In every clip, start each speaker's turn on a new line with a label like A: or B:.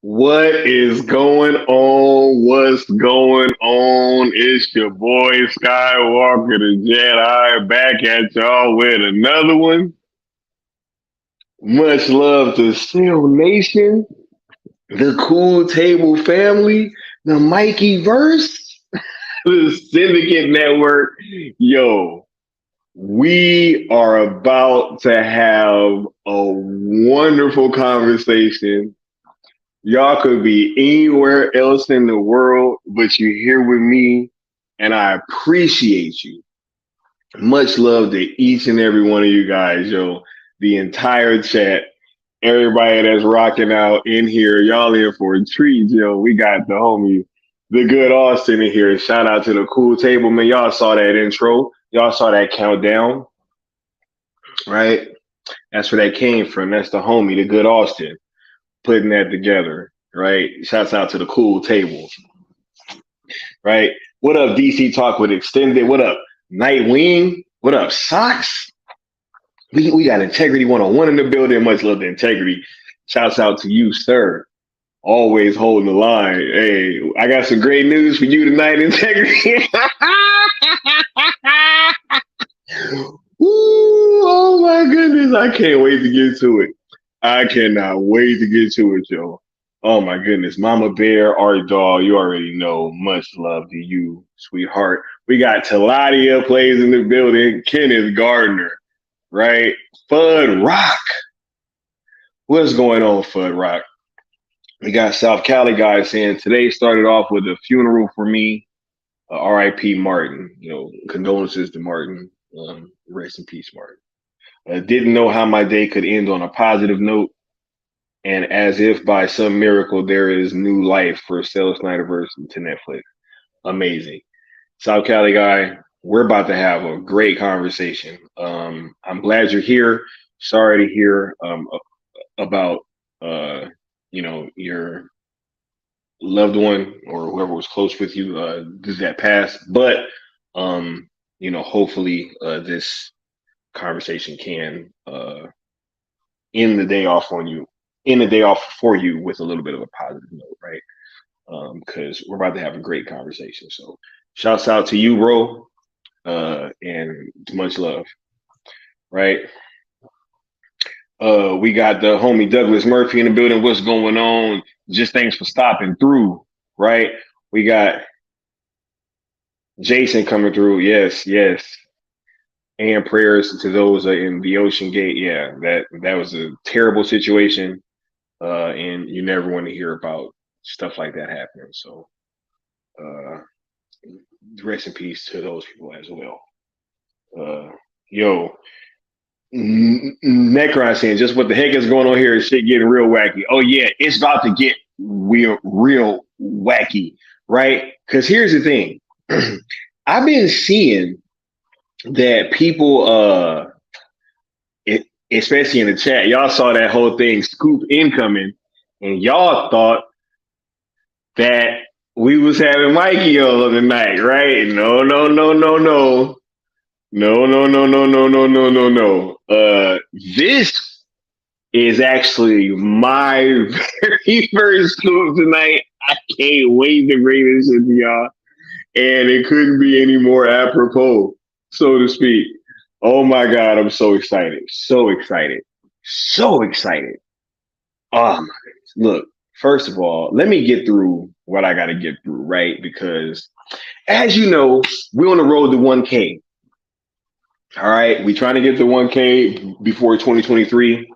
A: What is going on? What's going on? It's your boy Skywalker the Jedi back at y'all with another one. Much love to Seal Nation, the Cool Table family, the Mikey Verse, the Syndicate Network. Yo, we are about to have a wonderful conversation. Y'all could be anywhere else in the world, but you're here with me, and I appreciate you. Much love to each and every one of you guys, yo. The entire chat, everybody that's rocking out in here, y'all in for a treat, yo. We got the homie the good Austin in here. Shout out to the cool table, man. Y'all saw that intro. Y'all saw that countdown, right? That's where that came from. That's the homie, the good Austin, putting that together, right? Shouts out to the cool table, right? What up, DC Talk with Extended? What up, Nightwing? What up, Socks? We got Integrity 101 in the building. Much love to Integrity. Shouts out to you, sir. Always holding the line. Hey, I got some great news for you tonight, Integrity. Ooh, oh my goodness. I can't wait to get to it. I cannot wait to get to it, yo. Oh my goodness. Mama Bear, our dog, you already know. Much love to you, sweetheart. We got Taladia plays in the building. Kenneth Gardner, right? Fudd Rock. What's going on, Fudd Rock? We got South Cali guys saying today started off with a funeral for me. R.I.P. Martin. You know, condolences to Martin. Rest in peace, Martin. Didn't know how my day could end on a positive note. And as if by some miracle, there is new life for Cell Snyderverse to Netflix. Amazing. South Cali guy, we're about to have a great conversation. I'm glad you're here. Sorry to hear about your loved one or whoever was close with you did that pass. But hopefully this conversation can end the day off for you with a little bit of a positive note, right? Because we're about to have a great conversation. So shouts out to you, bro, and much love, right? We got the homie Douglas Murphy in the building. What's going on? Just thanks for stopping through, right? We got Jason coming through. Yes, yes. And prayers to those in the Ocean Gate. Yeah, that was a terrible situation, and you never want to hear about stuff like that happening. So, rest in peace to those people as well. Yo, Necron saying, just what the heck is going on here? Is shit getting real wacky? Oh yeah, it's about to get real wacky, right? Because here's the thing, I've been seeing that people, especially in the chat, y'all saw that whole thing, Scoop incoming, and y'all thought that we was having Mikey on the night, right? No, no, no, no, no. No, no, no, no, no, no, no, no, no. This is actually my very first scoop tonight. I can't wait to bring this to y'all. And it couldn't be any more apropos, so to speak. Oh my God, I'm so excited. So excited. So excited. Oh my goodness. Look, first of all, let me get through what I got to get through, right? Because as you know, we're on the road to 1K. All right, we trying to get to 1K before 2023.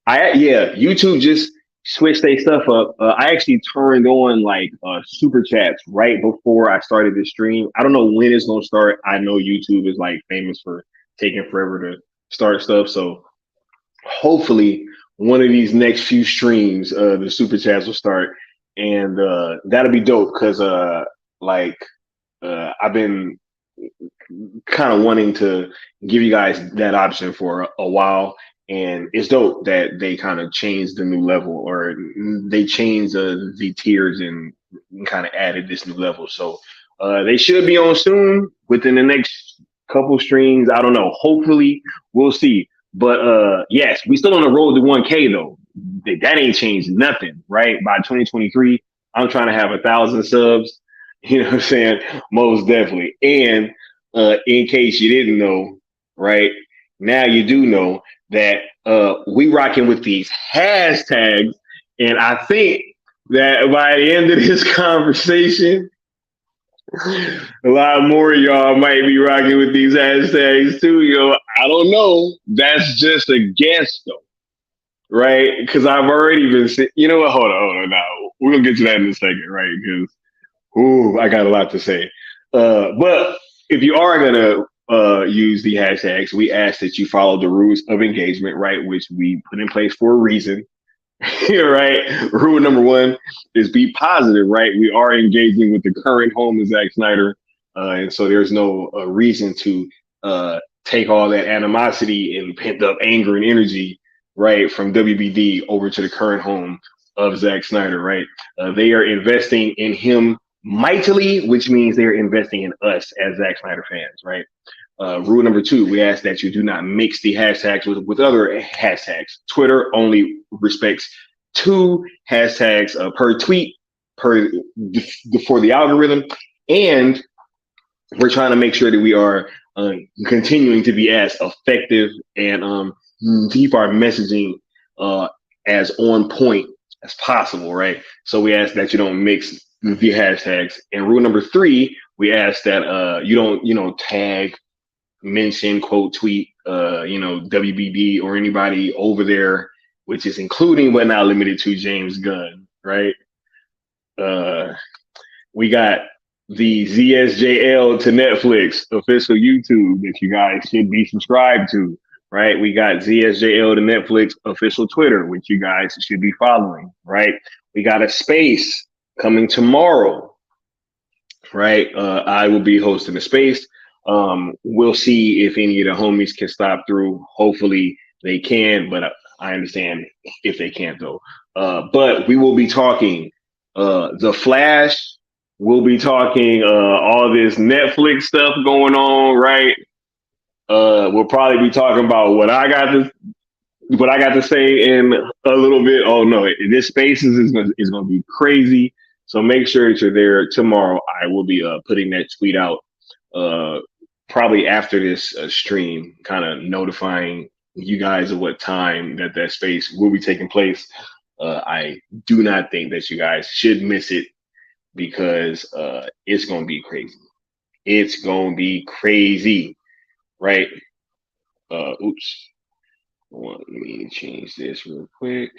A: YouTube just switched their stuff up. I actually turned on like super chats right before I started the stream. I don't know when it's gonna start. I know YouTube is like famous for taking forever to start stuff. So hopefully one of these next few streams, the super chats will start, and that'll be dope because I've been kind of wanting to give you guys that option for a while, and it's dope that they kind of changed the new level, or they changed the tiers and kind of added this new level. So they should be on soon within the next couple streams. I don't know. Hopefully, we'll see. But yes, we still on the road to 1K though. That ain't changed nothing, right? By 2023, I'm trying to have 1,000 subs. You know what I'm saying? Most definitely. And in case you didn't know, right? Now you do know that we rocking with these hashtags. And I think that by the end of this conversation, a lot more of y'all might be rocking with these hashtags too, yo. I don't know. That's just a guess though, right? Because I've already been, you know what? Hold on. Now we're gonna get to that in a second, right? Because I got a lot to say. But if you are gonna use the hashtags, we ask that you follow the rules of engagement, right? Which we put in place for a reason. Right? Rule number one is be positive, right? We are engaging with the current home of Zack Snyder. And so there's no reason to take all that animosity and pent up anger and energy, right, from WBD over to the current home of Zack Snyder, right? They are investing in him mightily, which means they're investing in us as Zack Snyder fans, right? Rule number two, we ask that you do not mix the hashtags with other hashtags. Twitter only respects two hashtags per tweet per for the algorithm, and we're trying to make sure that we are continuing to be as effective and keep our messaging uh, as on point as possible, right? So we ask that you don't mix the hashtags. And rule number three, we ask that you don't, tag, mention, quote, tweet, WBD or anybody over there, which is including but not limited to James Gunn, right? Uh, we got the ZSJL to Netflix official YouTube that you guys should be subscribed to, right? We got ZSJL to Netflix official Twitter, which you guys should be following, right? We got a space coming tomorrow, right? I will be hosting a space. We'll see if any of the homies can stop through. Hopefully they can, but I understand if they can't though. But we will be talking The Flash. We'll be talking all this Netflix stuff going on, right? We'll probably be talking about what I got to say in a little bit. Oh no, this spaces is going to be crazy. So make sure that you're there tomorrow. I will be putting that tweet out uh, probably after this stream, kind of notifying you guys of what time that space will be taking place. I do not think that you guys should miss it because it's going to be crazy. It's going to be crazy, right? Oops. Let me change this real quick.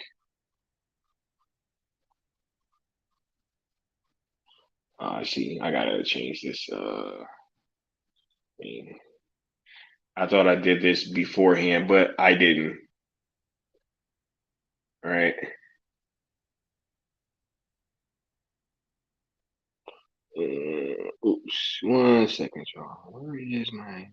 A: See, I gotta change this. I thought I did this beforehand, but I didn't. All right. Oops. 1 second, y'all. Where is my?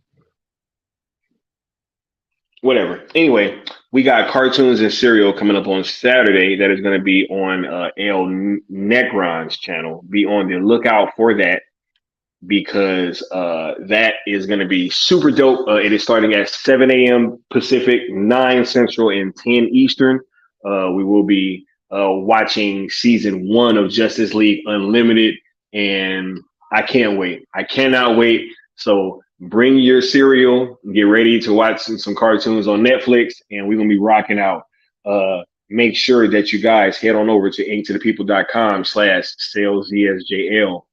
A: Whatever. Anyway, we got cartoons and cereal coming up on Saturday. That is going to be on El Negron's channel. Be on the lookout for that because that is going to be super dope. It is starting at 7 a.m. Pacific, 9 Central, and 10 Eastern. We will be watching season 1 of Justice League Unlimited, and I can't wait. I cannot wait. So bring your cereal, get ready to watch some cartoons on Netflix, and we're going to be rocking out. Make sure that you guys head on over to inktothepeople.com/saleszsjl,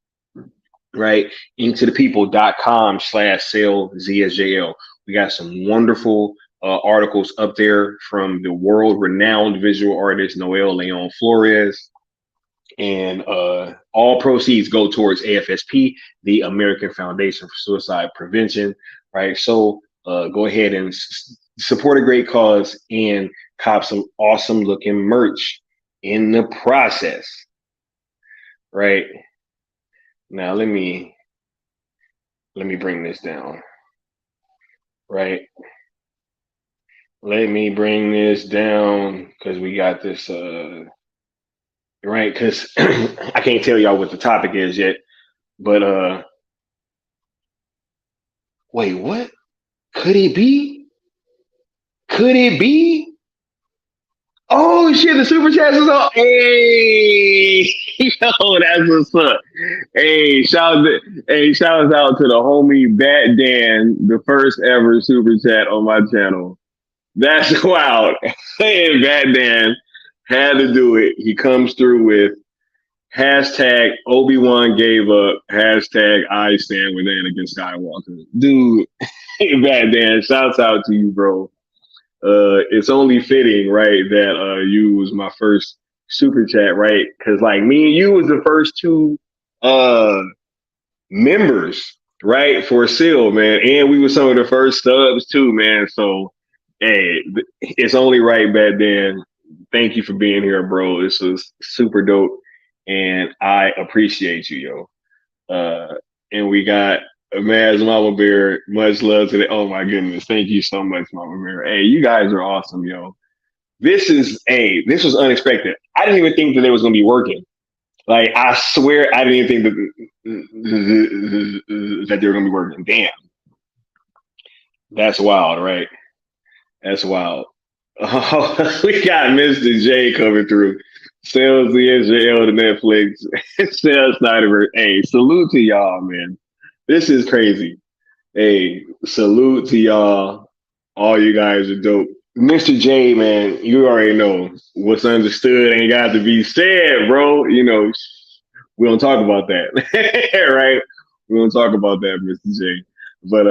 A: right? inktothepeople.com/saleszsjl. We got some wonderful articles up there from the world renowned visual artist Noel Leon Flores. And all proceeds go towards AFSP, the American Foundation for Suicide Prevention, right? So go ahead and support a great cause and cop some awesome looking merch in the process, right? Now let me bring this down, right? Let me bring this down because we got this right, because I can't tell y'all what the topic is yet, but wait, what could it be? Could it be? Oh shit, the super chat is on. Hey, yo, that's what's up. Hey, shout out to the homie Bat Dan, the first ever super chat on my channel. That's wild. Hey, Bat Dan had to do it. He comes through with hashtag Obi-Wan gave up, hashtag I stand with Anakin Skywalker. Dude, Bat Dan, shouts out to you, bro. It's only fitting, right, that you was my first super chat, right? Because like me and you was the first two members, right, for SEAL, man, and we were some of the first subs too, man. So, hey, it's only right back then thank you for being here, bro. This was super dope, and I appreciate you, yo. And we got Maz Mama Bear. Much love to the. Oh my goodness, thank you so much, Mama Bear. Hey, you guys are awesome, yo. This was unexpected. I didn't even think that they was gonna be working. Like I swear, I didn't even think that they were gonna be working. Damn, that's wild, right? That's wild. Oh, we got Mr. J coming through. Sales the SJL to Netflix. Sales Snyder. Hey, salute to y'all, man. This is crazy. Hey, salute to y'all. All you guys are dope. Mr. J, man, you already know what's understood ain't got to be said, bro. You know, we don't talk about that, right? We don't talk about that, Mr. J. But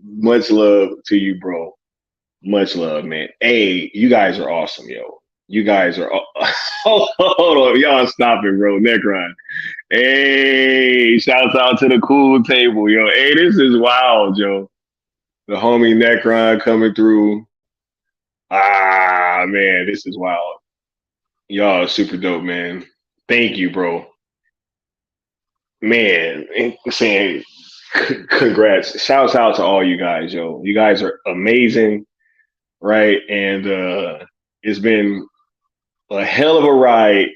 A: much love to you, bro. Much love, man. Hey, you guys are awesome, yo. You guys are. Hold on, y'all stop it, bro. Necron. Hey, shouts out to the cool table, yo. Hey, this is wild, yo. The homie Necron coming through. Ah, man, this is wild. Y'all are super dope, man. Thank you, bro. Man, saying congrats. Shouts out to all you guys, yo. You guys are amazing, right? And it's been a hell of a ride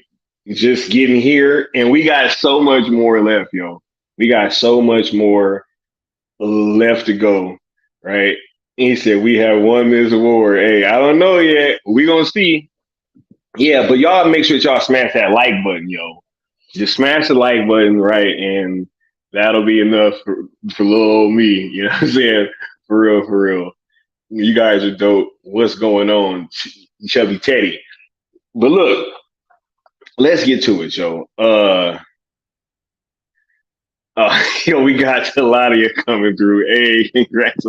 A: just getting here. And we got so much more left, yo. We got so much more left to go, right? He said we have won this war. Hey, I don't know yet. We gonna see. Yeah, but y'all make sure y'all smash that like button, yo. Just smash the like button, right? And that'll be enough for little old me. You know what I'm saying? For real, for real. You guys are dope. What's going on? Chubby Teddy. But look, let's get to it, yo. Yo, we got Taladia coming through. Hey, congrats.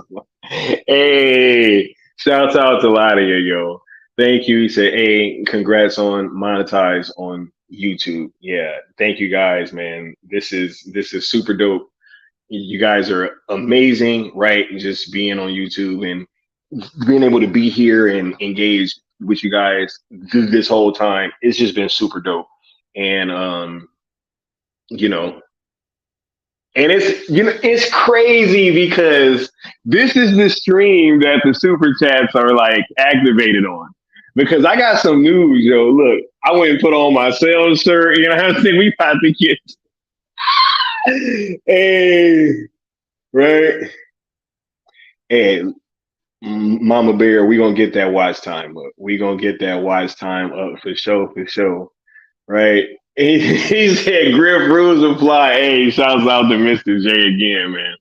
A: Hey, shouts out to Ladia, yo. Thank you. He said, hey, congrats on monetize on YouTube. Yeah, thank you guys, man. This is super dope. You guys are amazing, right? Just being on YouTube and being able to be here and engage with you guys this whole time. It's just been super dope. And you know, and it's crazy because this is the stream that the super chats are like activated on. Because I got some news, yo. Look, I went and put on my sales shirt. You know what I'm saying? We about to get hey, right? Hey, Mama Bear, we gonna get that watch time up. We gonna get that watch time up for sure. Right? He said Griff rules apply. Hey, shouts out to Mr. J again, man.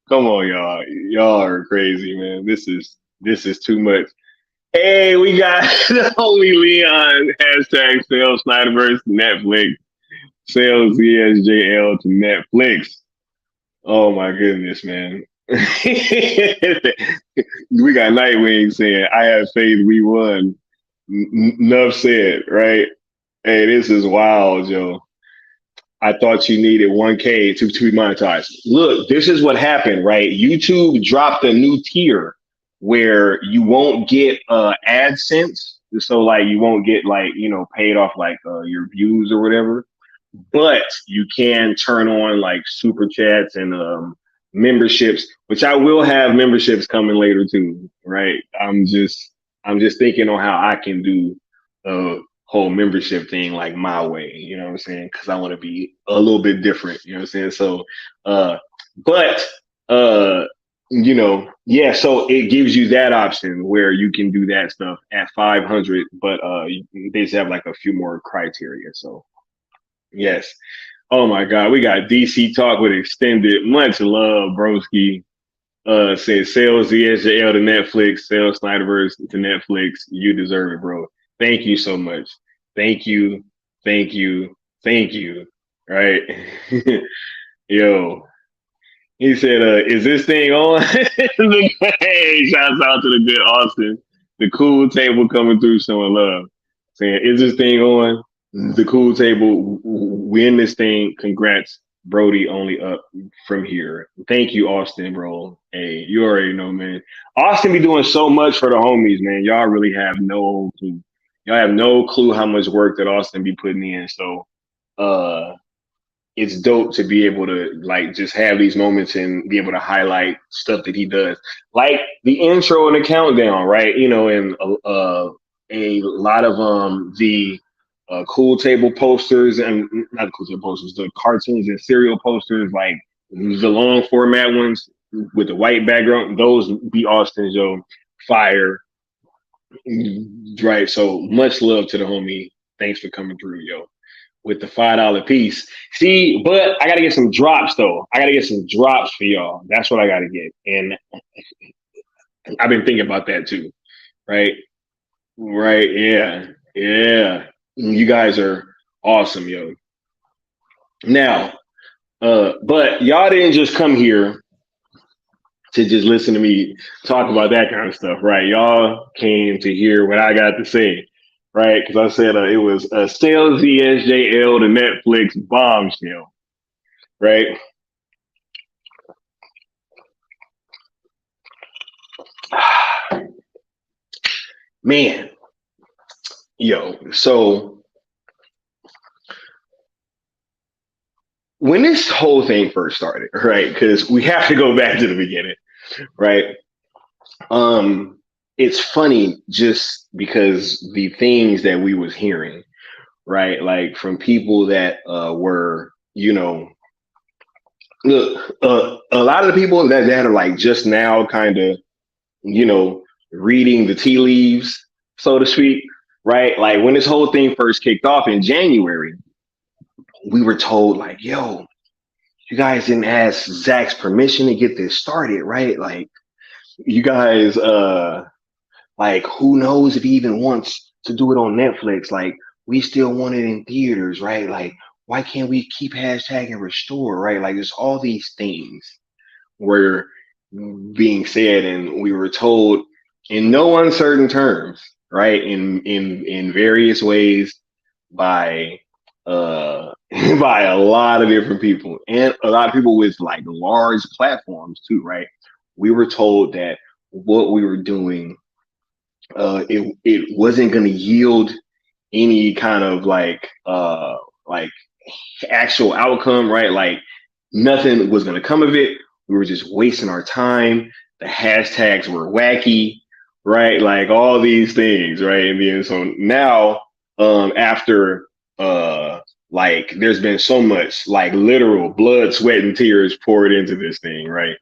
A: Come on, y'all. Y'all are crazy, man. This is too much. Hey, we got the homie Leon hashtag sales Snyderverse Netflix. Sales ESJL to Netflix. Oh my goodness, man. We got Nightwing saying, I have faith we won. Nuff said, right? Hey, this is wild, yo. I thought you needed 1K to be monetized. Look, this is what happened, right? YouTube dropped a new tier where you won't get AdSense. So like you won't get like, paid off like your views or whatever. But you can turn on like super chats and memberships, which I will have memberships coming later too, right? I'm just thinking on how I can do a whole membership thing like my way, you know what I'm saying? Because I want to be a little bit different, you know what I'm saying? So, but yeah, so it gives you that option where you can do that stuff at 500, but they just have like a few more criteria. So, yes. Oh my God, we got DC Talk with extended. Much love, broski. Says sales ESJL to Netflix, sales Snyderverse to Netflix. You deserve it, bro. Thank you so much. Thank you, thank you, thank you. Right, yo. He said, "Is this thing on?" Hey, shouts out to the good Austin, the cool table coming through showing love. Saying, "Is this thing on?" The cool table, we in this thing. Congrats, Brody. Only up from here. Thank you, Austin, bro. Hey, you already know, man. Austin be doing so much for the homies, man. Y'all really have no clue. Y'all have no clue how much work that Austin be putting in. So uh it's dope to be able to like just have these moments and be able to highlight stuff that he does, like the intro and the countdown, right? You know, and a lot of the cool table posters and not cool table posters, the cartoons and serial posters, like the long format ones with the white background. Those be Austin's, yo, fire, right? So much love to the homie. Thanks for coming through, yo, with the $5 piece. See, but I gotta get some drops though. I gotta get some drops for y'all. That's what I gotta get. And I've been thinking about that too. Right? Right. Yeah. Yeah. You guys are awesome, yo. Now, but y'all didn't just come here to just listen to me talk about that kind of stuff, right? Y'all came to hear what I got to say, right? Because I said it was a sales ESJL to Netflix bombshell, right? Man, yo, so when this whole thing first started, right? Because we have to go back to the beginning, right? It's funny just because the things that we was hearing, right? Like from people that were, you know, look, a lot of the people that are like just now kind of, you know, reading the tea leaves, so to speak, right? Like when this whole thing first kicked off in January, we were told like, yo, you guys didn't ask Zach's permission to get this started, right? Like you guys, like who knows if he even wants to do it on Netflix? Like we still want it in theaters, right? Like why can't we keep hashtagging restore, right? Like there's all these things were being said, and we were told in no uncertain terms, right? In various ways by by a lot of different people and a lot of people with like large platforms too, right? We were told that what we were doing, it wasn't going to yield any kind of like actual outcome, right? Like nothing was going to come of it. We were just wasting our time. The hashtags were wacky, right? Like all these things, right? And then so now, after like there's been so much like literal blood, sweat, and tears poured into this thing, right?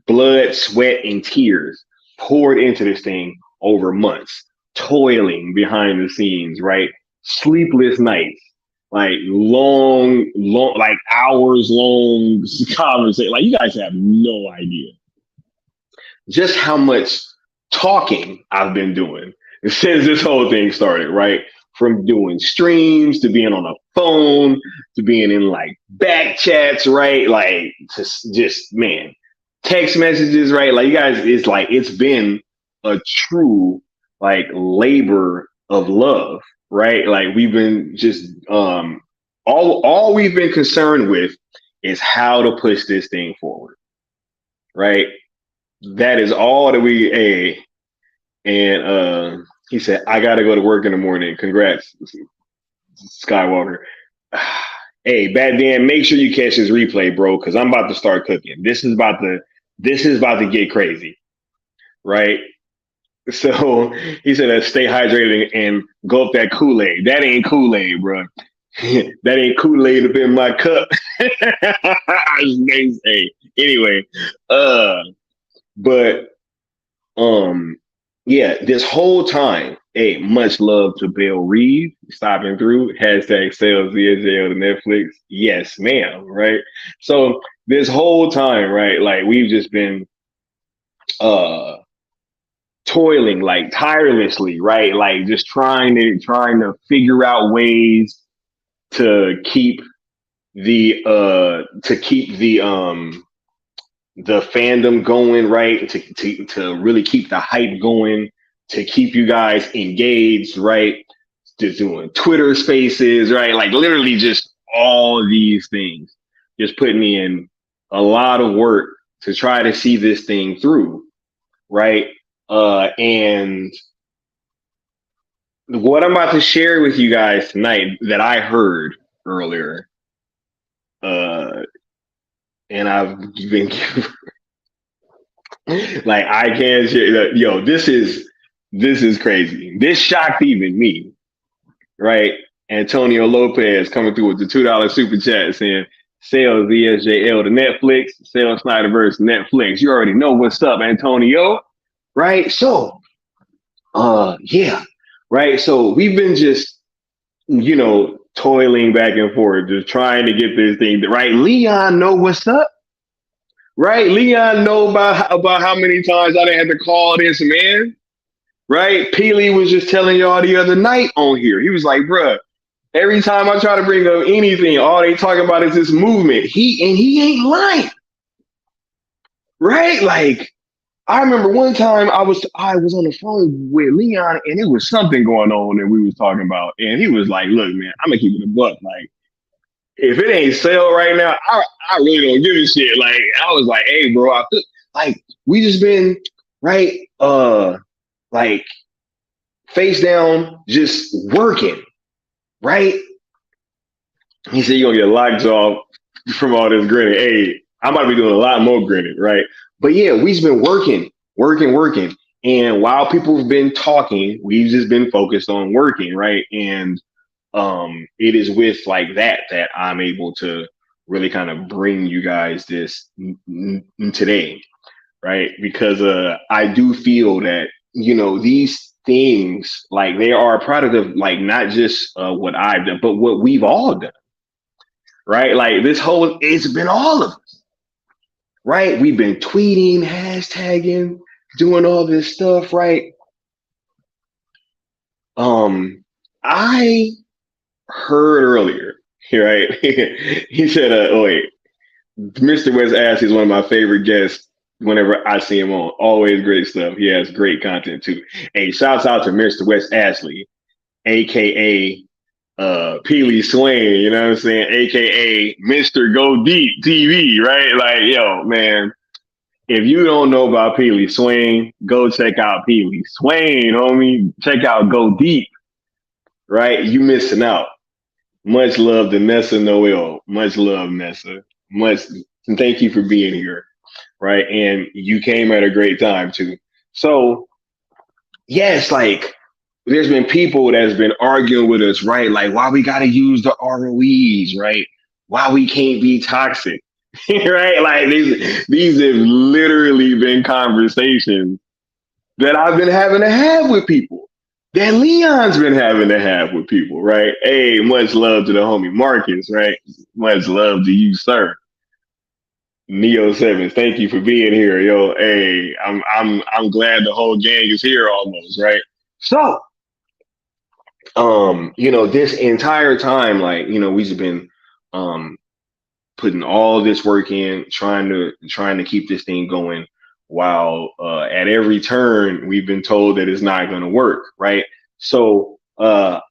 A: Blood, sweat, and tears poured into this thing over months, toiling behind the scenes, right? Sleepless nights, like long, like hours long conversation. Like you guys have no idea just how much talking I've been doing since this whole thing started, right? From doing streams to being on a phone to being in like back chats, right? Like just man, text messages, right? Like you guys, it's like it's been a true like labor of love, right? Like we've been just all we've been concerned with is how to push this thing forward, right? That is all that we a and he said, I gotta go to work in the morning. Congrats, Skywalker. Hey, Bad Dan, make sure you catch this replay, bro, because I'm about to start cooking. This is about to get crazy, right? So he said, stay hydrated and go up that Kool-Aid. That ain't Kool-Aid, bro. That ain't Kool-Aid up in my cup. Hey, anyway, but yeah, this whole time, hey, much love to Bill Reed stopping through. Hashtag sales VSL to Netflix. Yes, ma'am. Right. So this whole time, right, like we've just been uh toiling like tirelessly, right? Like just trying to figure out ways to keep the fandom going, right? To really keep the hype going, to keep you guys engaged, right? Just doing Twitter spaces, right? Like literally just all these things. Just putting in a lot of work to try to see this thing through, right? And what I'm about to share with you guys tonight that I heard earlier, uh, and I've been like I can't share. Yo, this is crazy. This shocked even me, right? Antonio Lopez coming through with the $2 super chat saying, "Sales VSJL to Netflix, sales Snyderverse Netflix." You already know what's up, Antonio, right? So, yeah, right. So we've been just toiling back and forth, just trying to get this thing right. Leon know what's up, right? Leon know about how many times I done had to call this man, right? Peely was just telling y'all the other night on here. He was like, "Bruh, every time I try to bring up anything, all they talk about is this movement." He ain't lying, right? Like I remember one time I was on the phone with Leon and it was something going on that we was talking about, and he was like, "Look, man, I'm gonna keep it a buck. Like, if it ain't sale right now, I really don't give a shit." Like, I was like, "Hey, bro, I feel like we just been right, like face down, just working, right?" He said, "You're gonna get lockjaw from all this grinning." Hey, I might be doing a lot more grinning, right? But yeah, we've been working, working, working. And while people have been talking, we've just been focused on working, right? And it is with like that I'm able to really kind of bring you guys this today, right? Because I do feel that, these things, like they are a product of like not just what I've done, but what we've all done, right? Like it's been all of us, right? We've been tweeting, hashtagging, doing all this stuff, right? I heard earlier, right? He said, "Oh wait, Mr. West Ashley is one of my favorite guests. Whenever I see him on, always great stuff. He has great content too." Hey, shouts out to Mr. West Ashley, aka Peely Swain, you know what I'm saying? AKA Mr. Go Deep TV, right? Like, yo, man, if you don't know about Peely Swain, go check out Peely Swain, homie. Check out Go Deep, right? You missing out. Much love to Nessa Noel. Much love, Nessa. Much and thank you for being here, right? And you came at a great time too. So yes, like there's been people that's been arguing with us, right? Like why we gotta use the ROEs, right? Why we can't be toxic, right? Like these have literally been conversations that I've been having to have with people, that Leon's been having to have with people, right? Hey, much love to the homie Marcus, right? Much love to you, sir. Neo Sevens, thank you for being here, yo. Hey, I'm glad the whole gang is here almost, right? So, this entire time, like, we've just been um putting all this work in, trying to keep this thing going, while at every turn we've been told that it's not going to work, right? So I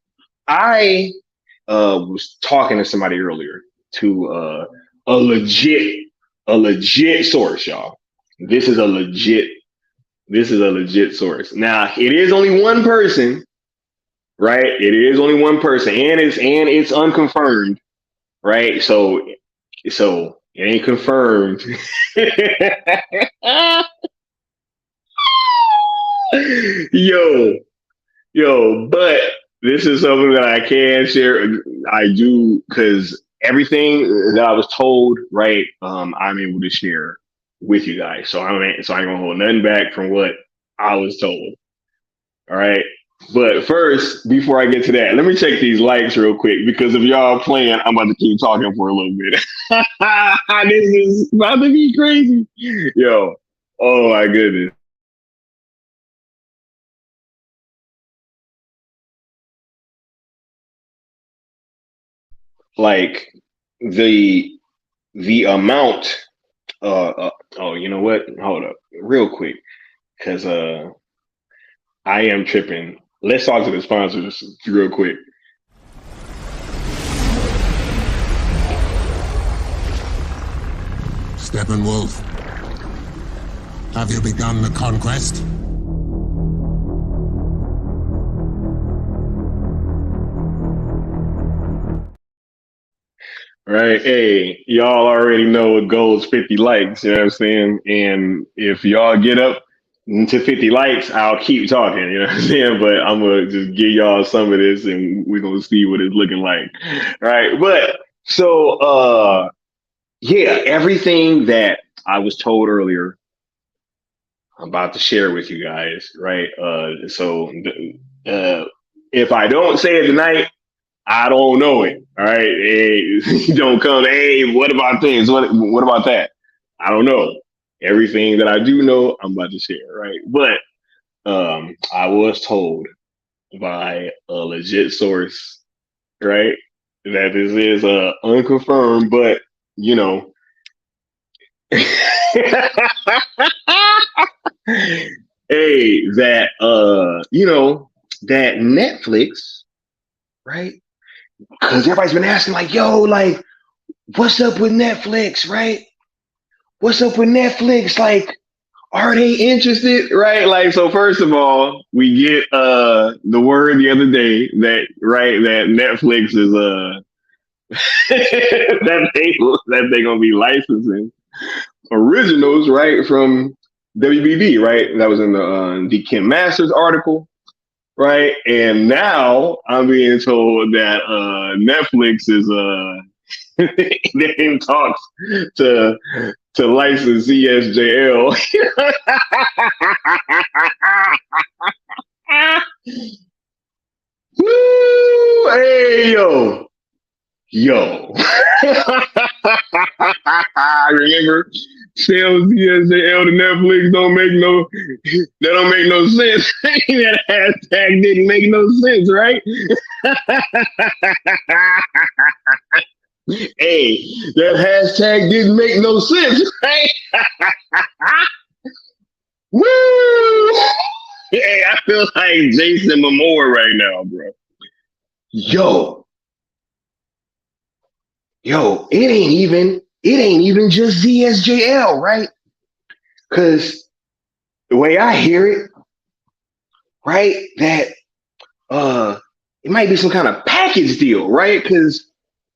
A: was talking to somebody earlier, to a legit source, y'all. This is a legit source. Now it is only one person, right? It is only one person, and it's unconfirmed, right? So it ain't confirmed. yo, but this is something that I can share. I do, because everything that I was told, right, I'm able to share with you guys. So I ain't gonna hold nothing back from what I was told. All right. But first, before I get to that, let me check these likes real quick, because if y'all playing, I'm about to keep talking for a little bit. This is about to be crazy. Yo, oh my goodness. Like the amount oh, you know what? Hold up real quick, because I am tripping. Let's talk to the sponsors real quick.
B: Steppenwolf, have you begun the conquest?
A: Right? Hey, y'all already know it goes 50 likes, you know what I'm saying? And if y'all get up to 50 likes, I'll keep talking, you know what I'm saying? But I'm gonna just give y'all some of this and we're gonna see what it's looking like. Right. But so yeah, everything that I was told earlier, I'm about to share with you guys, right? If I don't say it tonight, I don't know it. All right. Hey, don't come. Hey, what about this? What about that? I don't know. Everything that I do know, I'm about to share. Right. But I was told by a legit source, right, that this is unconfirmed, but you know, hey, that that Netflix, right? Because everybody's been asking, like, yo, like, what's up with Netflix, right? What's up with Netflix? Like, are they interested? Right? Like, so first of all, we get the word the other day that that Netflix is that they gonna be licensing originals, right, from WBD, right? That was in the Kim Masters article, right? And now I'm being told that Netflix is they're in talks to license CSJL. Woo! Hey yo, yo. Remember, sales CSJL to Netflix don't make no that don't make no sense. That hashtag didn't make no sense, right? Hey, that hashtag didn't make no sense, right? Woo! Hey, I feel like Jason Momoa right now, bro. Yo, yo, it ain't even just ZSJL, right? Because the way I hear it, right, that uh it might be some kind of package deal, right? Because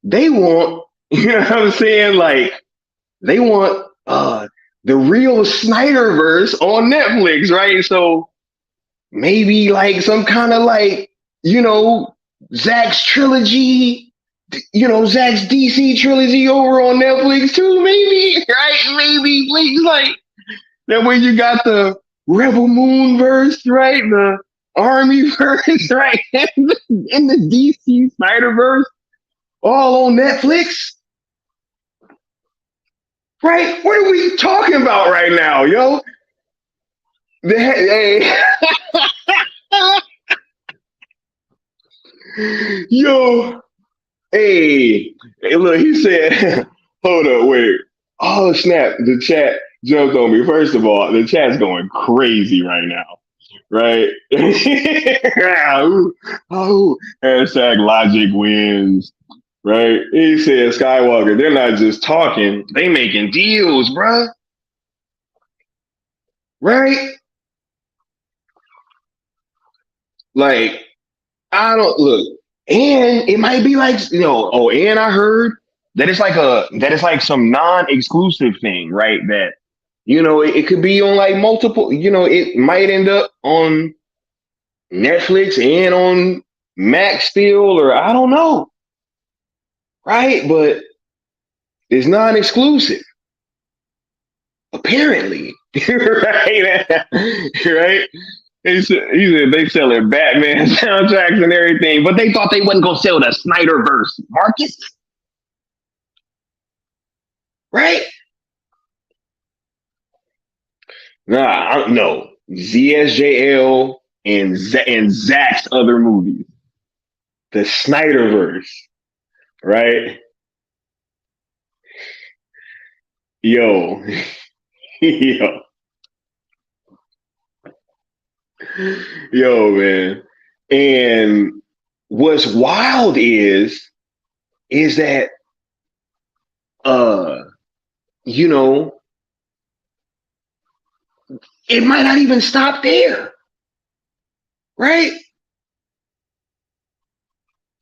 A: they want, you know what I'm saying? Like they want the real Snyderverse on Netflix, right? So maybe like some kind of like, you know, Zach's trilogy, Zach's DC trilogy over on Netflix too, maybe, right? Maybe, please, like that way you got the Rebel Moon verse, right? The Army verse, right? And the DC Snyderverse all on Netflix, right? What are we talking about right now, yo? Hey, yo, hey, look, he said, hold up, wait. Oh, snap. The chat jumped on me. First of all, the chat's going crazy right now, right? Oh, hashtag logic wins, right? He said, Skywalker, they're not just talking, they making deals, bruh, right? Like, I don't look, and it might be like and I heard that it's like some non-exclusive thing, right? That it could be on like multiple. It might end up on Netflix and on Max still, or I don't know, right? But it's non-exclusive, apparently, right? Right? He said they selling Batman soundtracks and everything, but they thought they wasn't gonna sell the Snyderverse, Marcus, right? Nah, no. ZSJL and Zach's other movies, the Snyderverse, right? Yo, yo, yo, man. And what's wild is that uh, you know, it might not even stop there, right?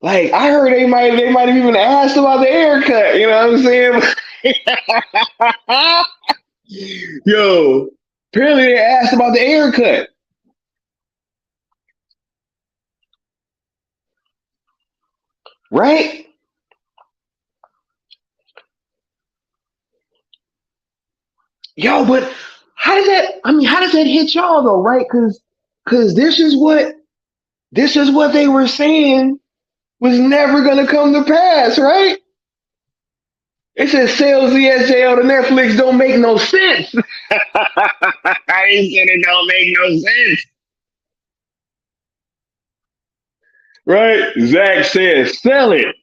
A: Like I heard they might have even asked about the haircut. You know what I'm saying? Yo, apparently they asked about the haircut, right? Yo, but how does that? I mean, how does that hit y'all though, right? Because this is what they were saying was never gonna come to pass, right? It says sales ESJL to Netflix don't make no sense. I said it don't make no sense, right? Zach says sell it,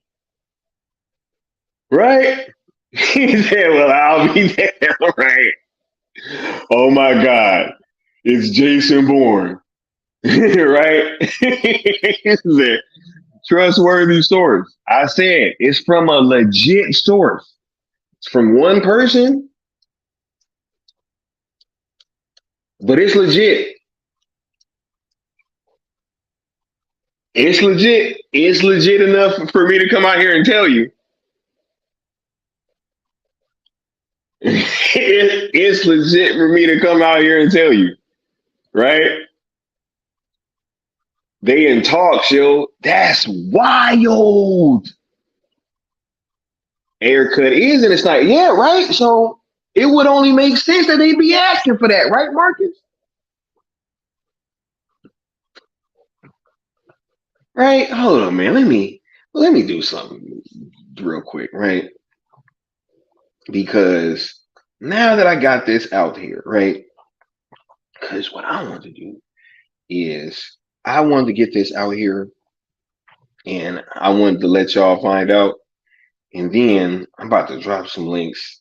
A: right? He said, "Well, I'll be there." Right? Oh my God, it's Jason Bourne, right? He said, trustworthy source. I said it's from a legit source. It's from one person, but it's legit. It's legit. It's legit enough for me to come out here and tell you. It's legit for me to come out here and tell you, right? They in talks, yo. That's wild. Haircut is and it's not. Yeah, right. So it would only make sense that they'd be asking for that, right, Marcus? Right? Hold on, man. Let me do something real quick, right? Because now that I got this out here, right? Because what I want to do is I wanted to get this out here and I wanted to let y'all find out. And then I'm about to drop some links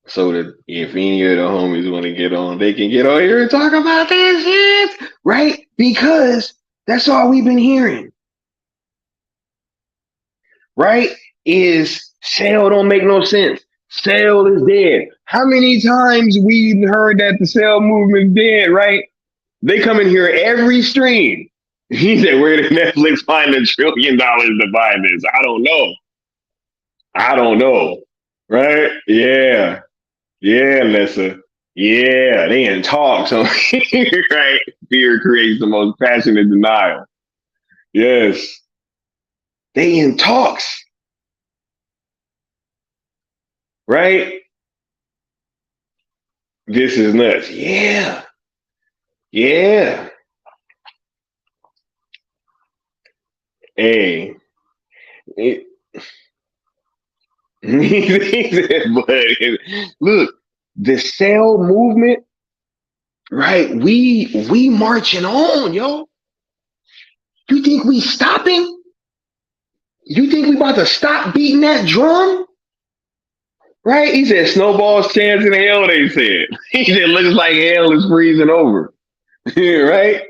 A: so that if any of the homies want to get on, they can get on here and talk about this shit, right? Because that's all we've been hearing, right? Is sale don't make no sense. Sale is dead. How many times we heard that the sale movement's dead, right? They come in here every stream. He said, where did Netflix find $1 trillion to buy this? I don't know. I don't know. Right? Yeah. Yeah, Lessa. Yeah, they in talks. So, right? Fear creates the most passionate denial. Yes. They in talks. Right? This is nuts. Yeah. Yeah. Hey. It, but look, the sell movement, right? We marching on, yo. You think we stopping? You think we about to stop beating that drum? Right? He said snowball's chance in hell, they said. He said looks like hell is freezing over. Right?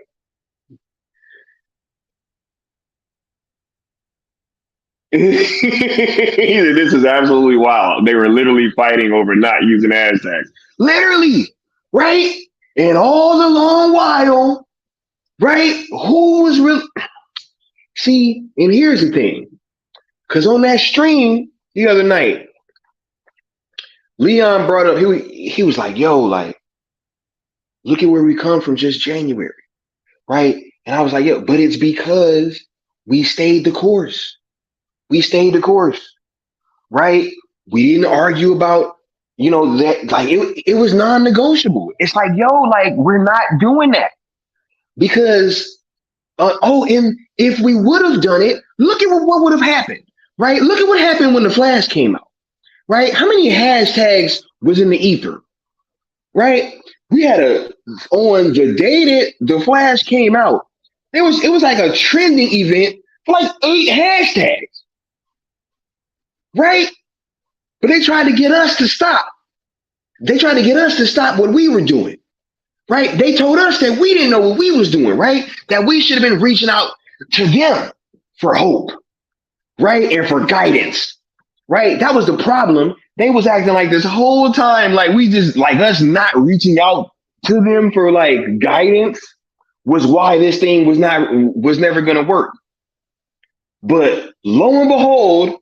A: He said this is absolutely wild. They were literally fighting over not using hashtags. Literally, right? And all the long while, right? Who was really see, and here's the thing. Because on that stream the other night, Leon brought up, he was like, yo, like, look at where we come from just January, right? And I was like, yo, but it's because we stayed the course. We stayed the course, right? We didn't argue about, that, like, it was non-negotiable. It's like, yo, like, we're not doing that. Because, and if we would have done it, look at what would have happened, right? Look at what happened when the Flash came out. Right? How many hashtags was in the ether? Right? We had on the day that the Flash came out, it was like a trending event for like 8 hashtags. Right? But they tried to get us to stop. They tried to get us to stop what we were doing. Right? They told us that we didn't know what we was doing, right? That we should have been reaching out to them for hope, right? And for guidance. Right? That was the problem. They was acting like this whole time, like we just, like us not reaching out to them for like guidance was why this thing was never going to work. But lo and behold,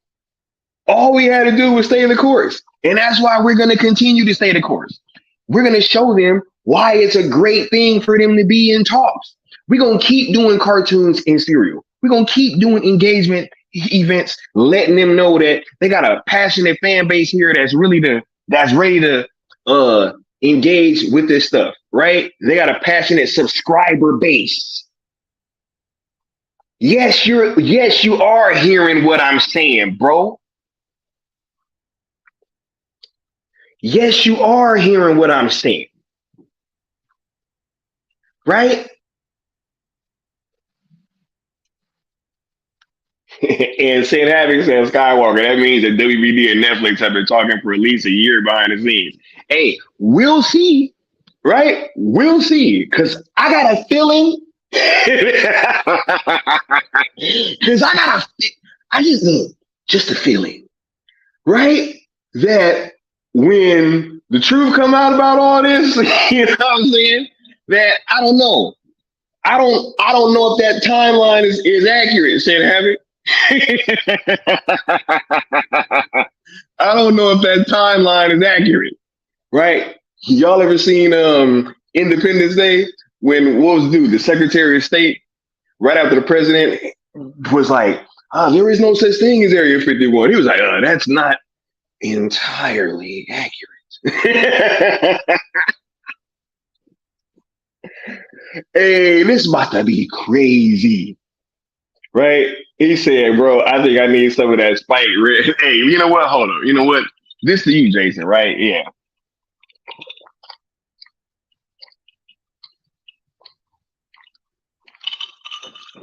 A: all we had to do was stay the course. And that's why we're going to continue to stay the course. We're going to show them why it's a great thing for them to be in talks. We're going to keep doing cartoons and serial. We're going to keep doing engagement events, letting them know that they got a passionate fan base here that's ready to engage with this stuff, right? They got a passionate subscriber base. Yes, you are hearing what I'm saying, bro. Yes, you are hearing what I'm saying. Right? And St. Havoc says Skywalker. That means that WBD and Netflix have been talking for at least a year behind the scenes. Hey, we'll see. Right? We'll see. Because I got a feeling. Because I just a feeling. Right? That when the truth come out about all this, you know what I'm saying? That I don't know. I don't know if that timeline is accurate, St. Havoc. I don't know if that timeline is accurate, right? Y'all ever seen Independence Day when what was the Secretary of State right after the president was like, there is no such thing as Area 51. He was like, that's not entirely accurate. Hey, this about to be crazy. Right? He said, bro, I think I need some of that Spike Red. Hey, you know what? Hold on. You know what? This to you, Jason, right? Yeah.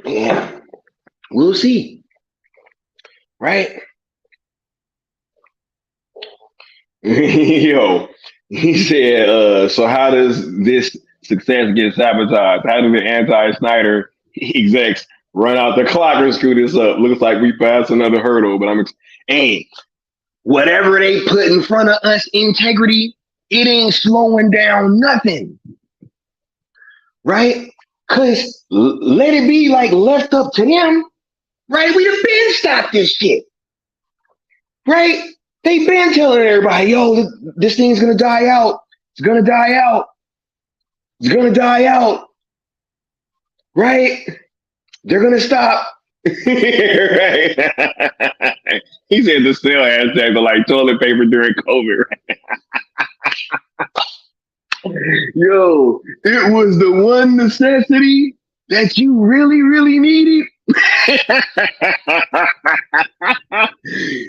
A: Yeah. We'll see. Right? Yo, he said, so how does this success get sabotaged? How do the anti-Snyder execs run out the clock and screw this up? Looks like we passed another hurdle, but hey, whatever they put in front of us, integrity, it ain't slowing down nothing. Right? Because let it be like left up to them, right? We'd have been stopped this shit. Right? They've been telling everybody, yo, this thing's going to die out. It's going to die out. It's going to die out. Right? They're going to stop. Right? He said the sale hashtag for like toilet paper during COVID. Yo, it was the one necessity that you really, really needed.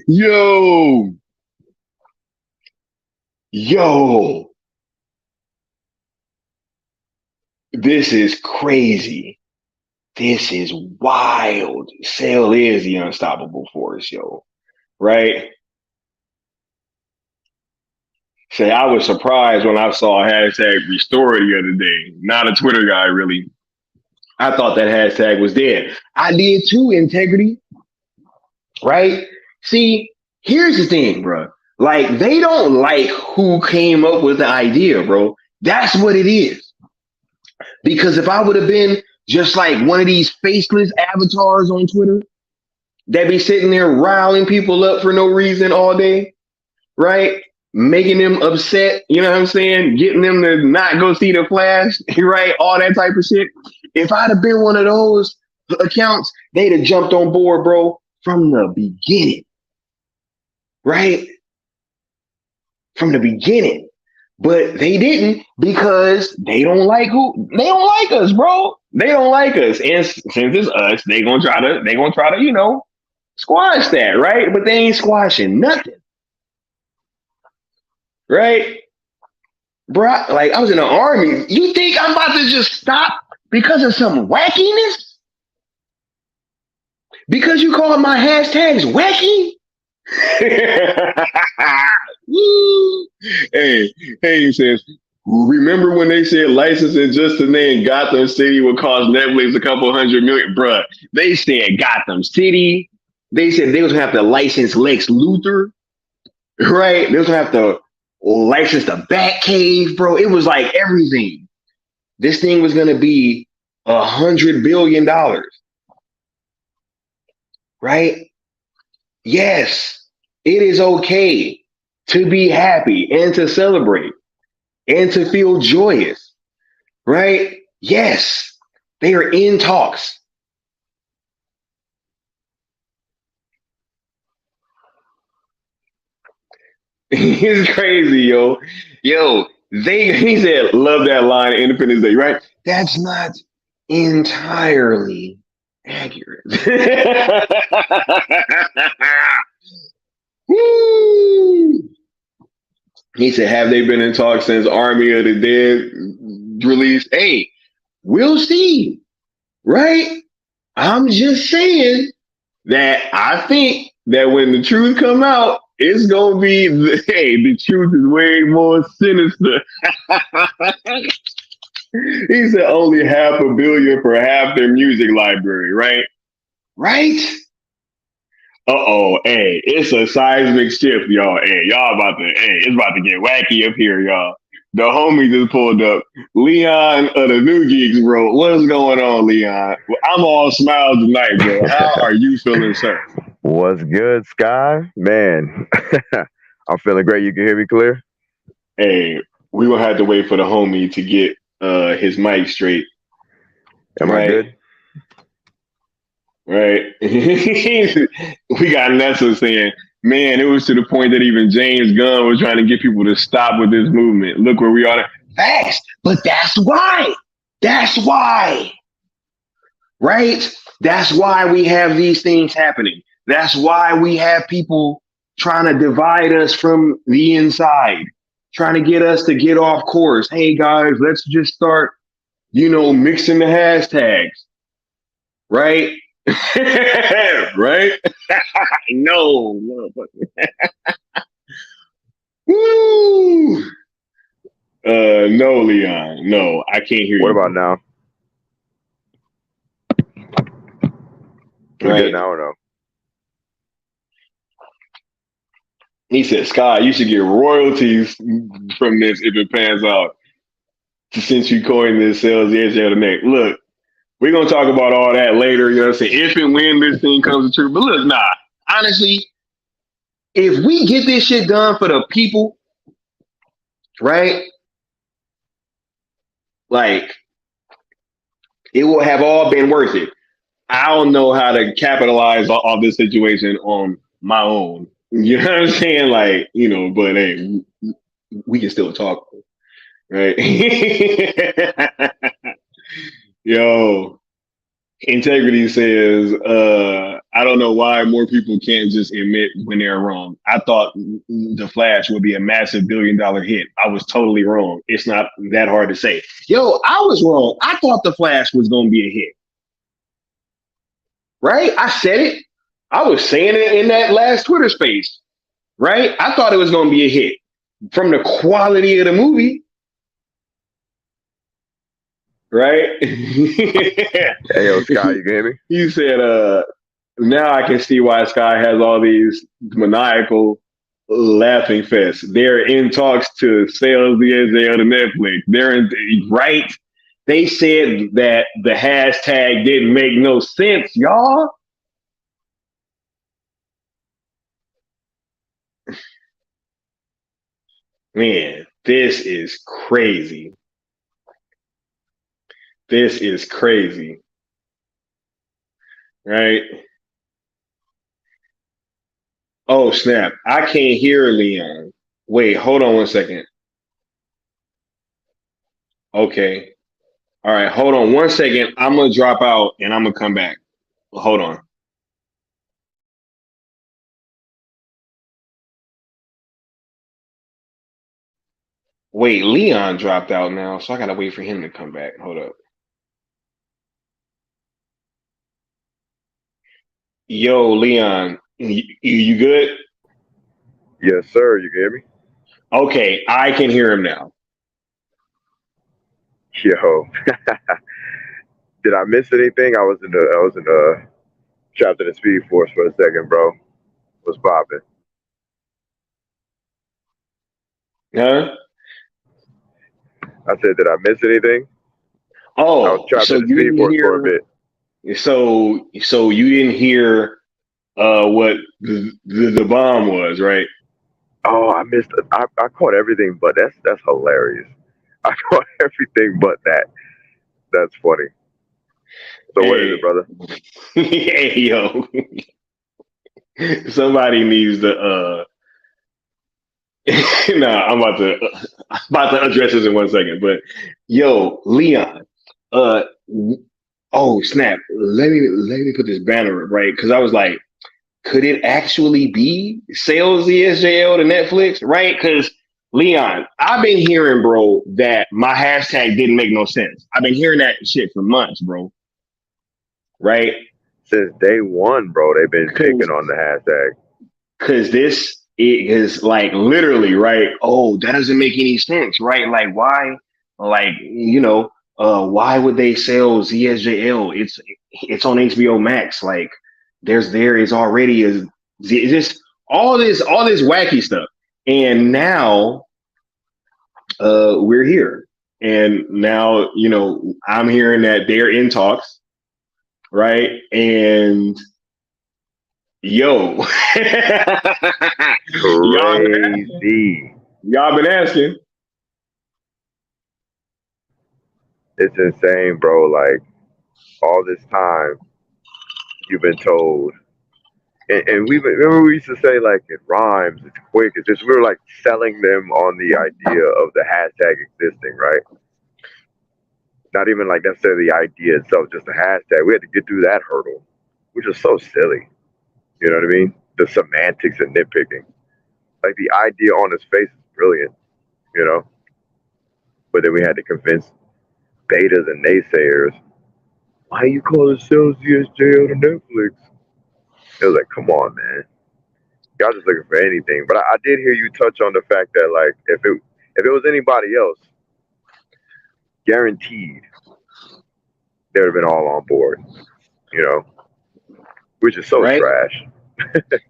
A: Yo. This is crazy. This is wild. Sale is the unstoppable force, yo. Right? Say, I was surprised when I saw hashtag restore the other day. Not a Twitter guy, really. I thought that hashtag was dead. I did too, integrity. Right? See, here's the thing, bro. Like, they don't like who came up with the idea, bro. That's what it is. Because if I would have been just like one of these faceless avatars on Twitter that be sitting there riling people up for no reason all day, right? Making them upset, you know what I'm saying? Getting them to not go see the Flash, right? All that type of shit. If I'd have been one of those accounts, they'd have jumped on board, bro, from the beginning, right? From the beginning. But they didn't because they don't like us, bro. They don't like us. And since it's us, they gonna try to, you know, squash that, right? But they ain't squashing nothing. Right? Bro, like I was in the army. You think I'm about to just stop because of some wackiness? Because you call my hashtags wacky? Hey, he says, remember when they said licensing just to name Gotham City would cost Netflix a couple $100 million? Bruh, they said Gotham City. They said they was gonna have to license Lex Luthor, right? They was gonna have to license the Batcave, bro. It was like everything. This thing was gonna be $100 billion. right? Yes, it is okay to be happy and to celebrate and to feel joyous, right? Yes, they are in talks. It's crazy, yo. Yo, he said, love that line, Independence Day, right? That's not entirely accurate. Woo! He said, have they been in talks since Army of the Dead released? Hey, we'll see, right? I'm just saying that I think that when the truth come out, it's gonna be hey, the truth is way more sinister. He said only half a billion for half their music library, right? Right? Uh-oh, hey, it's a seismic shift, y'all. Hey, y'all about to, hey, it's about to get wacky up here, y'all. The homie just pulled up. Leon of the New Geeks, bro. What's going on, Leon? Well, I'm all smiles tonight, bro. How are you feeling, sir?
C: What's good, Sky? Man, I'm feeling great. You can hear me clear?
A: Hey, we gonna have to wait for the homie to get his mic straight,
C: Am I
A: right?
C: good?
A: Right. We got Nessa saying, man, it was to the point that even James Gunn was trying to get people to stop with this movement. Look where we are. Facts. But that's why. That's why. Right? That's why we have these things happening. That's why we have people trying to divide us from the inside, trying to get us to get off course. Hey guys, let's just start, mixing the hashtags. Right? Right? No, motherfucker. Woo! No, Leon. No, I can't hear
C: What
A: you,
C: about
A: bro.
C: now? We good
A: Right?
C: now or no?
A: He said, Sky, you should get royalties from this if it pans out. Since you coined this sales the edge of the neck. Look, we're gonna talk about all that later, you know what I'm saying? If and when this thing comes to truth. But look, nah, honestly, if we get this shit done for the people, right? Like, it will have all been worth it. I don't know how to capitalize on this situation on my own. You know what I'm saying? Like, but hey, we can still talk, right? Yo, Integrity says, I don't know why more people can't just admit when they're wrong. I thought The Flash would be a massive $1 billion hit. I was totally wrong. It's not that hard to say. Yo, I was wrong. I thought The Flash was going to be a hit, right? I said it. I was saying it in that last Twitter space, right? I thought it was going to be a hit from the quality of the movie, right?
C: Hey, yo, Sky, you can hear me?
A: He said, now I can see why Sky has all these maniacal laughing fests. They're in talks to sell the NJ on the Netflix. They're in, right. They said that the hashtag didn't make no sense, y'all. Man, this is crazy. This is crazy, right? Oh, snap. I can't hear Leon. Wait, hold on one second. Okay. All right, hold on one second. I'm going to drop out and I'm going to come back. Hold on. Wait, Leon dropped out now, so I got to wait for him to come back. Hold up. Yo, Leon, you good?
C: Yes, sir. You can hear me?
A: Okay, I can hear him now.
C: Yo, did I miss anything? I was in the trapped in the Speed Force for a second, bro. What's popping?
A: Huh?
C: I said, did I miss anything? I was
A: Oh,
C: trapped
A: so
C: in the
A: you
C: Speed
A: didn't
C: Force for a
A: hear
C: bit.
A: so you didn't hear what the bomb was, right?
C: Oh, I missed it. I caught everything, but that's hilarious. I caught everything but that. That's funny. So what is it,
A: Hey,
C: brother?
A: hey, yo, somebody needs to. Nah, I'm about to address this in 1 second. But yo, Leon, uh, oh snap! Let me put this banner up, right, because I was like, could it actually be sales ESJL to Netflix, right? Because Leon, I've been hearing, bro, that my hashtag didn't make no sense. I've been hearing that shit for months, bro, right?
C: Since day one, bro, they've been picking
A: Because
C: on the hashtag.
A: this is like literally right. Oh, that doesn't make any sense, right? Like why? Like why would they sell ZSJL? It's on HBO Max. Like there is already it's just all this wacky stuff, and now we're here, and now I'm hearing that they're in talks, right? And yo, y'all been asking.
C: Crazy.
A: Y'all been asking.
C: It's insane, bro. Like all this time, you've been told, and remember we used to say like it rhymes, it's quick. It's just we were like selling them on the idea of the hashtag existing, right? Not even like necessarily the idea itself, just the hashtag. We had to get through that hurdle, which is so silly. You know what I mean? The semantics and nitpicking. Like the idea on its face is brilliant, you know. But then we had to convince betas and naysayers. Why you call it sales CSJ on Netflix? It was like, come on, man. Y'all just looking for anything. But I did hear you touch on the fact that like if it was anybody else, guaranteed they would have been all on board. You know, which is so
A: Right?
C: trash.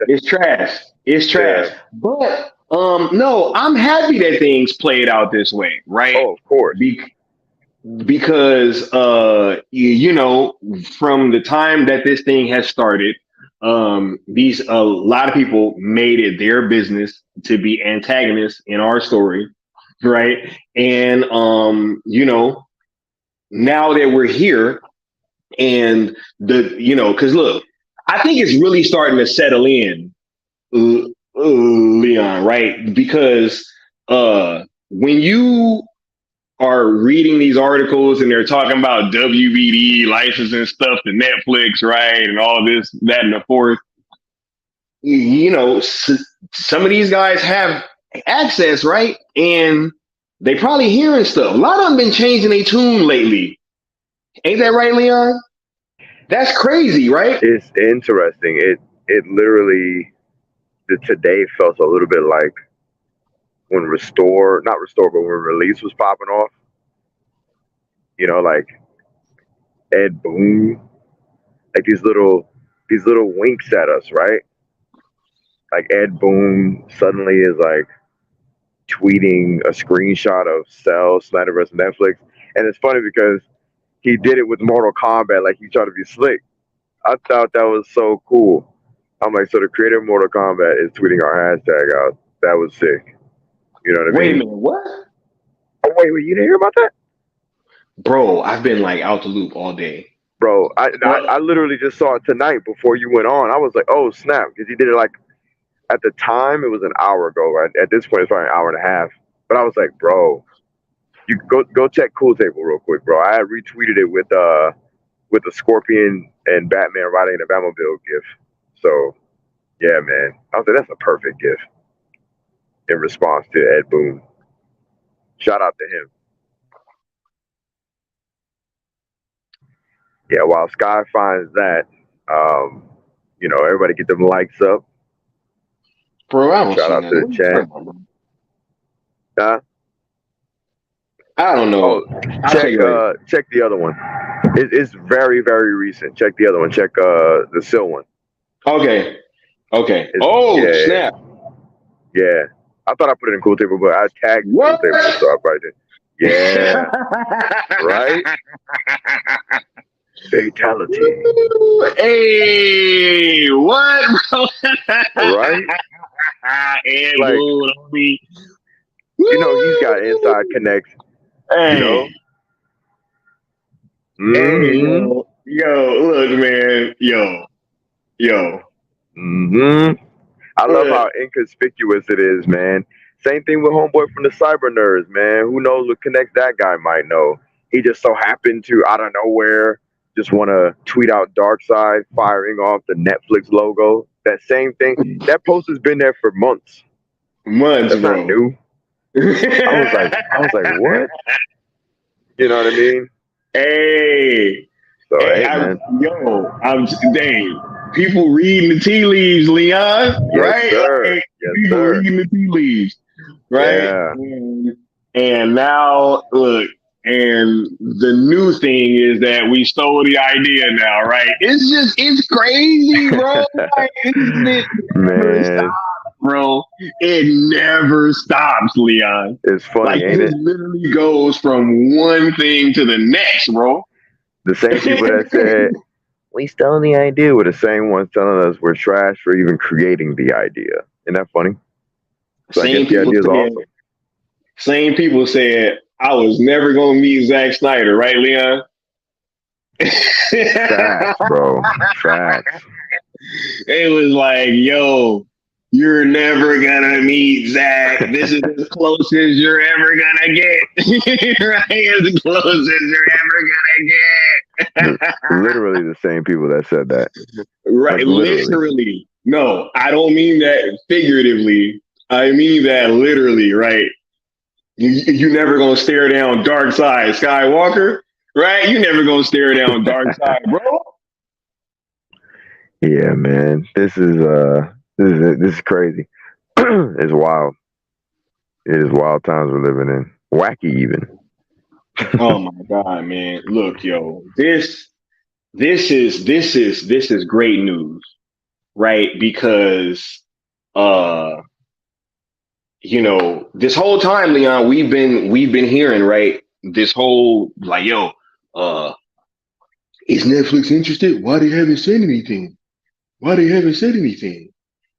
A: It's trash. It's trash.
C: Yeah.
A: But no, I'm happy that things played out this way, right?
C: Oh, of course.
A: Be- because from the time that this thing has started, these a lot of people made it their business to be antagonists in our story, right? And now that we're here, and because look, I think it's really starting to settle in, Leon, right? Because when you are reading these articles and they're talking about WBD licensing stuff to Netflix, right, and all this, that, and the fourth, some of these guys have access, right, and they probably hearing stuff. A lot of them been changing their tune lately. Ain't that right, Leon? That's crazy, right?
C: It's interesting. It literally the today felt a little bit like when not Restore, but when Release was popping off. You know, like Ed Boon, like these little winks at us, right? Like Ed Boon suddenly is like tweeting a screenshot of Cell Snyderverse Netflix, and it's funny because he did it with Mortal Kombat, like he tried to be slick. I thought that was so cool. I'm like, so the creator of Mortal Kombat is tweeting our hashtag out. That was sick. You know what I
A: Wait a
C: mean?
A: minute, what?
C: Oh wait, you didn't hear about that?
A: Bro, I've been like out the loop all day.
C: Bro, I, I
A: What?
C: I literally just saw it tonight before you went on. I was like, oh snap, because he did it like at the time it was an hour ago. Right? At this point, it's probably an hour and a half. But I was like, bro, you go check Cool Table real quick, bro. I had retweeted it with the Scorpion and Batman riding in a Batmobile gif. So yeah, man, I was like, that's a perfect gif in response to Ed Boon. Shout out to him. Yeah, while Sky finds that, um, everybody get them likes up.
A: Bro, I don't
C: Shout
A: see
C: out
A: nothing.
C: to
A: What
C: the
A: are you talking
C: chat.
A: about, bro?
C: Huh?
A: I don't
C: Oh,
A: know. I'll check
C: check
A: it later.
C: check the other one. It's very very recent. Check the other one. Check the Sill one.
A: Okay. Okay.
C: It's,
A: Oh,
C: yeah,
A: snap.
C: yeah. I thought I put it in Cool Table, but I tagged Cool
A: What?
C: Table, so I probably did. Yeah, right. Fatality.
A: Hey, what, bro?
C: Right?
A: And
C: Like,
A: glued on me.
C: he's got inside connects, you know?
A: Hey, hey,
C: Mm-hmm.
A: look, man, yo,
C: Mm-hmm. I love
A: look,
C: how inconspicuous it is, man. Same thing with homeboy from the Cyber Nerds, man. Who knows what connects that guy might know? He just so happened to, out of nowhere, just want to tweet out Dark Side firing off the Netflix logo. That same thing. That post has been there for months.
A: months,
C: That's not
A: bro.
C: new. I was like, what? You know what I mean?
A: Hey,
C: So
A: hey,
C: hey, man.
A: I'm dang. People reading the tea leaves, Leon,
C: Yes,
A: right?
C: sir.
A: Like
C: Yes,
A: people
C: sir.
A: reading the tea leaves, right?
C: Yeah.
A: And now look, and the new thing is that we stole the idea now, right? It's crazy, bro. Like it never
C: Man,
A: stops, bro. It never stops, Leon.
C: it's funny,
A: Like
C: ain't
A: this
C: it?
A: literally goes from one thing to the next, bro.
C: The same people that said we stole the idea were the same ones telling us we're trash for even creating the idea. Isn't that funny? So I guess
A: Same
C: the
A: people
C: idea is
A: said,
C: awesome.
A: I was never gonna meet Zack Snyder, right, Leon?
C: Facts, bro. Facts.
A: It was like, yo, you're never gonna meet Zach. This is as close as you're ever gonna get. Right? As close as you're ever gonna
C: Literally the same people that said that.
A: get. Right.
C: Like literally.
A: Literally. No, I don't mean that figuratively. I mean that literally, right? You never gonna stare down Dark Side Skywalker, right? You never gonna stare down Dark Side, bro.
C: Yeah, man. This is crazy. It's wild. It is wild times we're living in. Wacky even.
A: Oh my god, man! Look, yo, this is great news, right? Because uh, this whole time, Leon, we've been hearing, right? This whole like, yo, uh, is Netflix interested? Why they haven't said anything? Why they haven't said anything?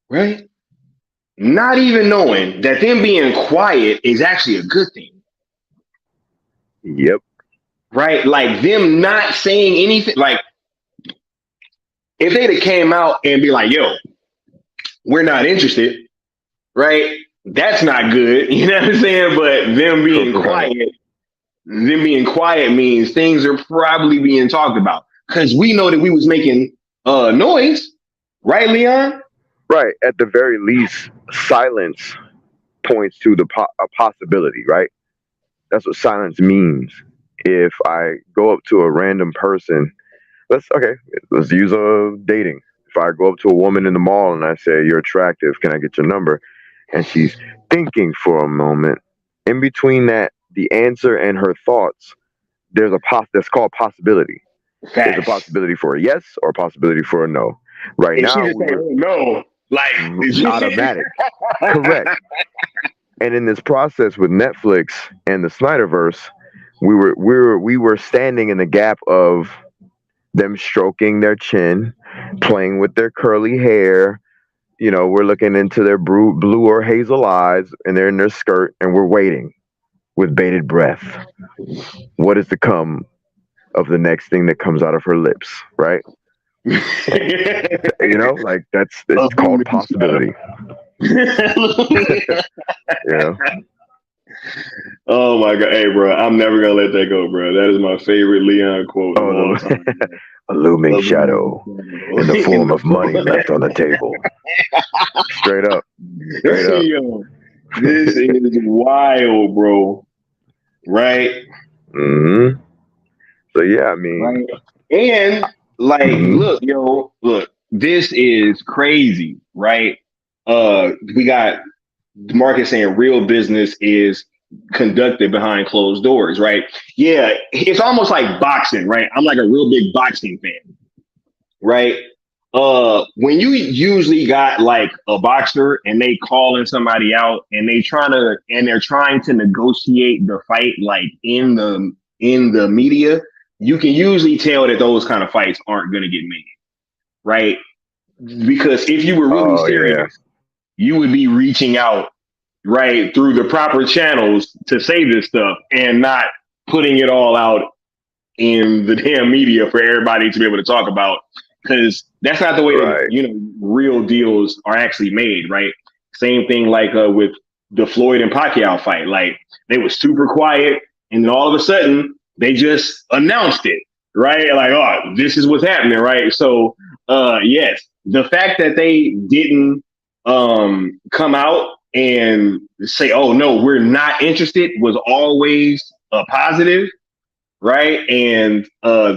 A: Right? Not even knowing that them being quiet is actually a good thing,
C: Yep.
A: right? Like them not saying anything. Like if they'd have came out and be like, "Yo, we're not interested," right? That's not good. You know what I'm saying? But
C: Right.
A: them being quiet means things are probably being talked about because we know that we was making noise, right, Leon?
C: Right. At the very least, silence points to a possibility, right? That's what silence means. If I go up to a random person, let's use a dating. If I go up to a woman in the mall and I say, "You're attractive, can I get your number?" and she's thinking for a moment, in between that, the answer and her thoughts, there's that's called possibility. There's a
A: Facts.
C: possibility for a yes or a possibility for a no. Right
A: If she
C: now,
A: just
C: we
A: say,
C: were
A: "Oh no," like,
C: automatic. Correct. And in this process with Netflix and the Snyderverse, we were standing in the gap of them stroking their chin, playing with their curly hair. We're looking into their blue or hazel eyes, and they're in their skirt, and we're waiting with bated breath. What is to come of the next thing that comes out of her lips, right? Like it's called possibility. Yeah.
A: Oh my god, hey bro, I'm never gonna let that go, bro. That is my favorite Leon quote of
C: Oh,
A: all time.
C: a looming
A: Of all
C: shadow in the form of money left on the table. Straight up. Straight up.
A: Yo, this is wild, bro. Right?
C: Hmm. So yeah, I mean,
A: Right. And like,
C: mhm.
A: look, this is crazy, right? We got Marcus saying real business is conducted behind closed doors, right? Yeah, it's almost like boxing, right? I'm like a real big boxing fan, right? When you usually got like a boxer and they calling somebody out and they're trying to negotiate the fight like in the media, you can usually tell that those kind of fights aren't going to get made, right? Because if you were really
C: Oh yeah,
A: serious, you would be reaching out right through the proper channels to say this stuff and not putting it all out in the damn media for everybody to be able to talk about, because that's not the way that
C: right.
A: real deals are actually made, right? Same thing like with the Floyd and Pacquiao fight. Like they were super quiet, and then all of a sudden they just announced it, right? Like, oh, this is what's happening, right? So, yes, the fact that they didn't come out and say, "Oh no, we're not interested," was always a positive, right? And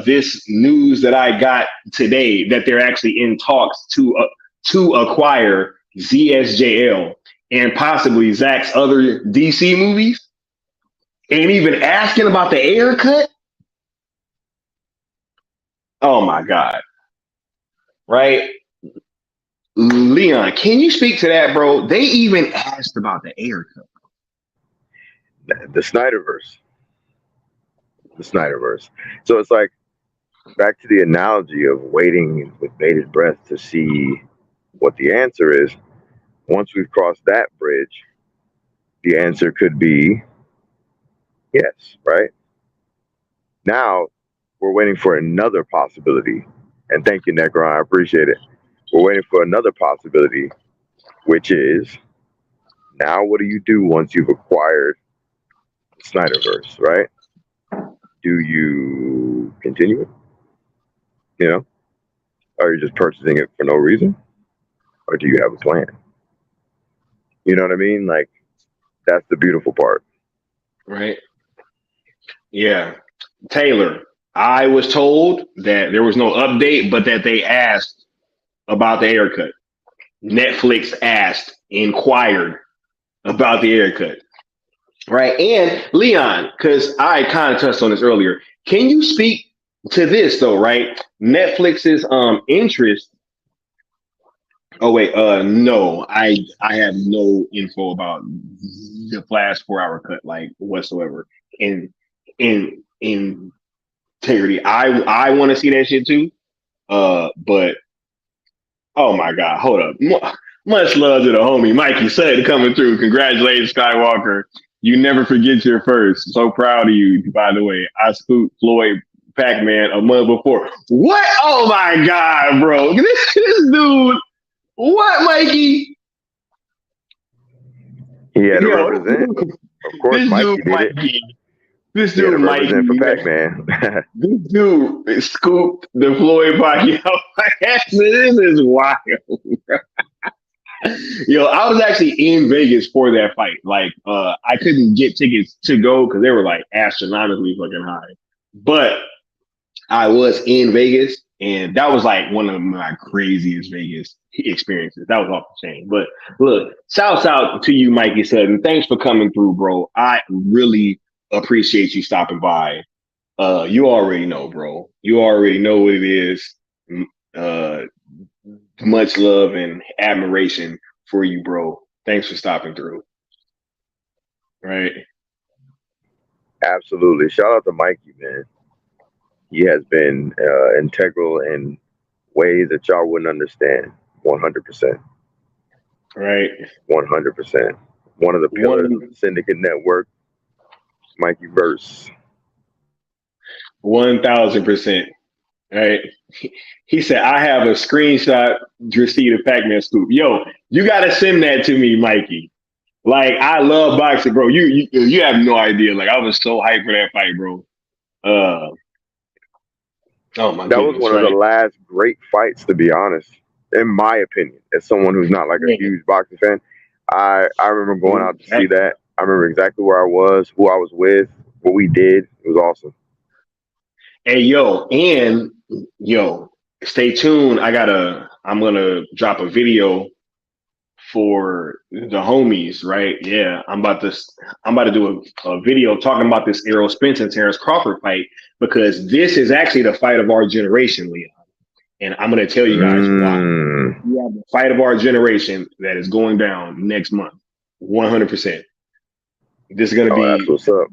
A: this news that I got today that they're actually in talks to acquire ZSJL and possibly Zach's other DC movies, and even asking about the Ayer cut. Oh my God! Right, Leon, can you speak to that, bro? They even asked about the Ayer cut.
C: The Snyderverse, the Snyderverse. So it's like back to the analogy of waiting with bated breath to see what the answer is. Once we've crossed that bridge, the answer could be yes, right? Now we're waiting for another possibility. And thank you, Necron. I appreciate it. We're waiting for another possibility, which is now what do you do once you've acquired the Snyderverse, right? Do you continue it? You know? Are you just purchasing it for no reason? Or do you have a plan? You know what I mean? Like, that's the beautiful part.
A: Right. Yeah. Taylor, I was told that there was no update, but that they asked about the Ayer cut. Netflix inquired about the Ayer cut. Right. And Leon, because I kind of touched on this earlier, can you speak to this though, right? Netflix's interest. Oh wait, no, I have no info about the Flash 4 hour cut, like whatsoever. In integrity, I want to see that shit too. But oh my God, hold up. Much love to the homie Mikey said coming through. Congratulations, Skywalker. You never forget your first. So proud of you, by the way. I scooped Floyd Pac-Man a month before. What? Oh my God, bro. This dude. What, Mikey?
C: He had to
A: Yo,
C: represent. Of course,
A: this
C: Mikey
A: dude,
C: did it.
A: Mikey. This
C: He had to
A: dude, Mikey.
C: represent for Pac-Man.
A: This dude scooped the Floyd Pacquiao. This is wild. Yo, I was actually in Vegas for that fight. Like, I couldn't get tickets to go because they were like astronomically fucking high. But I was in Vegas, and that was like one of my craziest Vegas experiences. That was off the chain. But look, shouts out to you, Mikey Sutton. Thanks for coming through, bro. I really appreciate you stopping by. You already know, bro. You already know what it is. Much love and admiration for you, bro. Thanks for stopping through. Right.
C: Absolutely. Shout out to Mikey, man. He has been integral in ways that y'all wouldn't understand. 100%.
A: Right.
C: 100%. One of the pillars of the Syndicate Network, Mikey Verse.
A: 1000%. Right. He said, I have a screenshot receipt of Pac-Man scoop. Yo, you got to send that to me, Mikey. Like, I love boxing, bro. You have no idea. Like, I was so hyped for that fight, bro. Oh my
C: That
A: goodness,
C: was one of the last great fights, to be honest, in my opinion. As someone who's not like a huge boxing fan, I remember going out to see that. I remember exactly where I was, who I was with, what we did. It was awesome.
A: Hey, yo, stay tuned. I'm gonna drop a video for the homies, right? Yeah, I'm about to do a video talking about this Errol Spence and Terrence Crawford fight, because this is actually the fight of our generation, Leon. And I'm gonna tell you guys why. We have the fight of our generation that is going down next month. 100%. This is gonna be
C: that's what's up.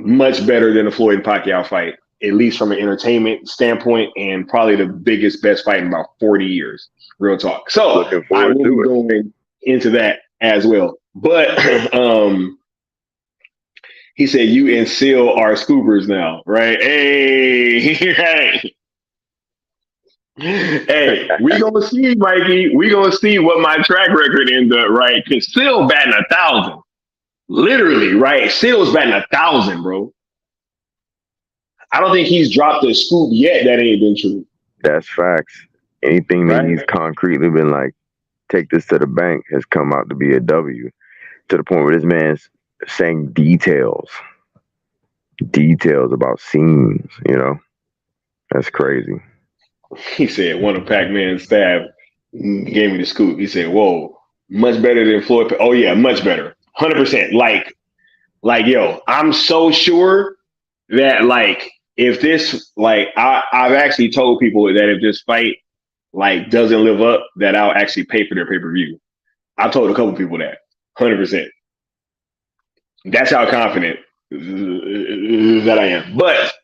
A: much better than the Floyd and Pacquiao fight. at least from an entertainment standpoint, and probably the biggest, best fight in about 40 years. Real talk. So
C: Looking
A: I
C: forward
A: will
C: to
A: be
C: it.
A: going into that as well. But he said you and Seal are scoopers now, right? Hey, right. Hey, we gonna see, Mikey. We gonna see what my track record ends up, right? Because Seal batting 1,000, literally, right? Seal's batting 1,000, bro. I don't think he's dropped a scoop yet. That ain't been true,
C: That's facts. Anything that
A: right?
C: he's concretely been like, take this to the bank, has come out to be a W. To the point where this man's saying details about scenes. That's crazy.
A: He said one of Pac-Man's staff gave me the scoop. He said, "Whoa, much better than Floyd." Oh yeah, much better, 100%. Yo, I'm so sure that if this I've actually told people that if this fight doesn't live up, that I'll actually pay for their pay-per-view. I've told a couple people that, 100%. That's how confident that I am. But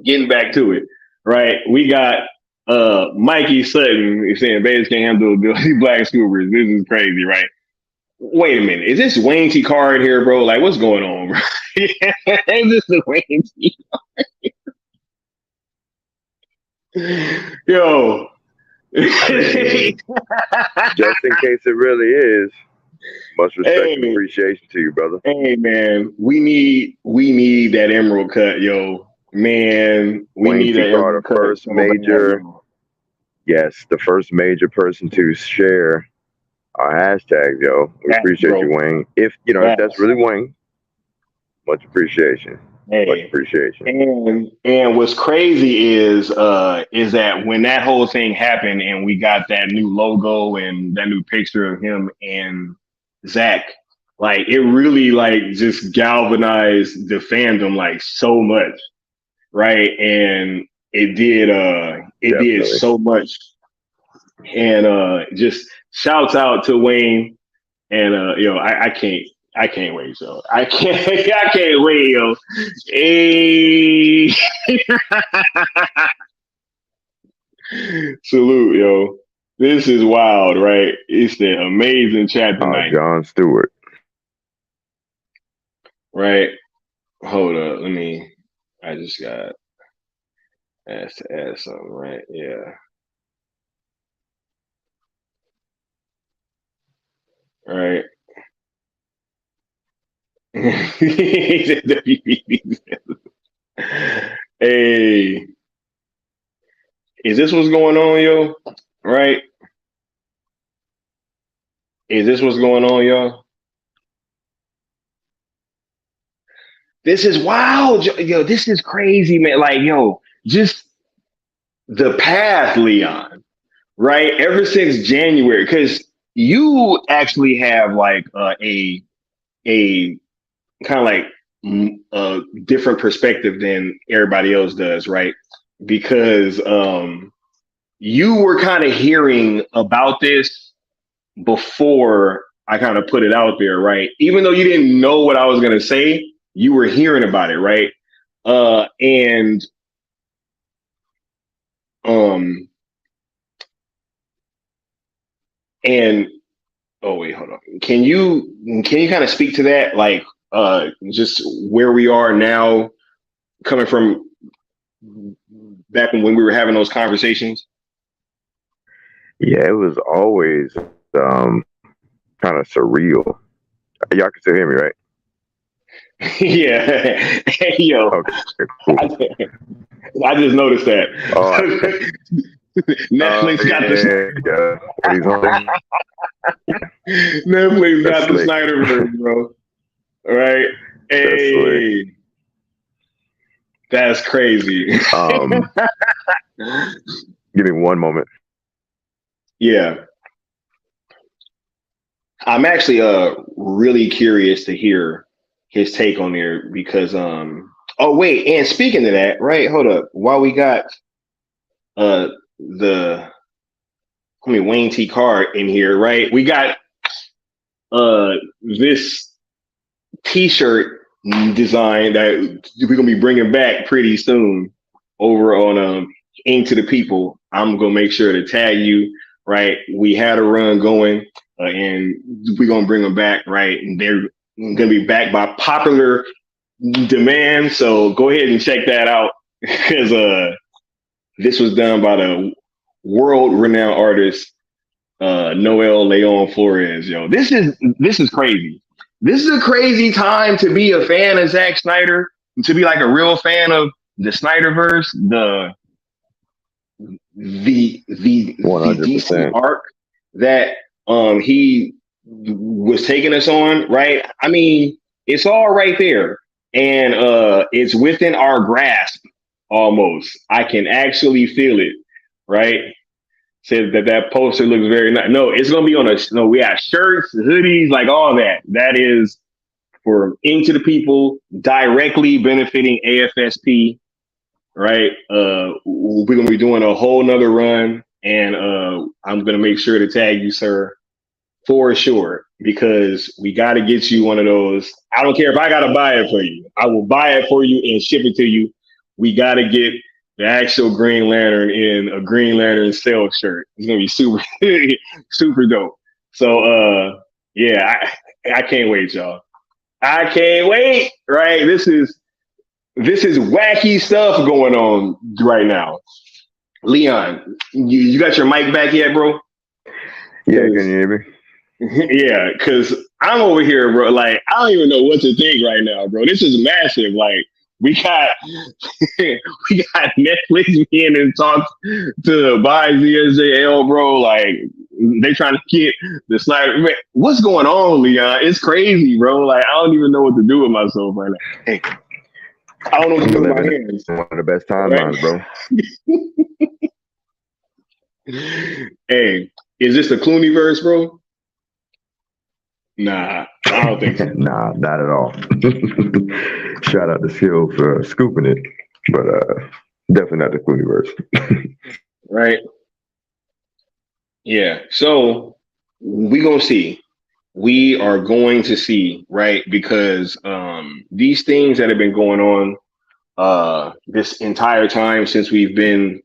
A: getting back to it, right? We got Mikey Sutton saying Vegas can't handle the black scoopers. This is crazy, right? Wait a minute. Is this Wayne T. Card here, bro? Like, what's going on, bro? Is this the Wayne T. Yo.
C: I mean, just in case it really is, much respect and appreciation to you, brother.
A: Hey, man, we need that emerald cut, yo. Man, we need that emerald cut.
C: First major, yes, the first major person to share our hashtags, yo. We appreciate you, Wayne. If that's really Wayne, much appreciation. Much appreciation.
A: And what's crazy is that when that whole thing happened and we got that new logo and that new picture of him and Zach, it really just galvanized the fandom so much, right? And it did so much. And just shouts out to Wayne and I can't wait, yo. I can't wait, yo. Hey. Salute, yo. This is wild, right? It's the amazing chat tonight.
C: John Stewart.
A: Right. Hold up. I just got asked to add something, right? Yeah. All right. Hey, is this what's going on, yo? Right? Is this what's going on, y'all? This is wild, yo. This is crazy, man. Just the path, Leon. Right? Ever since January, because you actually have a kind of a different perspective than everybody else does, right? Because you were kind of hearing about this before I kind of put it out there, right? Even though you didn't know what I was going to say, you were hearing about it, right? And oh wait, hold on. Can you kind of speak to that? Just where we are now, coming from back when we were having those conversations?
C: Yeah, it was always kind of surreal. Y'all can still hear me, right?
A: Yeah. Hey, yo.
C: Okay, cool.
A: I just noticed that. Netflix got Netflix got the Snyderverse, bro. All right. Hey. That's crazy.
C: Give me one moment.
A: Yeah. I'm actually really curious to hear his take on there because oh wait, and speaking of that, right? Hold up. While we got Wayne T. Card in here, right? We got this t-shirt design that we're gonna be bringing back pretty soon over on Into the People. I'm gonna make sure to tag you. Right, we had a run going, and we're gonna bring them back. Right, and they're gonna be back by popular demand. So go ahead and check that out because this was done by the world renowned artist Noel Leon Flores. Yo, this is crazy. This is a crazy time to be a fan of Zack Snyder, to be like a real fan of the Snyderverse, the DC
C: 100%.
A: arc that he was taking us on, right? I mean, it's all right there. And it's within our grasp almost. I can actually feel it, right? Said that poster looks very nice. No, it's gonna be on a no, we have shirts, hoodies, like all that. That is for Into the People, directly benefiting AFSP, right? We're gonna be doing a whole nother run, and I'm gonna make sure to tag you, sir, for sure, because we got to get you one of those. I don't care if I gotta buy it for you. I will buy it for you and ship it to you. We got to get the actual Green Lantern in a Green Lantern sales shirt. It's gonna be super, super dope. So, yeah, I can't wait, y'all. I can't wait. Right, this is wacky stuff going on right now. Leon, you got your mic back yet, bro?
C: Yeah, can you hear me?
A: Yeah, because I'm over here, bro. Like, I don't even know what to think right now, bro. This is massive. Like, we got we got Netflix being in talks to buy ZSJL, bro. Like, they trying to get the Snyder. Man, what's going on, Leon? It's crazy, bro. Like, I don't even know what to do with myself right now. Hey, I don't know what to
C: I'm
A: do with my
C: living
A: hands.
C: one of the best
A: Right?
C: timelines, bro.
A: Hey, is this the Clooney verse, bro? Nah, I don't think so.
C: Nah, not at all. Shout out to Skill for scooping it, but definitely not the Clooney verse.
A: Right? Yeah. So we gonna see. We are going to see, right? Because these things that have been going on this entire time since we've been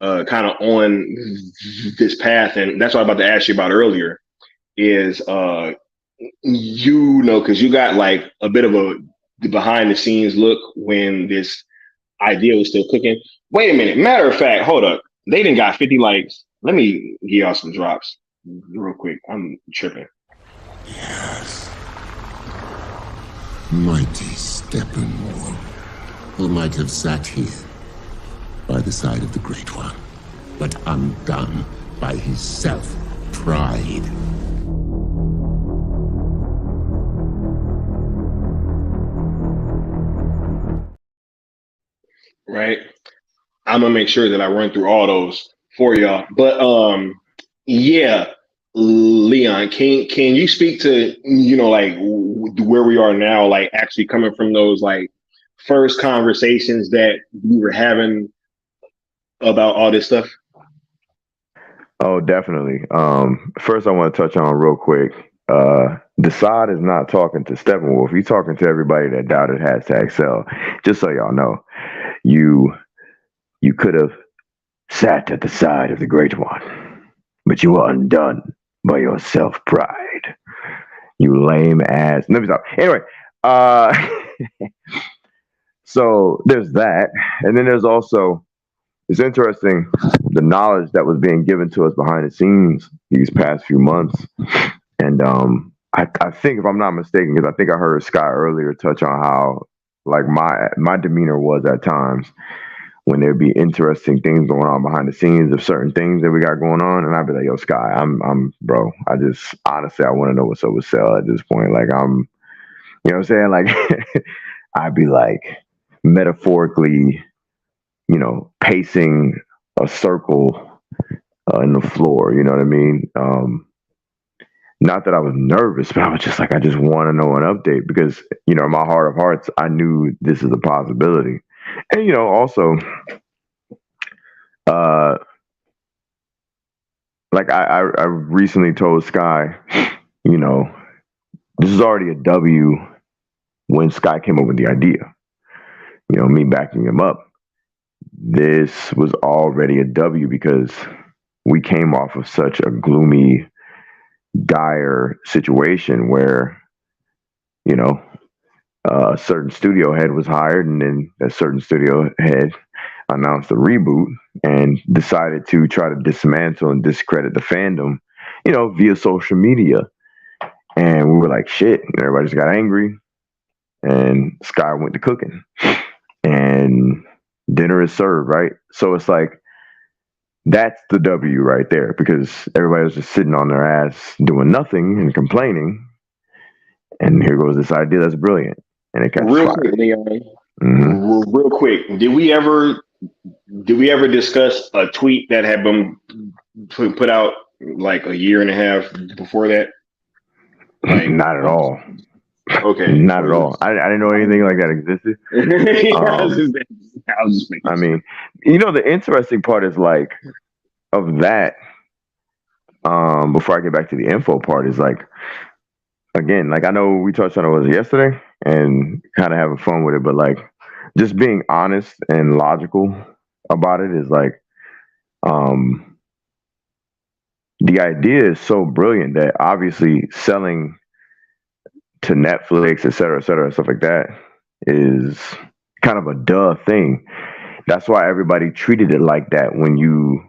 A: kind of on this path, and that's what I'm about to ask you about earlier. Is because you got like a bit of a behind the scenes look when this idea was still cooking. Wait a minute. Matter of fact, hold up. They didn't got 50 likes. Let me give y'all some drops real quick. I'm tripping.
B: Yes. Mighty Steppenwolf, who might have sat here by the side of the Great One, but undone by his self-pride.
A: Right. I'm gonna make sure that I run through all those for y'all. But yeah, Leon, can you speak to like where we are now, like actually coming from those like first conversations that we were having about all this stuff?
C: Oh, definitely. First, I want to touch on real quick. Desaad is not talking to Steppenwolf. He's talking to everybody that doubted hashtag sell. Just so y'all know, you could have sat at the side of the Great One, but you were undone by your self pride. You lame ass. Let me stop. Anyway, uh, so there's that, and then there's also it's interesting the knowledge that was being given to us behind the scenes these past few months. And I think if I'm not mistaken, because I think I heard Scott earlier touch on how like my demeanor was at times when there'd be interesting things going on behind the scenes of certain things that we got going on, and I'd be like, "Yo, Sky, I'm bro. I just honestly I want to know what's up with Cell at this point. Like you know what I'm saying? Like I'd be like metaphorically, pacing a circle in the floor. You know what I mean? Not that I was nervous, but I was just like, I just want to know an update because, in my heart of hearts, I knew this is a possibility. And, also, uh, like I recently told Sky, this is already a W when Sky came up with the idea. Me backing him up. This was already a W because we came off of such a gloomy, dire situation where, you know, a certain studio head was hired, and then a certain studio head announced a reboot and decided to try to dismantle and discredit the fandom, via social media. And we were like, shit. And everybody just got angry, and Sky went to cooking, and dinner is served, right? So it's like, that's the W right there, because everybody was just sitting on their ass doing nothing and complaining. And here goes this idea that's brilliant, and it catches
A: Real
C: fire.
A: quick, Leon.
C: Mm-hmm.
A: Real quick. Did we ever discuss a tweet that had been put out like a year and a half before that? Like,
C: not at all.
A: Okay.
C: Not at all. I didn't know anything like that existed.
A: I was just making
C: I mean, the interesting part is like of that. Before I get back to the info part, is like, again, like I know we touched on it yesterday and kind of having fun with it, but like just being honest and logical about it is like, the idea is so brilliant that obviously selling to Netflix, et cetera, stuff like that is kind of a duh thing. That's why everybody treated it like that when you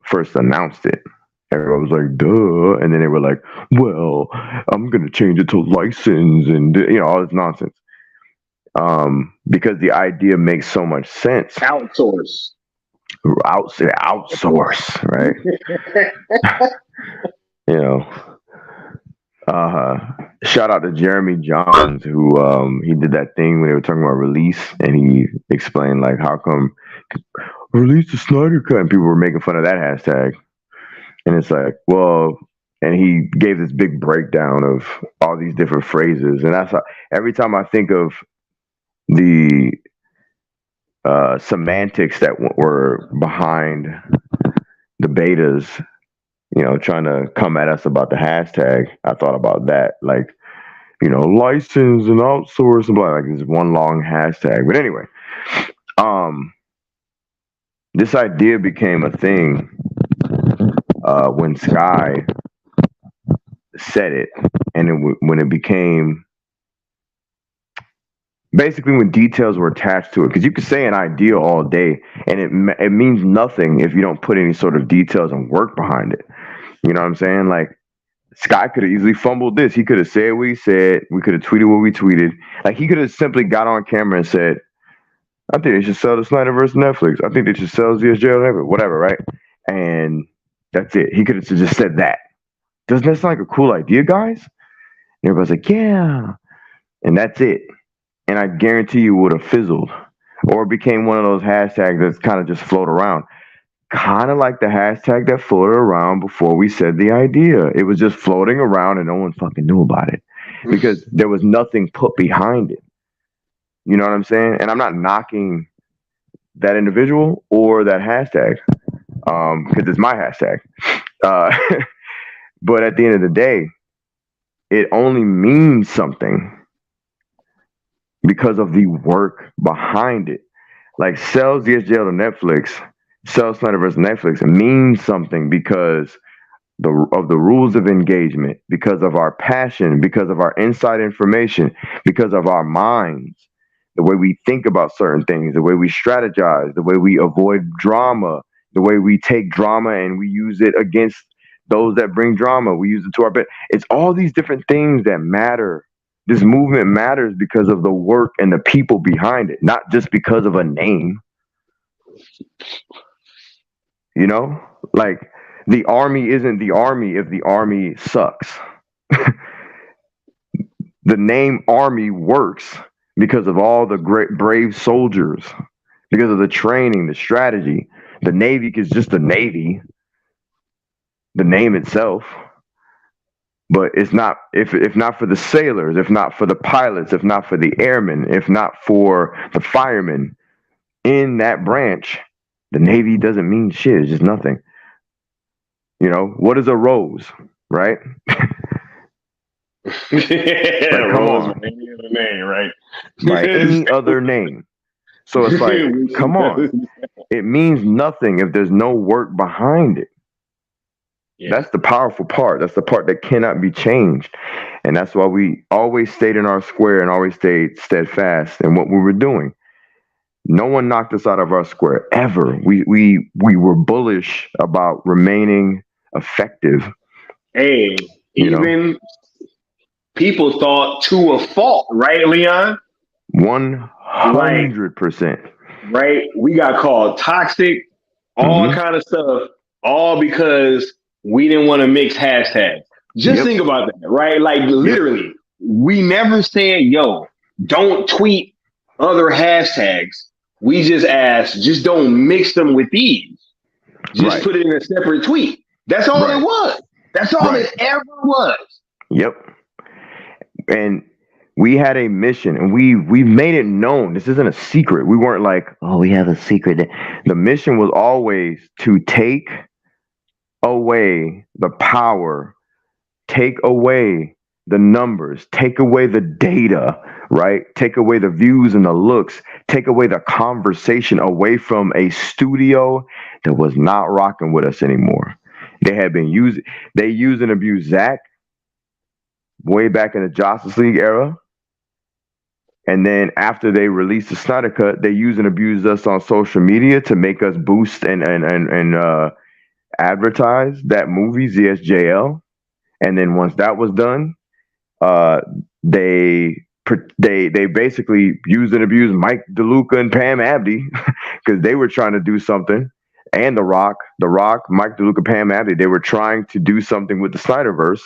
C: first announced it. Everyone was like, duh. And then they were like, well, I'm going to change it to license and, all this nonsense. Because the idea makes so much sense.
A: outsource,
C: right? Shout out to Jeremy Johns, who he did that thing when they were talking about release, and he explained like how come release the Snyder Cut, and people were making fun of that hashtag. And it's like, well, and he gave this big breakdown of all these different phrases, and that's how, every time I think of the semantics that were behind the betas, trying to come at us about the hashtag, I thought about that, like, license and outsource and blah, like this one long hashtag. But anyway, this idea became a thing when Sky said it, and when it became basically when details were attached to it, because you could say an idea all day, and it means nothing if you don't put any sort of details and work behind it. You know what I'm saying? Like, Sky could have easily fumbled this. He could have said what he said. We could have tweeted what we tweeted. Like, he could have simply got on camera and said, I think they should sell the Snyderverse Netflix. I think they should sell ZSJ, whatever, right? And that's it. He could have just said that. Doesn't that sound like a cool idea, guys? And everybody's like, yeah. And that's it. And I guarantee you would have fizzled, or became one of those hashtags that's kind of just float around. Kind of like the hashtag that floated around before we said the idea. It was just floating around and no one fucking knew about it because there was nothing put behind it. You know what I'm saying? And I'm not knocking that individual or that hashtag because it's my hashtag. But at the end of the day, it only means something because of the work behind it. Like, sells DSJ to Netflix, sells Snyderverse Netflix means something because of the rules of engagement, because of our passion, because of our inside information, because of our minds, the way we think about certain things, the way we strategize, the way we avoid drama, the way we take drama and we use it against those that bring drama. We use it to our benefit. It's all these different things that matter. This movement matters because of the work and the people behind it, not just because of a name. Like, the army isn't the army if the army sucks. The name army works because of all the great brave soldiers, because of the training, the strategy. The Navy is just the Navy, the name itself. But it's not, if not for the sailors, if not for the pilots, if not for the airmen, if not for the firemen in that branch, the Navy doesn't mean shit. It's just nothing. What is a rose, right? Like, come
A: Rose
C: on.
A: with any other name, right?
C: By any other name. So it's like, come on. It means nothing if there's no work behind it.
A: Yeah.
C: That's the powerful part. That's the part that cannot be changed. And that's why we always stayed in our square and always stayed steadfast in what we were doing. No one knocked us out of our square ever. We were bullish about remaining effective,
A: Hey,
C: you know,
A: even people thought to a fault, right, Leon? Like,
C: 100%.
A: right? We got called toxic, all
C: Mm-hmm.
A: kind of stuff, all because we didn't want to mix hashtags. Just
C: Yep.
A: think about that, right? Like
C: Yep.
A: literally, we never said, yo, don't tweet other hashtags. We just asked, just don't mix them with these. Just
C: Right.
A: put it in a separate tweet. That's all it
C: Right.
A: was. That's all
C: Right.
A: it ever was.
C: Yep. And we had a mission and we made it known. This isn't a secret. We weren't like, oh, we have a secret. The mission was always to take away the power, take away the numbers, take away the data, right? Take away the views and the looks, take away the conversation away from a studio that was not rocking with us anymore. They had been used, they used and abused Zach way back in the Justice League era. And then after they released the Snyder Cut, they used and abused us on social media to make us boost and advertise that movie ZSJL. And then once that was done, uh, they they basically used and abused Mike DeLuca and Pam Abdi because they were trying to do something, and The Rock, Mike DeLuca, Pam Abdi, they were trying to do something with the Snyderverse,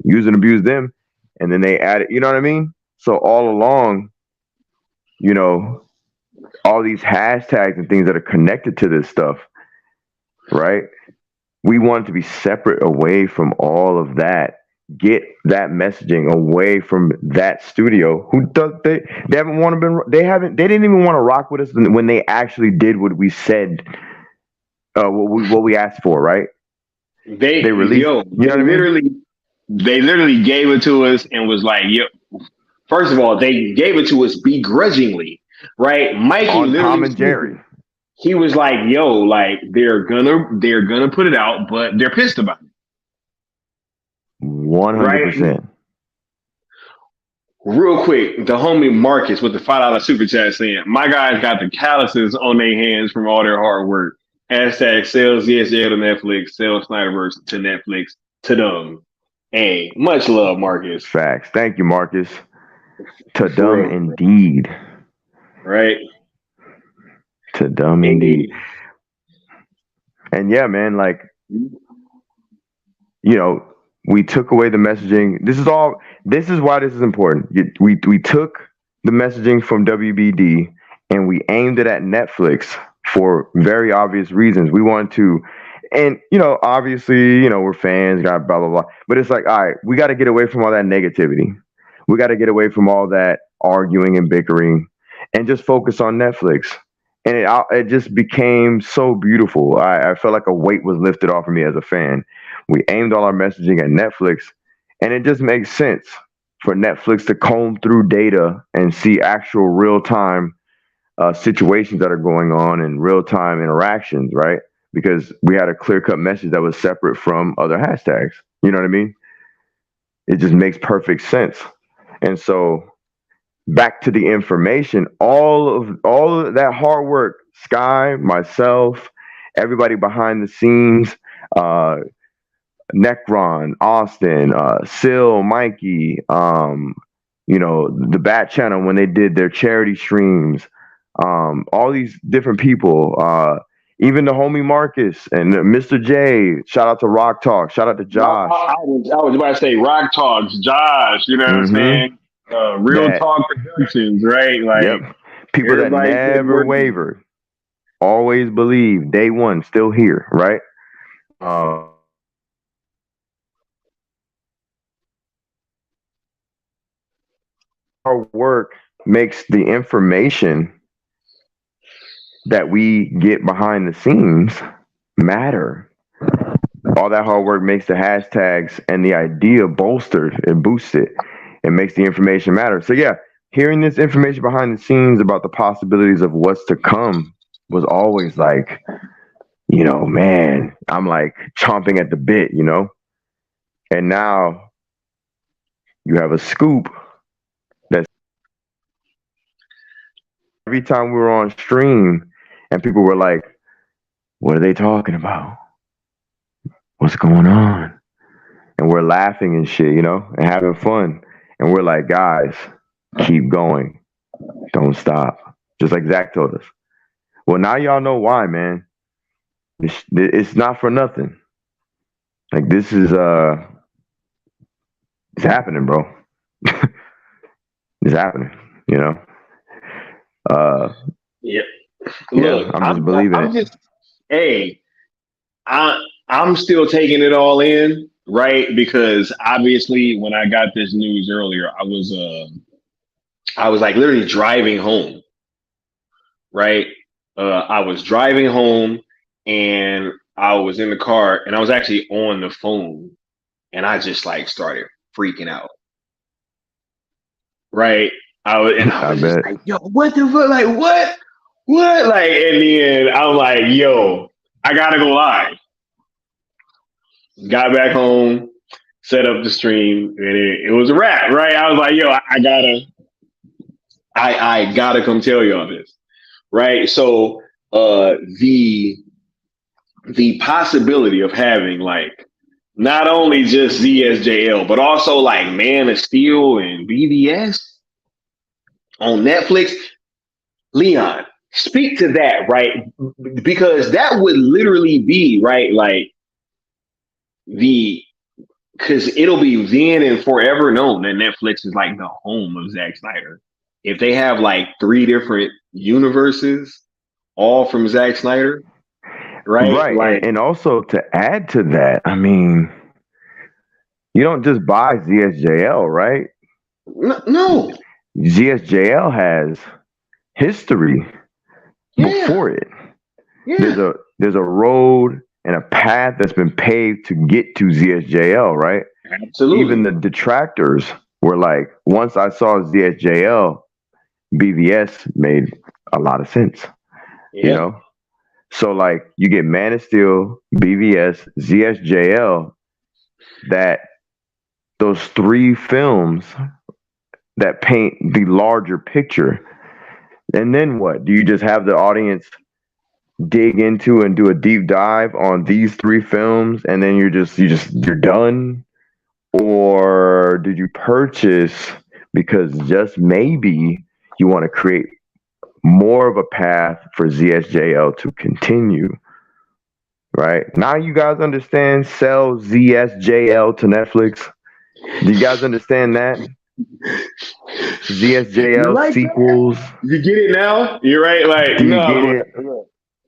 C: use and abuse them, and then they added, you know what I mean? So all along, you know, all these hashtags and things that are connected to this stuff, right? We wanted to be separate away from all of that. Get that messaging away from that studio. Who does they haven't want to been they didn't even want to rock with us when they actually did what we said, what we asked for, right? They released,
A: Yo,
C: you know what I mean?
A: they literally gave it to us and was like, yo, first of all, they gave it to us begrudgingly, right? Mikey
C: On Tom
A: literally
C: and Jerry,
A: he was like, yo, like they're gonna put it out, but they're pissed about it. Right?
C: 100%.
A: Real quick, the homie Marcus with the $5 super chat saying, my guys got the calluses on their hands from all their hard work. Hashtag sales ESL to Netflix, sales Snyderverse to Netflix to them. Hey, much love, Marcus.
C: Facts. Thank you, Marcus. To dumb
A: Real,
C: indeed.
A: right?
C: To dumb indeed. And yeah, man, like, you know, we took away the messaging. This is why this is important. We took the messaging from WBD and we aimed it at Netflix for very obvious reasons. We wanted to, and you know, obviously, you know, we're fans, got blah blah blah. But it's like, all right, we got to get away from all that negativity. We got to get away from all that arguing and bickering, and just focus on Netflix. And it just became so beautiful. I felt like a weight was lifted off of me as a fan. We aimed all our messaging at Netflix, and it just makes sense for Netflix to comb through data and see actual real time situations that are going on and real time interactions, right? Because we had a clear cut message that was separate from other hashtags. You know what I mean? It just makes perfect sense. And so back to the information, all of that hard work, Sky, myself, everybody behind the scenes, uh, Necron, Austin, Sil, Mikey, you know, the Bat Channel when they did their charity streams, all these different people, even the homie Marcus and Mr. J. Shout out to Rock Talk. Shout out to Josh.
A: I was about to say Rock Talks, Josh. You know what I'm saying? Real
C: That,
A: Talk Productions, right?
C: yep.
A: Like
C: People that
A: everybody
C: never wavered, always believed, day one, still here, right? Our work makes the information that we get behind the scenes matter. all that hard work makes the hashtags and the idea bolstered and boosted. It makes the information matter. So yeah, hearing this information behind the scenes about the possibilities of what's to come was always like, man, I'm like chomping at the bit, And now you have a scoop that's every time we were on stream and people were like, what are they talking about? What's going on? And we're laughing and shit, and having fun. And we're like, guys, keep going. Don't stop. Just like Zach told us. Well, now y'all know why, man. It's not for nothing. Like this is it's happening, bro. It's happening, Uh
A: Yeah.
C: yeah,
A: Look,
C: I'm just believing
A: I'm
C: it.
A: just, hey, I'm still taking it all in, right? Because obviously, when I got this news earlier, I was like literally driving home, right? I was driving home, and I was in the car, and I was actually on the phone, and I just like started freaking out, right? I
C: I
A: was just
C: bet.
A: like, yo, what the fuck? Like, what? Like, and then I'm like, yo, I gotta go live. Got back home, set up the stream, and it was a wrap, right? I was like, yo, I gotta come tell y'all this, right? So, the possibility of having like not only just ZSJL, but also like Man of Steel and BVS on Netflix. Leon, speak to that, right? Because that would literally be right, like the because it'll be then and forever known that Netflix is like the home of Zack Snyder. If they have like three different universes, all from Zack Snyder, right?
C: Right. And,
A: Like,
C: and also to add to that, I mean, you don't just buy ZSJL, right?
A: no,
C: ZSJL has history
A: yeah,
C: before it.
A: yeah,
C: There's a road and a path that's been paved to get to ZSJL, right? Even
A: absolutely,
C: the detractors were like, once I saw ZSJL, BVS made a lot of sense, you
A: yeah,
C: know? So like you get Man of Steel, BVS, ZSJL, that those three films that paint the larger picture. And then what? Do you just have the audience dig into and do a deep dive on these three films and then you're done? Or did you purchase because just maybe you want to create more of a path for ZSJL to continue? Right? Now you guys understand sell ZSJL to Netflix. Do you guys understand that?
A: you
C: ZSJL
A: like that?
C: sequels.
A: You get it now? You're right. Like,
C: Do you get
A: no,
C: it?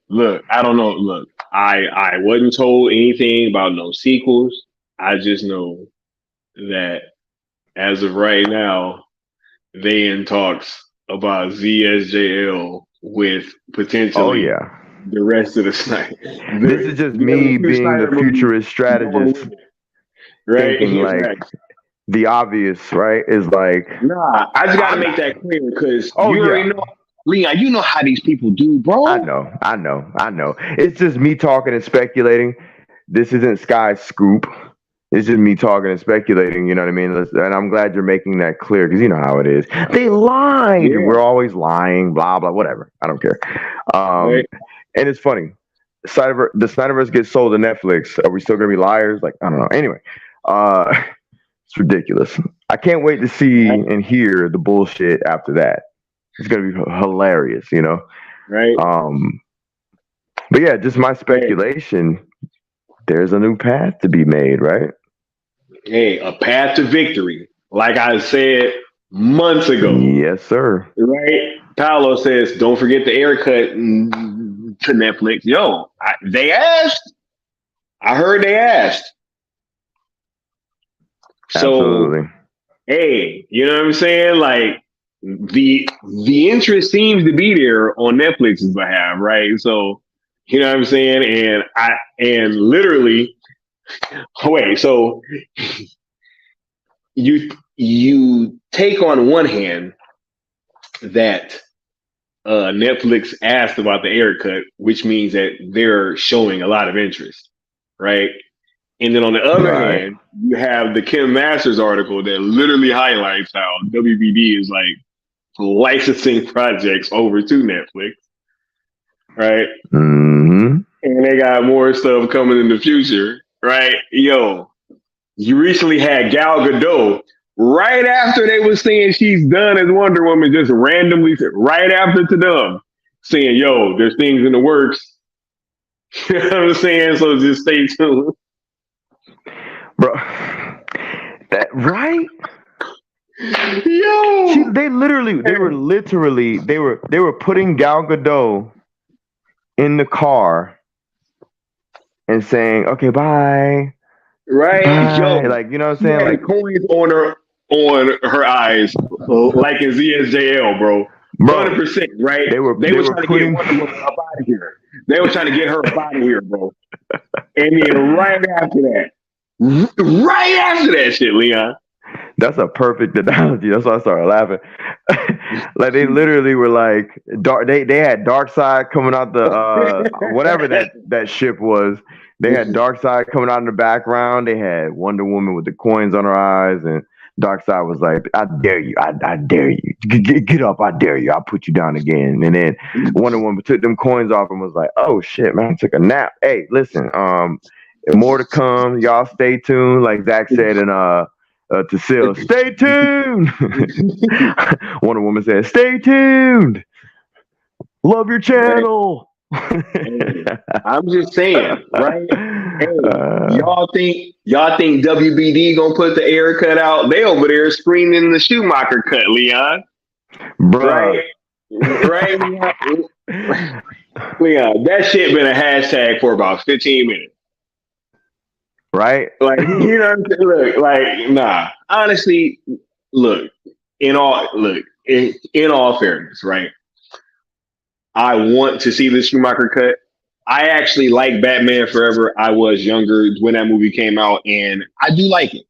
A: look, I don't know. Look, I wasn't told anything about no sequels. I just know that as of right now, they in talks about ZSJL with
C: Oh
A: potentially
C: yeah.
A: the rest of the Snyder,
C: This is just
A: the other
C: me
A: two
C: being the
A: Snyder movies
C: futurist
A: going
C: strategist
A: with it, right?
C: thinking like
A: Right.
C: the obvious, right? Is like
A: Nah, I just got to
C: I'm
A: make
C: not.
A: that clear because
C: Oh
A: you already
C: yeah.
A: know, Leon. You know how these people do,
C: I
A: bro.
C: know. I know. I know. It's just me talking and speculating. This isn't Sky's scoop. It's just me talking and speculating. You know what I mean? And I'm glad you're making that clear because you know how it is. They lied.
A: Yeah,
C: We're always lying. Blah blah. Whatever. I don't care.
A: right.
C: And it's funny. The Snyderverse gets sold to Netflix. Are we still gonna be liars? Like I don't know. Anyway, uh, it's ridiculous. I can't wait to see
A: Right.
C: and hear the bullshit after that. It's gonna be hilarious.
A: Right.
C: Um, but yeah, just my
A: Hey,
C: speculation. There's a new path to be made, right?
A: hey, a path to victory, like I said months ago.
C: Yes, sir.
A: Right? Paolo says, "Don't forget the air cut to Netflix." Yo, they asked. I heard they asked. So,
C: Absolutely.
A: hey, you know what I'm saying? Like the interest seems to be there on Netflix's behalf, right? So, you know what I'm saying? And literally, Wait, so you take on one hand that Netflix asked about the air cut, which means that they're showing a lot of interest, right? And then on the other
C: Right.
A: hand, you have the Kim Masters article that literally highlights how WBD is like licensing projects over to Netflix, right?
C: Mm-hmm.
A: And they got more stuff coming in the future, right? Yo, you recently had Gal Gadot right after they were saying she's done as Wonder Woman, just randomly right after to them saying, "Yo, there's things in the works." You know what I'm saying? So just stay tuned,
C: Bro. That right?
A: yo.
C: They were putting Gal Gadot in the car and saying, "Okay, bye,
A: Right,
C: bye."
A: yo.
C: Like, you know what I'm
A: She
C: saying?
A: had the
C: Like,
A: coins on her eyes, like in ZSJL, bro.
C: bro,
A: 100%, right?
C: they were
A: They
C: they
A: were
C: were
A: trying to get
C: putting
A: Wonder Woman up out of here. They were trying to get her up out of here, bro. And then right after that shit, Leon.
C: that's a perfect analogy. That's why I started laughing. Like, they literally were like dark. They had Dark Side coming out the whatever that ship was. They had Dark Side coming out in the background. They had Wonder Woman with the coins on her eyes, and Dark Side was like, "I dare you! I dare you! Get up! I dare you! I'll put you down again." And then Wonder Woman took them coins off and was like, "Oh shit, man! I took a nap." Hey, listen, more to come. Y'all stay tuned. Like Zach said in to Seal, stay tuned. Wonder Woman said, "Stay tuned. Love your channel."
A: Hey, I'm just saying, right? Hey, y'all think WBD gonna put the air cut out? They over there screening the Schumacher cut, Leon.
C: Bruh.
A: Right, Leon. That shit been a hashtag for about 15 minutes.
C: Right?
A: Like, you know what I'm saying? Look, like, nah. Honestly, look, in all fairness, right? I want to see the Schumacher cut. I actually like Batman Forever. I was younger when that movie came out, and I do like it.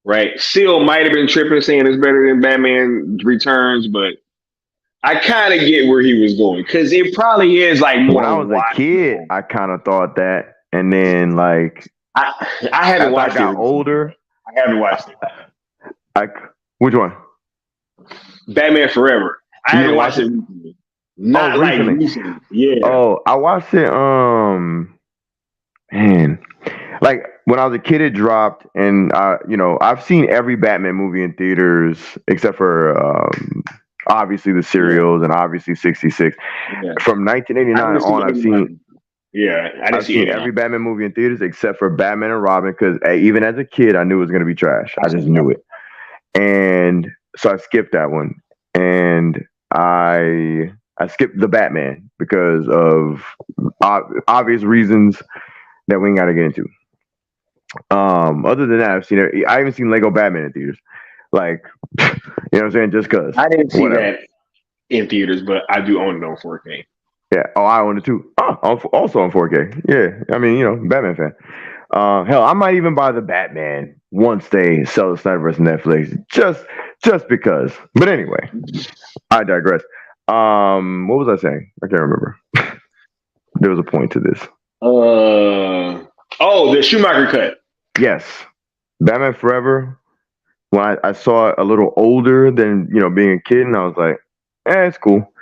A: Right? Seal might have been tripping saying it's better than Batman Returns, but I kind of get where he was going because it probably is like
C: When
A: more
C: I was a kid,
A: watchable.
C: I kind of thought that. And then, like,
A: I haven't
C: as I
A: watched it
C: got
A: recently.
C: older,
A: I haven't watched it.
C: like, which one?
A: Batman Forever. I
C: You
A: haven't
C: didn't
A: watched
C: watch
A: it
C: it?
A: recently. Not
C: Oh,
A: like
C: recently.
A: recently. Yeah.
C: Oh, I watched it. Man, like when I was a kid, it dropped, and I've seen every Batman movie in theaters except for obviously the
A: Yeah.
C: serials and obviously '66.
A: Yeah.
C: From
A: I
C: 1989
A: didn't see
C: on, I've
A: 89.
C: seen
A: Yeah, I didn't
C: I've
A: see
C: seen
A: 89.
C: every Batman movie in theaters except for Batman and Robin because even as a kid, I knew it was gonna be trash. I just knew it, and so I skipped that one, and I skipped the Batman because of obvious reasons that we ain't got to get into. Other than that, I even seen Lego Batman in theaters. Like, you know what I'm saying? Just cause.
A: I didn't see
C: Whatever.
A: that in theaters, but I do own it on 4K.
C: Yeah. Oh, I own it too. Oh, also on 4K. Yeah. I mean, Batman fan. Hell, I might even buy the Batman once they sell the Snyderverse Netflix, just because. But anyway, I digress. What was I saying? I can't remember. There was a point to this.
A: The Schumacher cut.
C: Yes, Batman Forever. When I saw it a little older than being a kid, and I was like, it's cool.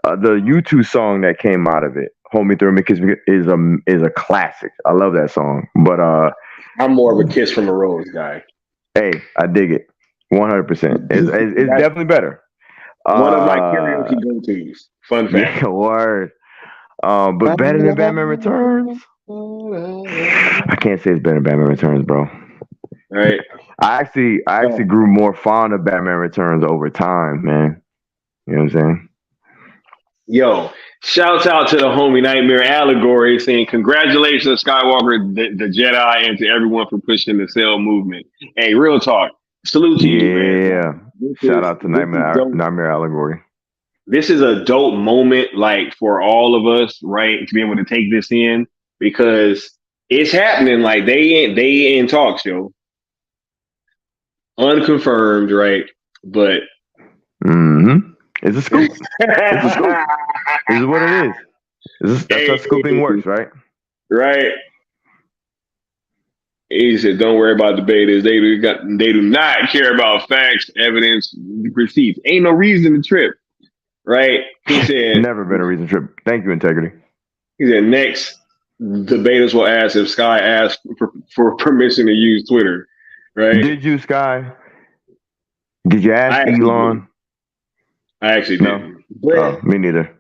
C: The U2 song that came out of it, "Hold Me Through Me," is a classic. I love that song. But
A: I'm more of a Kiss from a Rose guy.
C: hey, I dig it 100%. It's definitely better.
A: One of my karaoke go-tos. Fun fact.
C: Yeah, word. But better than Batman Returns? I can't say it's better than Batman Returns, bro.
A: Right.
C: I actually grew more fond of Batman Returns over time, man. You know what I'm saying?
A: Yo, shouts out to the homie Nightmare Allegory saying congratulations Skywalker, the Jedi, and to everyone for pushing the Cell movement. Hey, real talk. Salute to you, man.
C: Shout out to Nightmare Allegory.
A: This is a dope moment, like, for all of us, right, to be able to take this in, because It's happening. Like they in talks, yo. Unconfirmed, right? But
C: It's a scoop. It's a scoop. This is what it is. That's how scooping works, right?
A: Right. He said, "Don't worry about debaters. They do not care about facts, evidence, receipts. Ain't no reason to trip." Right? He said.
C: Never been a reason trip. Thank you, integrity.
A: He said, "Next, debaters will ask if Sky asked for permission to use Twitter." Right?
C: Did you, Sky? Did you ask Elon?
A: I actually didn't. But
C: me neither.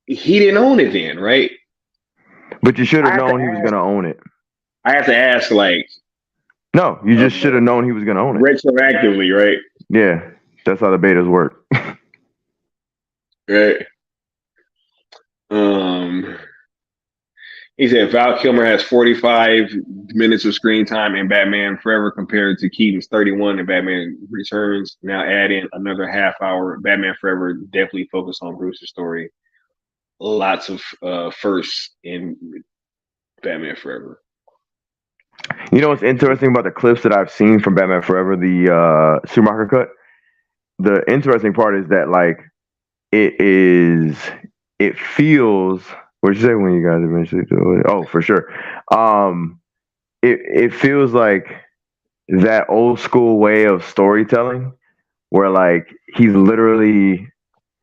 A: He didn't own it then, right?
C: But you should have known he was going to own it.
A: I have to ask, like...
C: No, you just should have known he was going to own it.
A: Retroactively, right?
C: Yeah, that's how the betas work.
A: Right. He said Val Kilmer has 45 minutes of screen time in Batman Forever compared to Keaton's 31 in Batman Returns. Now add in another half hour. Batman Forever definitely focused on Bruce's story. Lots of firsts in Batman Forever.
C: You know what's interesting about the clips that I've seen from Batman Forever, the Schumacher cut? The interesting part is that, like, it feels... What'd you say when you guys eventually do it? Oh, for sure. It feels like that old school way of storytelling where, like, he's literally...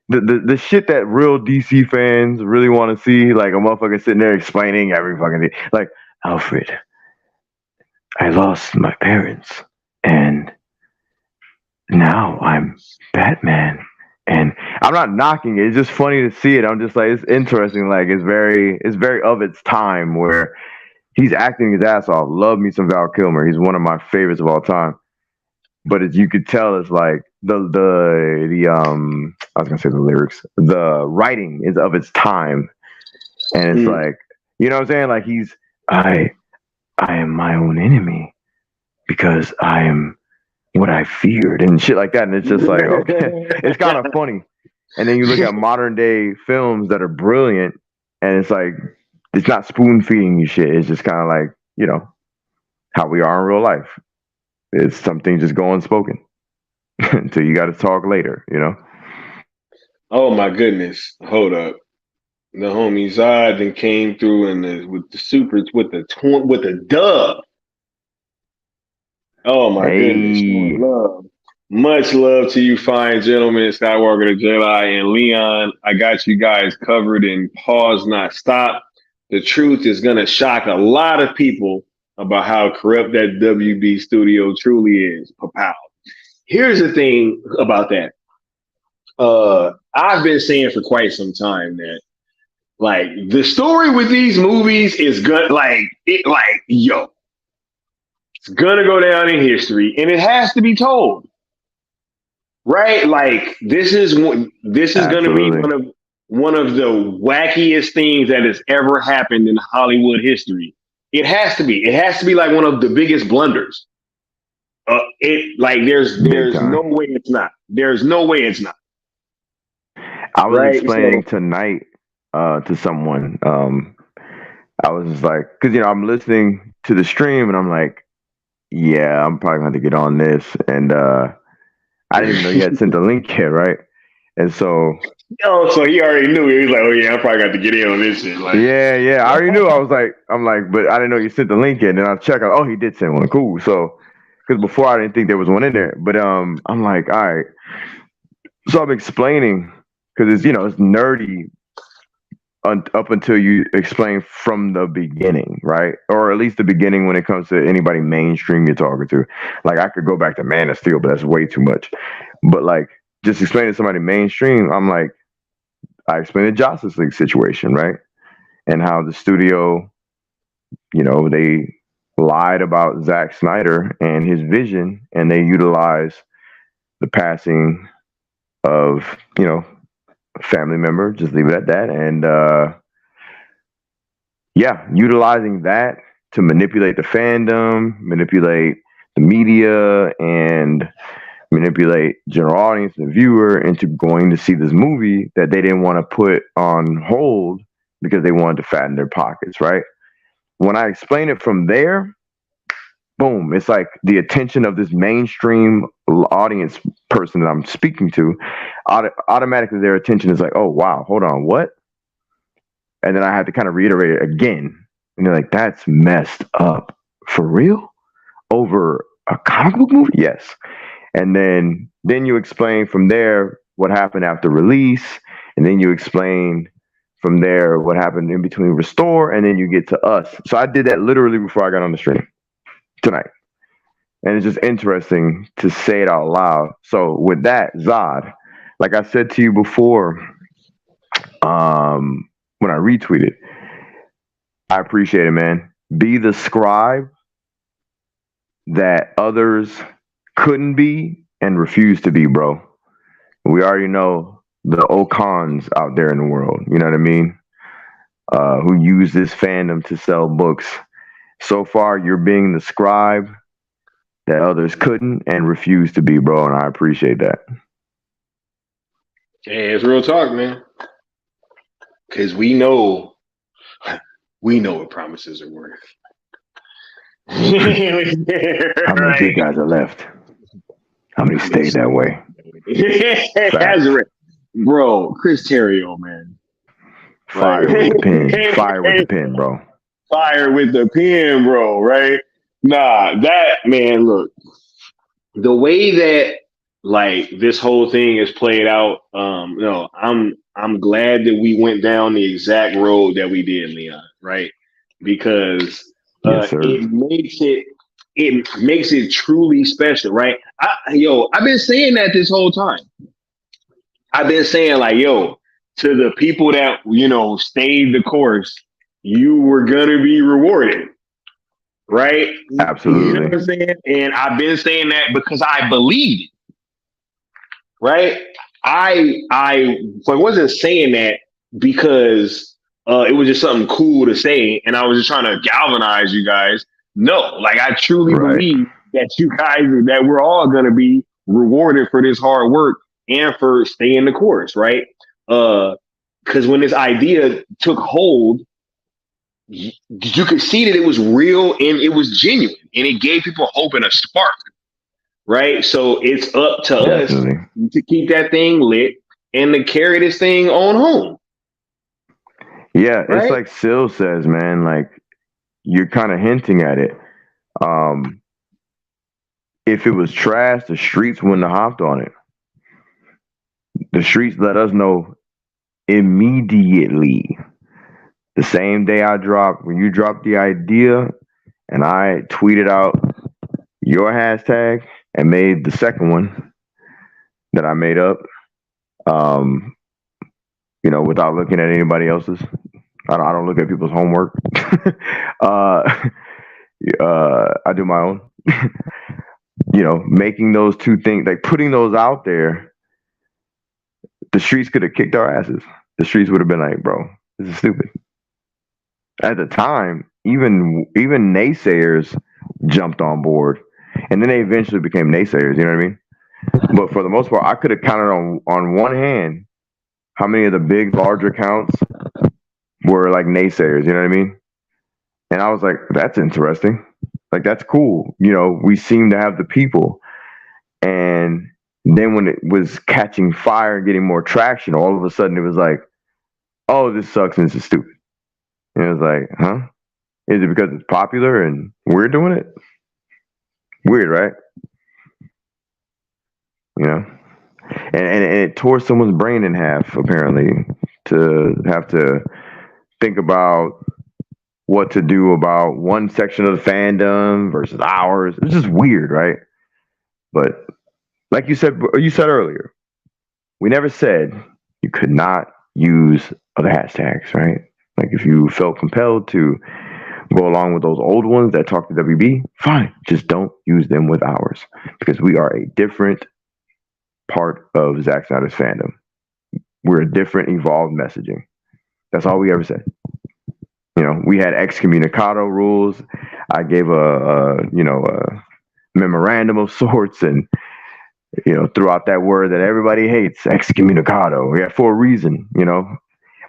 C: The shit that real DC fans really want to see, like a motherfucker sitting there explaining every fucking thing. Like, Alfred, I lost my parents, and now I'm Batman. And I'm not knocking it. It's just funny to see it. I'm just like, it's interesting. Like, it's very of its time where he's acting his ass off. Love me some Val Kilmer. He's one of my favorites of all time. But as you could tell, it's like the I was gonna say the lyrics. The writing is of its time, and it's like, you know what I'm saying? Like I am my own enemy because I am what I feared and shit like that. And it's just like, okay, it's kind of funny. And then you look at modern day films that are brilliant, and it's like, it's not spoon feeding you shit. It's just kind of like, you know, how we are in real life. It's something just go unspoken until you got to talk later, you know?
A: Oh my goodness. Hold up. The homie Zod then came through with the dub. Oh my goodness. Love. Much love to you fine gentlemen, Skywalker the Jedi and Leon. I got you guys covered in Pause Not Stop. The truth is gonna shock a lot of people about how corrupt that WB studio truly is. Pow. Here's the thing about that. I've been saying for quite some time that, like, the story with these movies is good. Yo, it's gonna go down in history, and it has to be told, right? Like, this is gonna be one of the wackiest things that has ever happened in Hollywood history. It has to be. It has to be like one of the biggest blunders. There's no way it's not. There's no way it's not.
C: I was explaining tonight to someone. I was just like, because, you know, I'm listening to the stream and I'm like, yeah, I'm probably going to get on this. And I didn't even know you had sent the link yet, right? And so...
A: Oh, so he already knew. He was like, oh, yeah, I probably got to get in on this shit. Like,
C: yeah. I already knew. I'm like, but I didn't know you sent the link yet. And then I check out, oh, he did send one. Cool. So, because before I didn't think there was one in there. But I'm like, all right. So I'm explaining, because it's, you know, it's nerdy up until you explain from the beginning, right? Or at least the beginning when it comes to anybody mainstream you're talking to. Like, I could go back to Man of Steel, but that's way too much. But, like, just explaining to somebody mainstream, I'm like, I explained the Justice League situation, right? And how the studio, you know, they lied about Zack Snyder and his vision, and they utilized the passing of, you know, a family member, just leave it at that. And utilizing that to manipulate the fandom, manipulate the media, and manipulate general audience and viewer into going to see this movie that they didn't want to put on hold because they wanted to fatten their pockets, right? when I explain it from there, boom, it's like the attention of this mainstream audience person that I'm speaking to, automatically their attention is like, oh wow, hold on, what? And then I have to kind of reiterate it again, and they're like, that's messed up for real over a comic book movie, yes. And then you explain from there what happened after release, and then you explain from there what happened in between restore, and then you get to us. So I did that literally before I got on the stream tonight. And it's just interesting to say it out loud. So with that, Zod, like I said to you before, when I retweeted, I appreciate it, man. Be the scribe that others couldn't be and refused to be, bro. We already know the Ocons out there in the world, you know what I mean? Who use this fandom to sell books. So far, you're being the scribe that others couldn't and refused to be, bro, and I appreciate that.
A: Hey, it's real talk, man. Because we know what promises are worth.
C: How many good guys are left? How many stayed that way?
A: Bro, Chris Terrio, man.
C: Fire with the pen. Fire with the pen, bro.
A: Fire with the pen, bro, right? Nah, that, man, look. The way that, like, this whole thing is played out, no, I'm glad that we went down the exact road that we did, Leon, right? Because
C: Yes,
A: it makes it truly special, right? I've been saying that this whole time. I've been saying, like, to the people that, stayed the course, you were gonna be rewarded, right?
C: Absolutely.
A: You know what I'm saying? And I've been saying that because I believed it, right? I wasn't saying that because it was just something cool to say, and I was just trying to galvanize you guys. No, like, I truly believe that you guys, that we're all gonna be rewarded for this hard work and for staying the course, right? Because when this idea took hold, you could see that it was real and it was genuine, and it gave people hope and a spark, right? So it's up to us to keep that thing lit and to carry this thing on home.
C: Yeah, right? It's like Sil says, man, like, you're kind of hinting at it. If it was trash, the streets wouldn't have hopped on it. The streets let us know immediately. The same day when you dropped the idea, and I tweeted out your hashtag and made the second one that I made up, without looking at anybody else's. I don't look at people's homework. I do my own. Making those two things, like putting those out there, the streets could have kicked our asses. The streets would have been like, bro, this is stupid. At the time, even naysayers jumped on board, and then they eventually became naysayers. You know what I mean? But for the most part, I could have counted on one hand how many of the big, large accounts were like naysayers. You know what I mean? And I was like, that's interesting. Like, that's cool. We seem to have the people. And then when it was catching fire and getting more traction, all of a sudden it was like, oh, this sucks and this is stupid. And it was like, huh? Is it because it's popular and we're doing it? Weird, right? And it tore someone's brain in half, apparently, to have to think about what to do about one section of the fandom versus ours. It's just weird, right? But like you said earlier, we never said you could not use other hashtags, right? Like, if you felt compelled to go along with those old ones that talk to WB, fine. Just don't use them with ours, because we are a different part of Zack Snyder's fandom. We're a different, evolved messaging. That's all we ever said. We had excommunicado rules. I gave a memorandum of sorts, and threw out that word that everybody hates, excommunicado. Yeah, for a reason.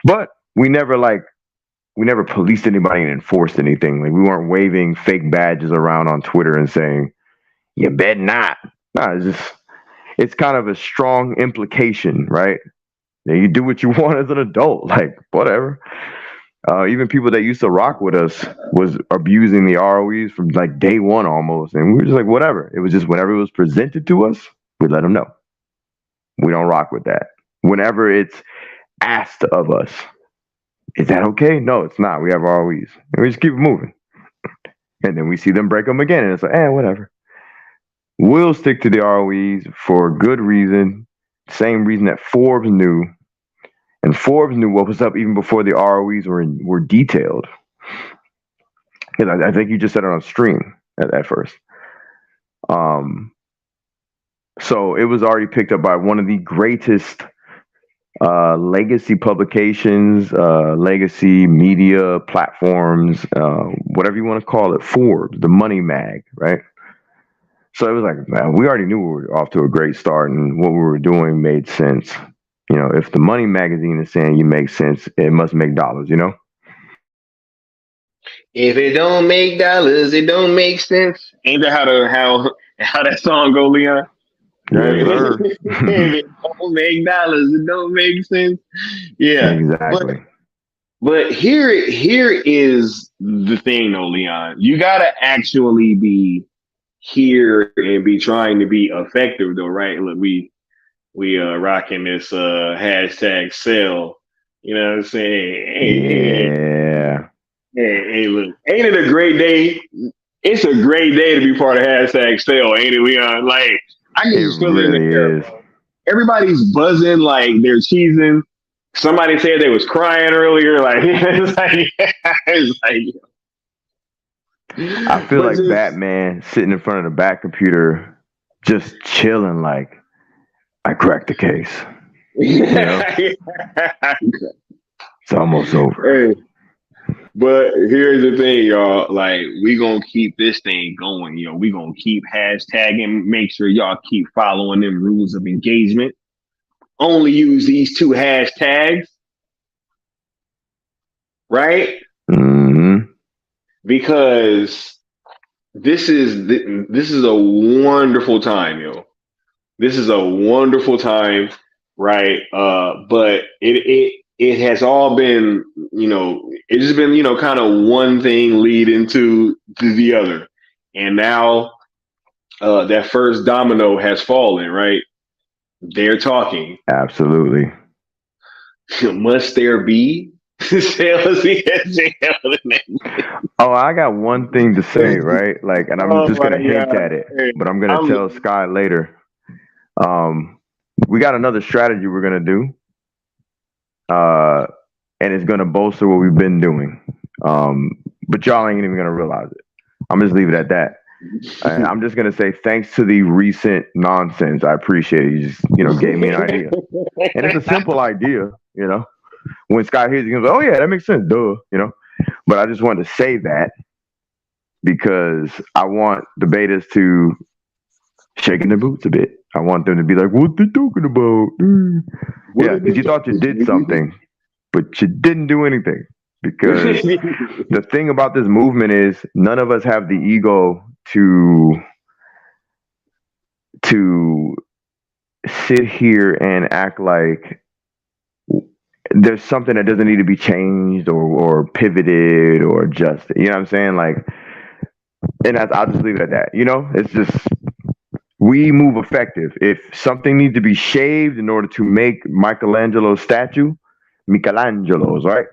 C: But we never never policed anybody and enforced anything. Like we weren't waving fake badges around on Twitter and saying, "You bet not." No, it's kind of a strong implication, right? That you do what you want as an adult, like whatever. Even people that used to rock with us was abusing the ROEs from like day one almost, and we were just like, whatever. It was just whenever it was presented to us, we let them know we don't rock with that. Whenever it's asked of us, is that okay? No, it's not. We have ROEs, and we just keep it moving. And then we see them break them again, and it's like, whatever. We'll stick to the ROEs for good reason, same reason that Forbes knew. And Forbes knew what was up even before the ROEs were detailed. I think you just said it on stream at first. So it was already picked up by one of the greatest legacy publications, legacy media platforms, whatever you want to call it, Forbes, the money mag, right? So it was like, man, we already knew we were off to a great start and what we were doing made sense. If the money magazine is saying you make sense, it must make dollars,
A: If it don't make dollars, it don't make sense. Ain't that how that song go, Leon? Right?
C: Yes, sir.
A: If it don't make dollars, it don't make sense. Yeah.
C: Exactly.
A: But here is the thing though, Leon. You gotta actually be here and be trying to be effective though, right? Look, we rocking this hashtag sell. You know what I'm saying?
C: Yeah.
A: Hey, look, ain't it a great day? It's a great day to be part of hashtag sell, ain't it, Leon? Like I can just feel it in the air. Everybody's buzzing, like they're cheesing. Somebody said they was crying earlier. Like it's like
C: I feel like Batman sitting in front of the back computer, just chilling. Like I cracked the case. It's almost over.
A: Hey, but here's the thing, y'all. Like we gonna keep this thing going. We gonna keep hashtagging. Make sure y'all keep following them rules of engagement. Only use these 2 hashtags, right?
C: Mm-hmm.
A: Because this is a wonderful time, yo. This is a wonderful time, right? But it has all been, it's just been, kind of one thing leading to the other, and now that first domino has fallen, right? They're talking.
C: Absolutely.
A: Must there be?
C: Oh, I got one thing to say, right? Like, and I'm just gonna hint at it, but I'm gonna tell Sky later. We got another strategy we're gonna do, and it's gonna bolster what we've been doing. But y'all ain't even gonna realize it. I'm just leave it at that. And I'm just gonna say thanks to the recent nonsense. I appreciate it. You just, gave me an idea, and it's a simple idea. When Sky hears it, he goes, "Oh yeah, that makes sense." Duh, But I just wanted to say that because I want the betas to shaking their boots a bit. I want them to be like, "What they talking about?" Yeah, because you thought you did something, but you didn't do anything. Because the thing about this movement is none of us have the ego to sit here and act like there's something that doesn't need to be changed or pivoted or adjusted. You know what I'm saying? Like, and I'll just leave it at that. It's just we move effective. If something needs to be shaved in order to make Michelangelo's, right?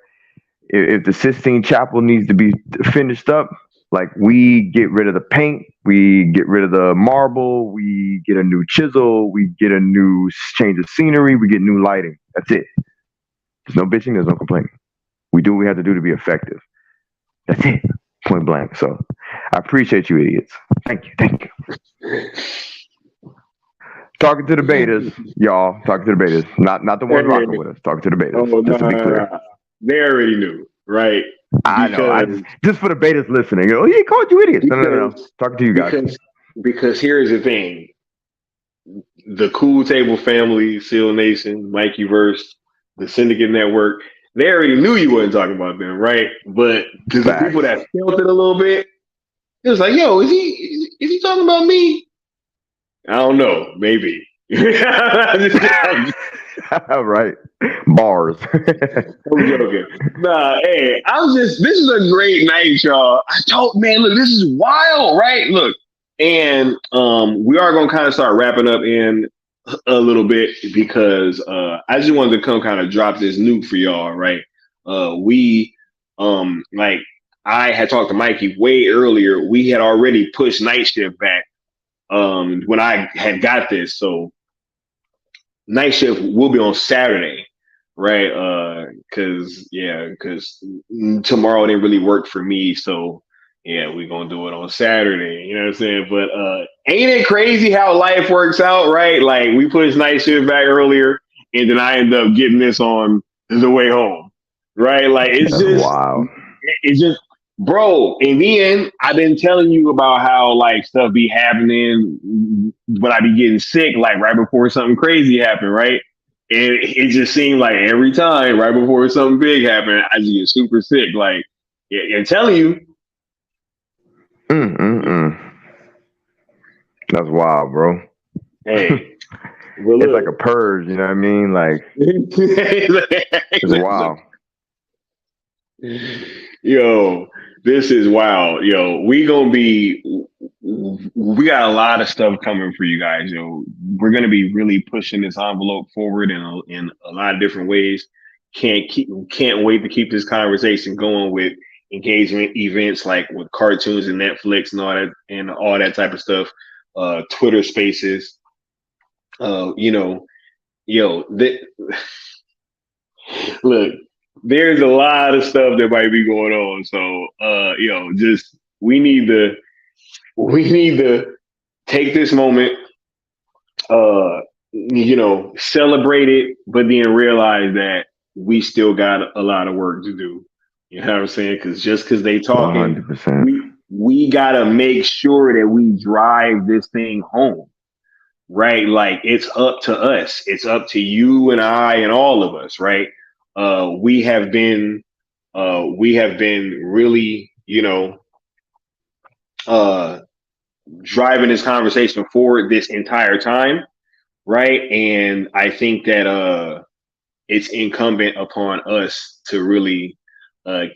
C: If the Sistine Chapel needs to be finished up, like we get rid of the paint, we get rid of the marble, we get a new chisel, we get a new change of scenery, we get new lighting. That's it. There's no bitching, there's no complaining. We do what we have to do to be effective. That's it. Point blank. So I appreciate you idiots. Thank you. Talking to the betas, y'all. Talking to the betas. Not the ones rocking with us. Talking to the betas. Just to be clear.
A: They already knew, right?
C: I know. Just for the betas listening. Oh, he called you idiots. No. Talking to you guys.
A: Because here's the thing. The Cool Table family, Seal Nation, Mikey Verse, the Syndicate Network, they already knew you wasn't talking about them, right? But to the people
C: Facts.
A: that felt it a little bit, it was like, yo, is he talking about me? I don't know, maybe. I'm
C: Right. Bars.
A: joking. Nah, hey, this is a great night, y'all. I told, man, look, this is wild, right? Look, and we are gonna kind of start wrapping up in a little bit because I just wanted to come kind of drop this nuke for y'all, right? We like I had talked to Mikey way earlier. We had already pushed night shift back when I had got this, so night shift will be on Saturday, right? Because tomorrow didn't really work for me, so yeah, we're gonna do it on Saturday. You know what I'm saying? But ain't it crazy how life works out, right? Like we pushed night shift back earlier, and then I end up getting this on the way home, right? Like
C: That's wild.
A: it's just, bro. In the end, I've been telling you about how like stuff be happening, but I be getting sick like right before something crazy happened, right? And it just seemed like every time, right before something big happened, I just get super sick. Like, I'm telling you,
C: Mm-mm-mm. That's wild, bro.
A: hey, well,
C: It's like
A: look,
C: a purge, you know what I mean? Like, it's wild.
A: Yo, this is wild. Yo, we got a lot of stuff coming for you guys. Yo, we're gonna be really pushing this envelope forward in a lot of different ways. Can't wait to keep this conversation going with engagement events like with cartoons and Netflix and all that type of stuff. Twitter Spaces. You know, yo, look, there's a lot of stuff that might be going on. So, just we need to take this moment, celebrate it, but then realize that we still got a lot of work to do. You know what I'm saying? Because just because they talking,
C: 100%.
A: we gotta make sure that we drive this thing home, right? Like it's up to us. It's up to you and I and all of us, right? We have been really, uh, driving this conversation forward this entire time, right? And I think that it's incumbent upon us to really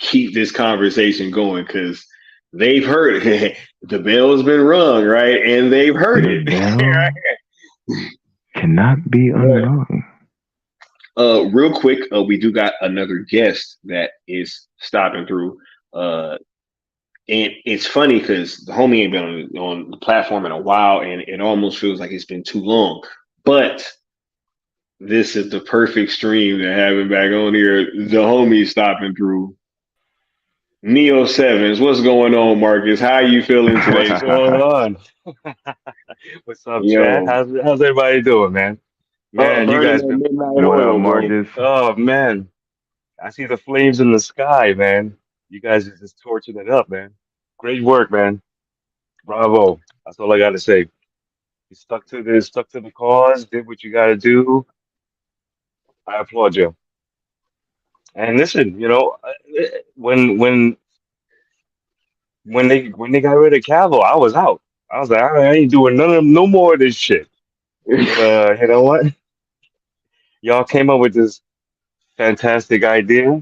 A: keep this conversation going because they've heard it. The bell's been rung, right? And they've heard
C: The
A: it.
C: bell cannot be unrung.
A: Real quick, we do got another guest that is stopping through. And it's funny because the homie ain't been on the platform in a while, and it almost feels like it's been too long. But this is the perfect stream to have him back on here. The homie stopping through. Neo Sevens, what's going on, Marcus? How you feeling today?
D: What's going on? What's up, chat?
A: Yo,
D: How's everybody doing, man? Man, you
A: burning
D: guys
A: that
D: been.
A: midnight
C: What up,
A: oil, bro.
C: Marcus?
D: Oh man, I see the flames in the sky, man. You guys are just torching it up, man. Great work, man. Bravo. That's all I got to say. You stuck to the cause, did what you got to do. I applaud you. And listen, when when when they got rid of Cavill, I was out. I was like, I ain't doing no more of this shit. But you know what? Y'all came up with this fantastic idea,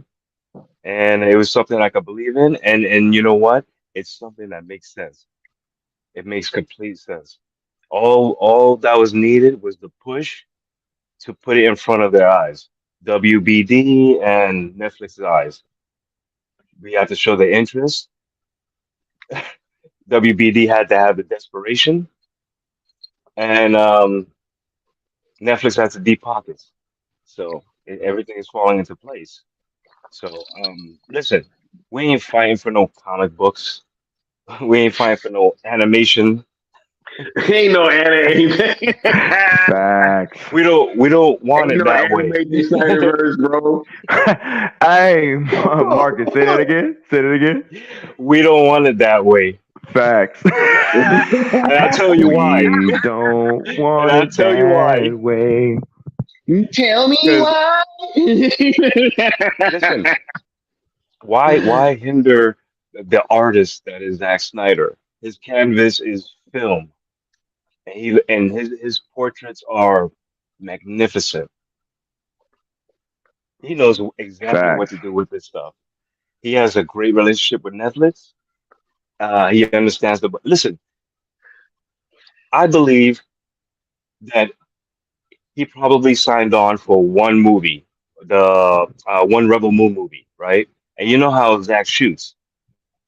D: and it was something I could believe in. And you know what? It's something that makes sense. It makes complete sense. All that was needed was the push to put it in front of their eyes. WBD and Netflix's eyes. We had to show the interest. WBD had to have the desperation, and Netflix has the deep pockets. So everything is falling into place. So listen, we ain't fighting for no comic books. We ain't fighting for no animation.
A: Ain't no anime.
C: Facts.
D: We don't want
A: Ain't
D: it
A: no
D: that way.
A: anime Snyderverse, bro.
C: Hey, Marcus, say that again. Say that again.
D: We don't want it that way.
C: Facts.
D: And I'll tell you why.
C: We don't
D: And
C: want
D: I'll
C: it
D: tell you why.
C: that way.
A: Tell me
D: Because
A: why.
D: Listen, why hinder the artist that is Zack Snyder? His canvas is film, and his portraits are magnificent. He knows exactly what
C: Facts.
D: to do with this stuff. He has a great relationship with Netflix. He understands the. Listen, I believe that he probably signed on for one movie, the one Rebel Moon movie, right? And you know how Zach shoots.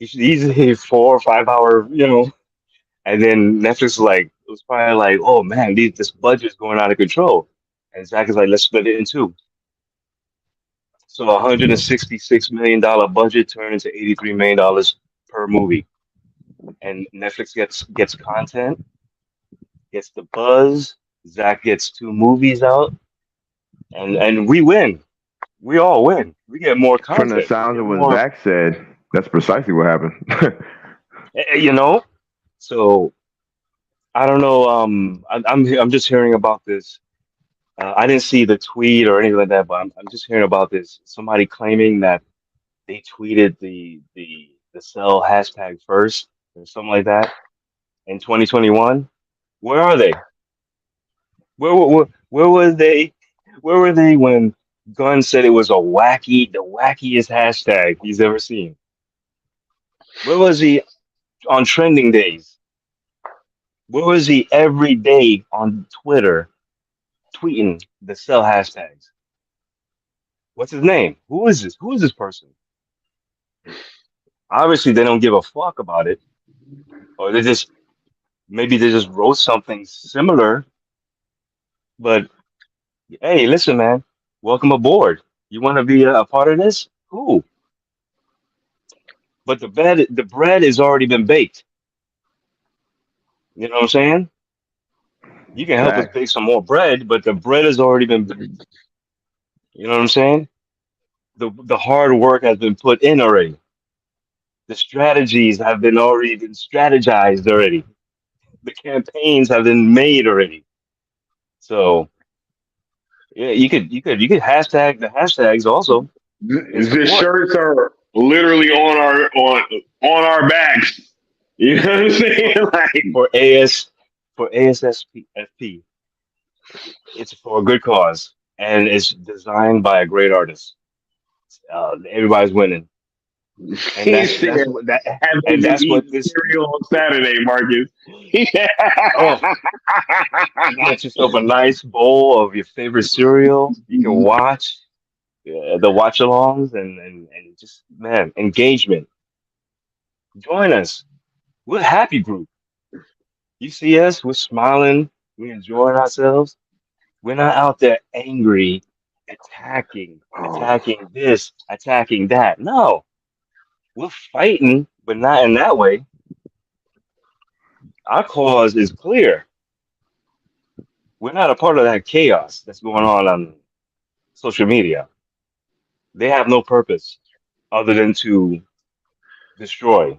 D: He's easily 4 or 5 hour, and then Netflix was like, it was probably like, oh man, this budget is going out of control. And Zach is like, let's split it in two. So $166 million budget turned into $83 million per movie. And Netflix gets content, gets the buzz. Zach gets two movies out, and we win. We all win. We get more
C: From the
D: content. We
C: sounds
D: get
C: of what
D: more,
C: Zach said, that's precisely what happened.
D: you know. So I don't know. I'm just hearing about this. I didn't see the tweet or anything like that, but I'm just hearing about this. Somebody claiming that they tweeted the cell hashtag first or something like that in 2021. Where are they? Where were they? Where were they when Gunn said it was the wackiest hashtag he's ever seen? Where was he on trending days? Where was he every day on Twitter tweeting the cell hashtags? What's his name? Who is this? Who is this person? Obviously, they don't give a fuck about it, or maybe they just wrote something similar. But hey, listen, man, welcome aboard. You want to be a part of this? Cool. But the bread has already been baked. You know what I'm saying? You can help us
C: Facts.
D: bake some more bread, but the bread has already been baked. You know what I'm saying? The hard work has been put in already. The strategies have already been strategized already. The campaigns have been made already. So yeah, you could hashtag the hashtags also in
A: The
D: support
A: shirts are literally on our backs. You know what I'm saying? Like,
D: for ASSFP. It's for a good cause, and it's designed by a great artist. Everybody's winning, and
A: he
D: that's
A: said,
D: that's what that
A: having
D: and
A: to
D: that's
A: eat
D: what this.
A: cereal on Saturday, Marcus.
D: Oh, you get yourself a nice bowl of your favorite cereal. You can watch the watch-alongs and just man engagement. Join us. We're a happy group. You see us, we're smiling, we're enjoying ourselves. We're not out there angry,
A: Oh,
D: attacking this, attacking that. No, we're fighting, but not in that way. Our cause is clear. We're not a part of that chaos that's going on social media. They have no purpose other than to destroy.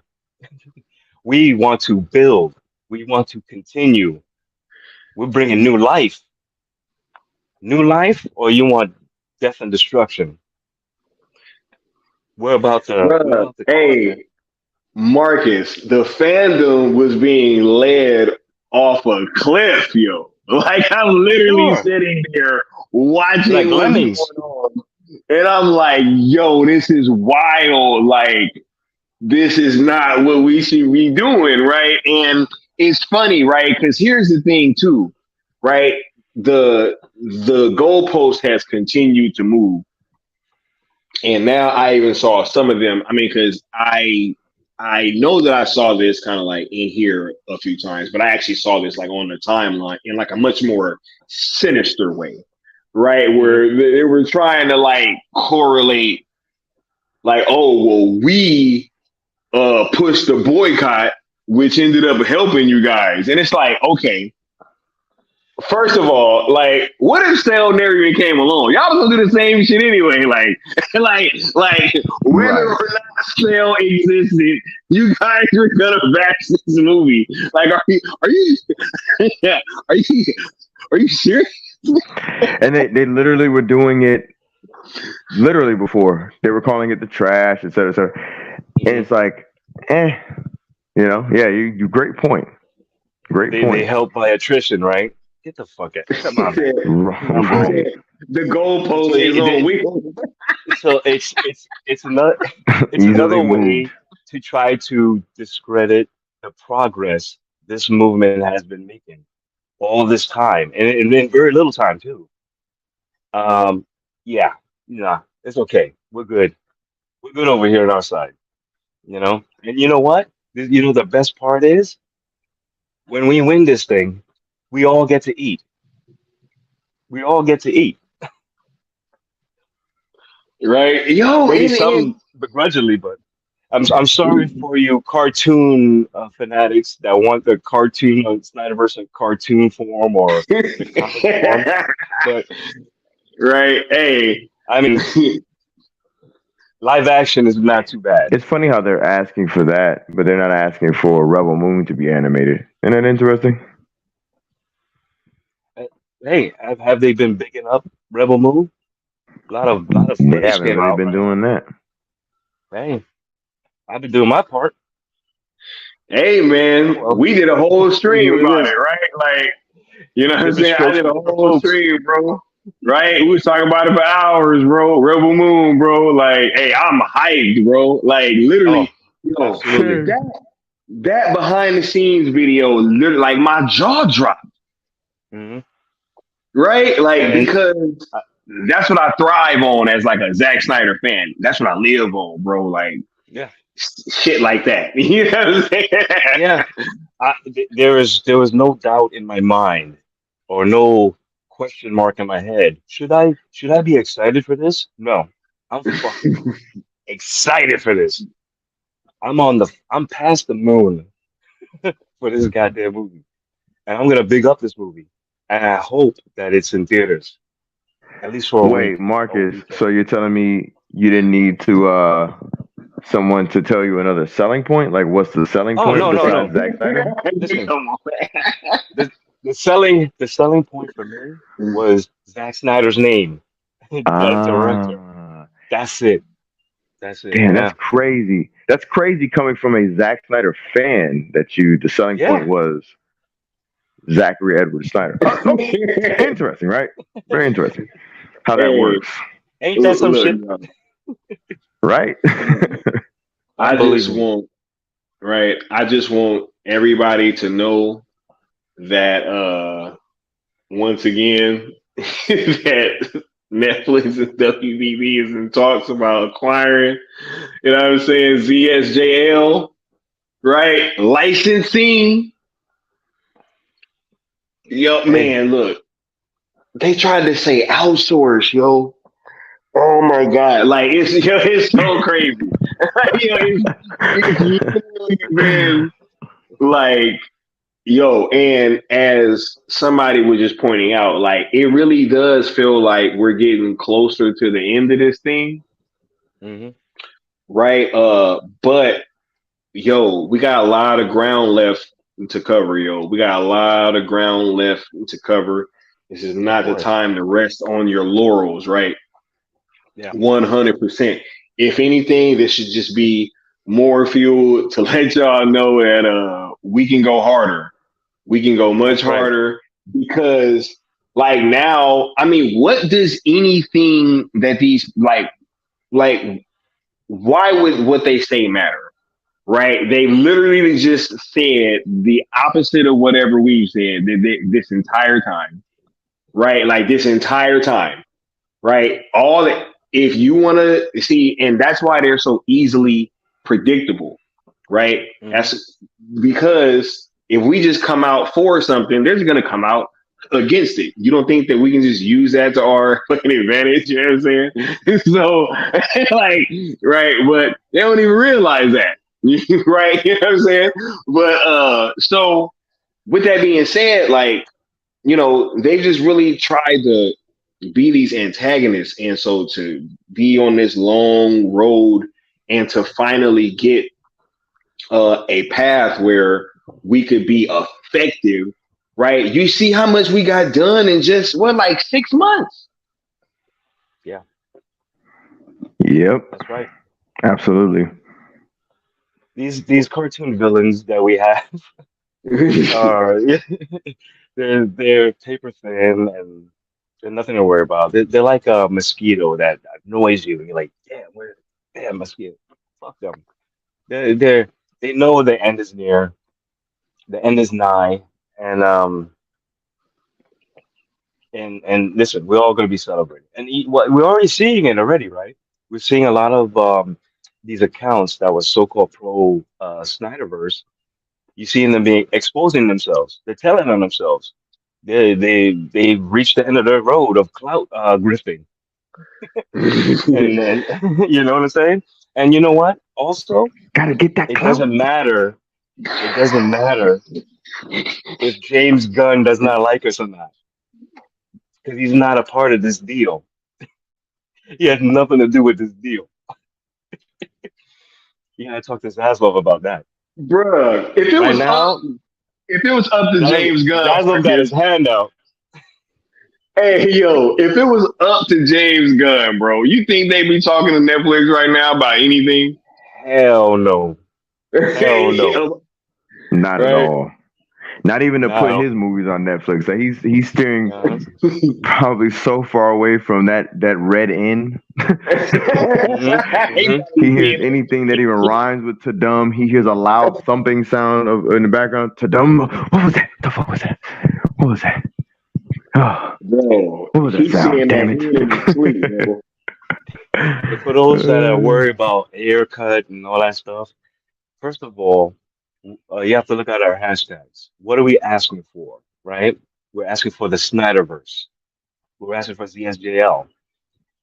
D: We want to build. We want to continue. We're bringing new life. New life, or you want death and destruction? We're
A: bruh.
D: about the cause, man.
A: Hey, Marcus, the fandom was being led off a cliff, yo. Like, I'm
D: For
A: literally
D: sure.
A: sitting there
D: Like
A: watching what's going
D: lemmings.
A: on. And I'm like, yo, this is wild. Like, this is not what we should be doing, right? And it's funny, right? Because here's the thing, too, right? The goalpost has continued to move, and now I even saw some of them. I mean, because I know that I saw this kind of like in here a few times, but I actually saw this like on the timeline in like a much more sinister way, right?
D: Hmm.
A: Where they were trying to like correlate, like, oh well, we pushed the boycott, which ended up helping you guys, and it's like, okay, first of all, like, what if Cell never even came along? Y'all was gonna do the same shit anyway. Like, like, whether
C: Right.
A: or not Cell existed, you guys were gonna bash this movie. Like, yeah, are you, are you serious?
C: And they literally were doing it literally before they were calling it the trash, et cetera, et cetera. And
D: Hmm.
C: it's like, eh, yeah, you great
D: They
C: point.
D: help by attrition, right? Get the fuck out! Come on, man. Come on, bro.
C: Right.
A: The
D: So
A: goalpost is on wheels.
D: it's another it's
C: Easily
D: another
C: moved.
D: way to try to discredit the progress this movement has been making all this time, and in very little time too. Um, yeah, nah, it's okay. We're good. We're good over here on our side, And you know what? The best part is when we win this thing, we all get to eat. We all get to eat.
A: Right. Yo,
D: Maybe
A: and
D: some begrudgingly, but I'm sorry for you cartoon fanatics that want the cartoon Snyderverse in cartoon form or the comic form. But
A: right. Hey.
D: I mean, live action is not too bad.
C: It's funny how they're asking for that, but they're not asking for Rebel Moon to be animated. Isn't that interesting?
D: Uh, Hey, have they been bigging up Rebel Moon? A lot of
C: They
D: footage
C: haven't
D: came
C: really
D: out,
C: been
D: man.
C: doing that.
D: Hey, I've been doing my part.
A: Hey,
D: Oh
A: man,
D: well,
A: we did a whole
D: it is
A: stream
D: what it
A: about it,
D: is.
A: right? Like, you know what I'm
D: Different
A: saying? I
D: strokes
A: did
D: for
A: a
D: different
A: whole
D: folks.
A: stream, bro. Right? We was talking about it for hours, bro. Rebel Moon, bro. Like, hey, I'm hyped, bro. Like,
D: Oh,
A: literally, yo,
D: absolutely.
A: that behind the scenes video, literally, like my jaw dropped,
D: Hmm.
A: right? Like,
D: And
A: because
D: uh,
A: that's what I thrive on as like a Zack Snyder fan. That's what I live on, bro. Like
D: yeah,
A: shit like that. You know what I'm saying?
D: yeah. There was no doubt in my mind, or no question mark in my head. Should I be excited for this? No, I'm fucking excited for this. I'm past the moon for this goddamn movie, and I'm gonna big up this movie, and I hope that it's in theaters at least for a
C: Wait,
D: week or a
C: Marcus, so
D: weekend.
C: you're telling me you didn't need to someone to tell you another selling point? Like what's the selling
D: Oh
C: point
D: no, no,
C: besides
D: no!
C: Zack Snyder?
D: Listen,
A: Come on.
D: the the selling point for me was Zack Snyder's name, the director.
C: Ah,
D: That's it. That's it.
C: damn, that's
D: Yeah.
C: crazy. That's crazy coming from a Zack Snyder fan that the selling
D: Yeah.
C: point was Zachary Edward Snyder. Okay, interesting, right? Very interesting how that
A: Hey,
C: works,
D: Ain't that some
A: look,
D: shit?
A: yo,
C: right?
A: I just
D: Unbelievable.
A: want, right? I just want everybody to know that once again that Netflix and WBB is in talks about acquiring, you know what I'm saying, ZSJL, right? Licensing. Yo,
D: Hey,
A: man, look, they tried to say outsource, yo. Oh my god, like it's so crazy. It's literally been like yo, and as somebody was just pointing out, like it really does feel like we're getting closer to the end of this thing,
D: hmm
A: right? But yo, we got a lot of ground left to cover, yo. We got a lot of ground left to cover. This is
D: of
A: not the
D: course.
A: time to rest on your laurels, right?
D: Yeah.
A: 100%. If anything, this should just be more fuel to let y'all know that we can go harder. We can go much
D: That's right.
A: harder because like now, I mean, what does anything that these like why would what they say matter? Right? They literally just said the opposite of whatever we've said this entire time. Right? Like this entire time, right? All that if you want to see, and that's why they're so easily predictable, right?
D: Hmm.
A: That's because if we just come out for something, they're just going to come out against it. You don't think that we can just use that to our fucking advantage? You know what I'm saying? So, like, right, but they don't even realize that, right? You know what I'm saying? But so with that being said, like, they've just really tried to be these antagonists. And so to be on this long road and to finally get a path where we could be effective, right? You see how much we got done in just what, like 6 months,
D: Yeah.
C: Yep.
D: That's right.
C: Absolutely.
D: These cartoon villains that we have are they're paper thin and they're nothing to worry about. They're like a mosquito that annoys you. And you're like, damn, where, damn mosquito. Fuck them. They're they know the end is near, the end is nigh, and and listen, we're all going to be celebrating, and what we're already seeing it already, right? We're seeing a lot of these accounts that were so-called pro Snyderverse. You seeing them being exposing themselves. They're telling on themselves. They've reached the end of the road of clout grifting, and you know what I'm saying. And you know what? Also,
C: Gotta get that
D: it
C: clout.
D: doesn't matter. It doesn't matter if James Gunn does not like us or not, because he's not a part of this deal. He has nothing to do with this deal. You gotta talk to Zaslav about that.
A: Bruh, if it
D: Right
A: was up,
D: now,
A: if it was up to James Gunn,
D: Zaslav got his
A: Marcus,
D: hand out.
A: hey yo, if it was up to James Gunn, bro, you think they'd be talking to Netflix right now about anything?
D: Hell no. Hell no.
A: Yo,
C: Not at
A: right?
C: all. Not even to put
D: No.
C: his movies on Netflix. Like he's steering
D: Uh-huh.
C: probably so far away from that red end.
D: Hmm.
C: He hears anything that even rhymes with Tadum. He hears a loud thumping sound in the background. Tadum. What was that? The fuck was that? What was that? Oh,
A: Bro,
C: what was that
A: he's
C: sound?
A: seeing that
C: Damn
A: head in his sleep,
C: it.
A: bro.
D: And for those that are worried about haircut and all that stuff, first of all, you have to look at our hashtags. What are we asking for, right? We're asking for the Snyderverse. We're asking for CSJL.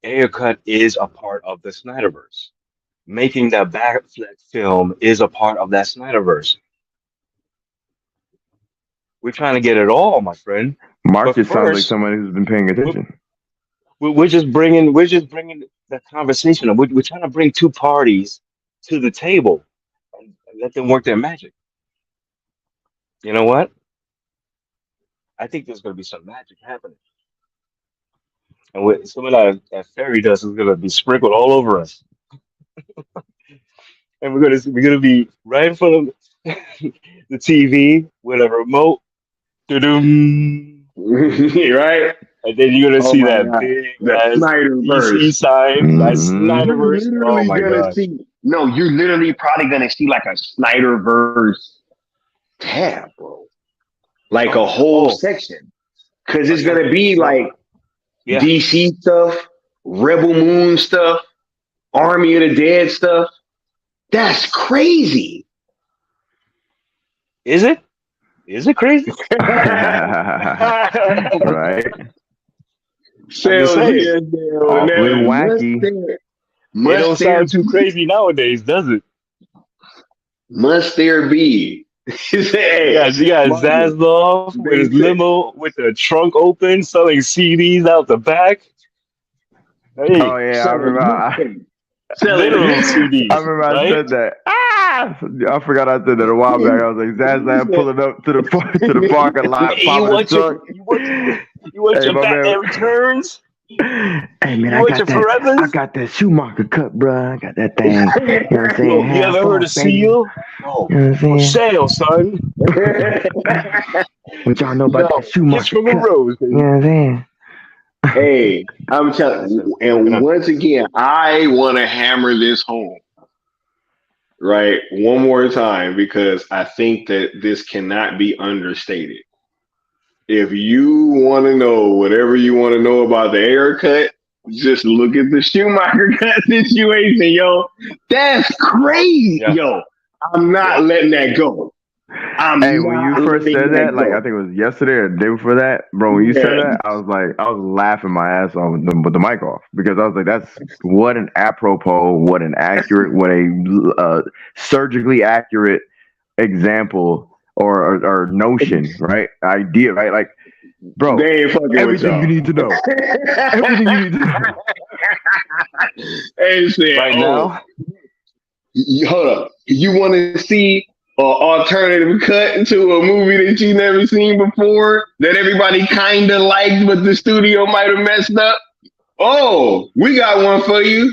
D: Haircut is a part of the Snyderverse. Making that Batfleck film is a part of that Snyderverse. We're trying to get it all, my friend. But
C: Marcus sounds like
D: first,
C: somebody who's been paying
D: we're,
C: attention.
D: we're just bringing the conversation up. We're trying to bring two parties to the table and let them work their magic. You know what? I think there's going to be some magic happening, and some of that fairy dust is going to be sprinkled all over us, and we're gonna be right in front of the TV with a remote, doo-doom,
A: Right?
D: and then you're gonna
A: Oh
D: see
A: my
D: that
A: god.
D: big
A: The
D: ass DC
A: Snyderverse.
D: sign, that
C: Hmm.
A: You're
D: Snyderverse. Oh
A: literally
D: my
A: gonna
D: god!
A: see. No, you're literally probably gonna see like a Snyderverse tab, bro. Like a
D: Oh,
A: whole
D: oh,
A: section. Cause it's
D: yeah,
A: gonna be
D: yeah,
A: like
D: yeah.
A: DC stuff, Rebel Moon stuff, Army of the Dead stuff. That's crazy.
D: Is it? Is it crazy?
C: Right?
D: I'm just
A: Sales
D: saying.
A: yes,
C: Awfully
A: now
C: wacky.
D: It don't
A: must there
D: sound too crazy nowadays, does it?
A: must there be? Hey,
D: You got
A: Marcus,
D: Zaslav with
A: they
D: his
A: said
D: limo with the trunk open, selling CDs out the back.
C: Oh
D: Hey,
C: yeah, I
A: selling
C: remember.
A: mixtapes. Selling
D: literal
C: I
D: CDs,
C: remember I
D: right?
C: said that. Ah! I forgot I said that a while back. I was like, Zazlan pulling up to the to the parking lot,
D: Hey, you
C: popping the
D: want your
C: trunk.
D: you want you want
C: Hey,
D: your
C: my man.
D: Batman Returns?
C: Hey man,
D: You want your
C: I
D: Forevers?
C: got that Schumacher cut, bro. I got that thing. You know what I'm saying?
D: Yo, you
C: Half
D: ever heard of
C: off, baby. You
D: Seal? Yo,
C: know what I'm
D: for
C: saying?
D: sale, son.
C: What y'all know about that
A: Yo,
D: Kiss
C: Schumacher
D: from a
C: cut?
D: rose,
C: You know
D: baby.
C: what I'm saying?
A: hey, I'm telling
D: Listen, we're
A: and
D: gonna.
A: once again, I want to hammer this home, right? One more time, because I think that this cannot be understated. If you want to know whatever you want to know about the haircut, just look at the Schumacher cut situation, yo. That's crazy,
D: Yeah,
A: yo. I'm
D: yeah.
A: not letting that go.
C: Hey,
A: I'm
C: when you
A: not
C: first
A: letting
C: said that,
A: that
C: like I
A: go.
C: think it was yesterday or the day before that, bro. When you said
A: Yeah.
C: that, I was laughing my ass off with the mic off because I was like, that's what an apropos, what an accurate, what a surgically accurate example or notion, right? Idea, right? Like, bro,
A: They ain't fucking with
C: everything you
A: y'all.
C: need to know, everything you need to know.
A: They said,
D: Right
A: oh,
D: now,
A: hold up. You want to see an alternative cut to a movie that you never seen before that everybody kind of liked, but the studio might have messed up? Oh, we got one for you.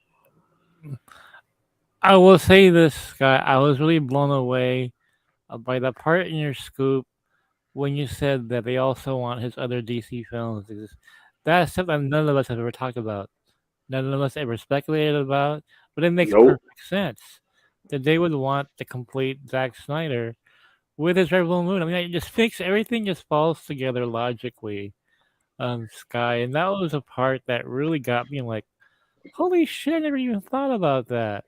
E: I will say this, guy. I was really blown away by the part in your scoop when you said that they also want his other DC films. Because that's something none of us have ever talked about. None of us ever speculated about, but it makes
A: Nope.
E: perfect sense that they would want the complete Zack Snyder with his Red Bull Moon. I mean, it just fix everything just falls together logically. Sky, and that was a part that really got me like, holy shit! I never even thought about that.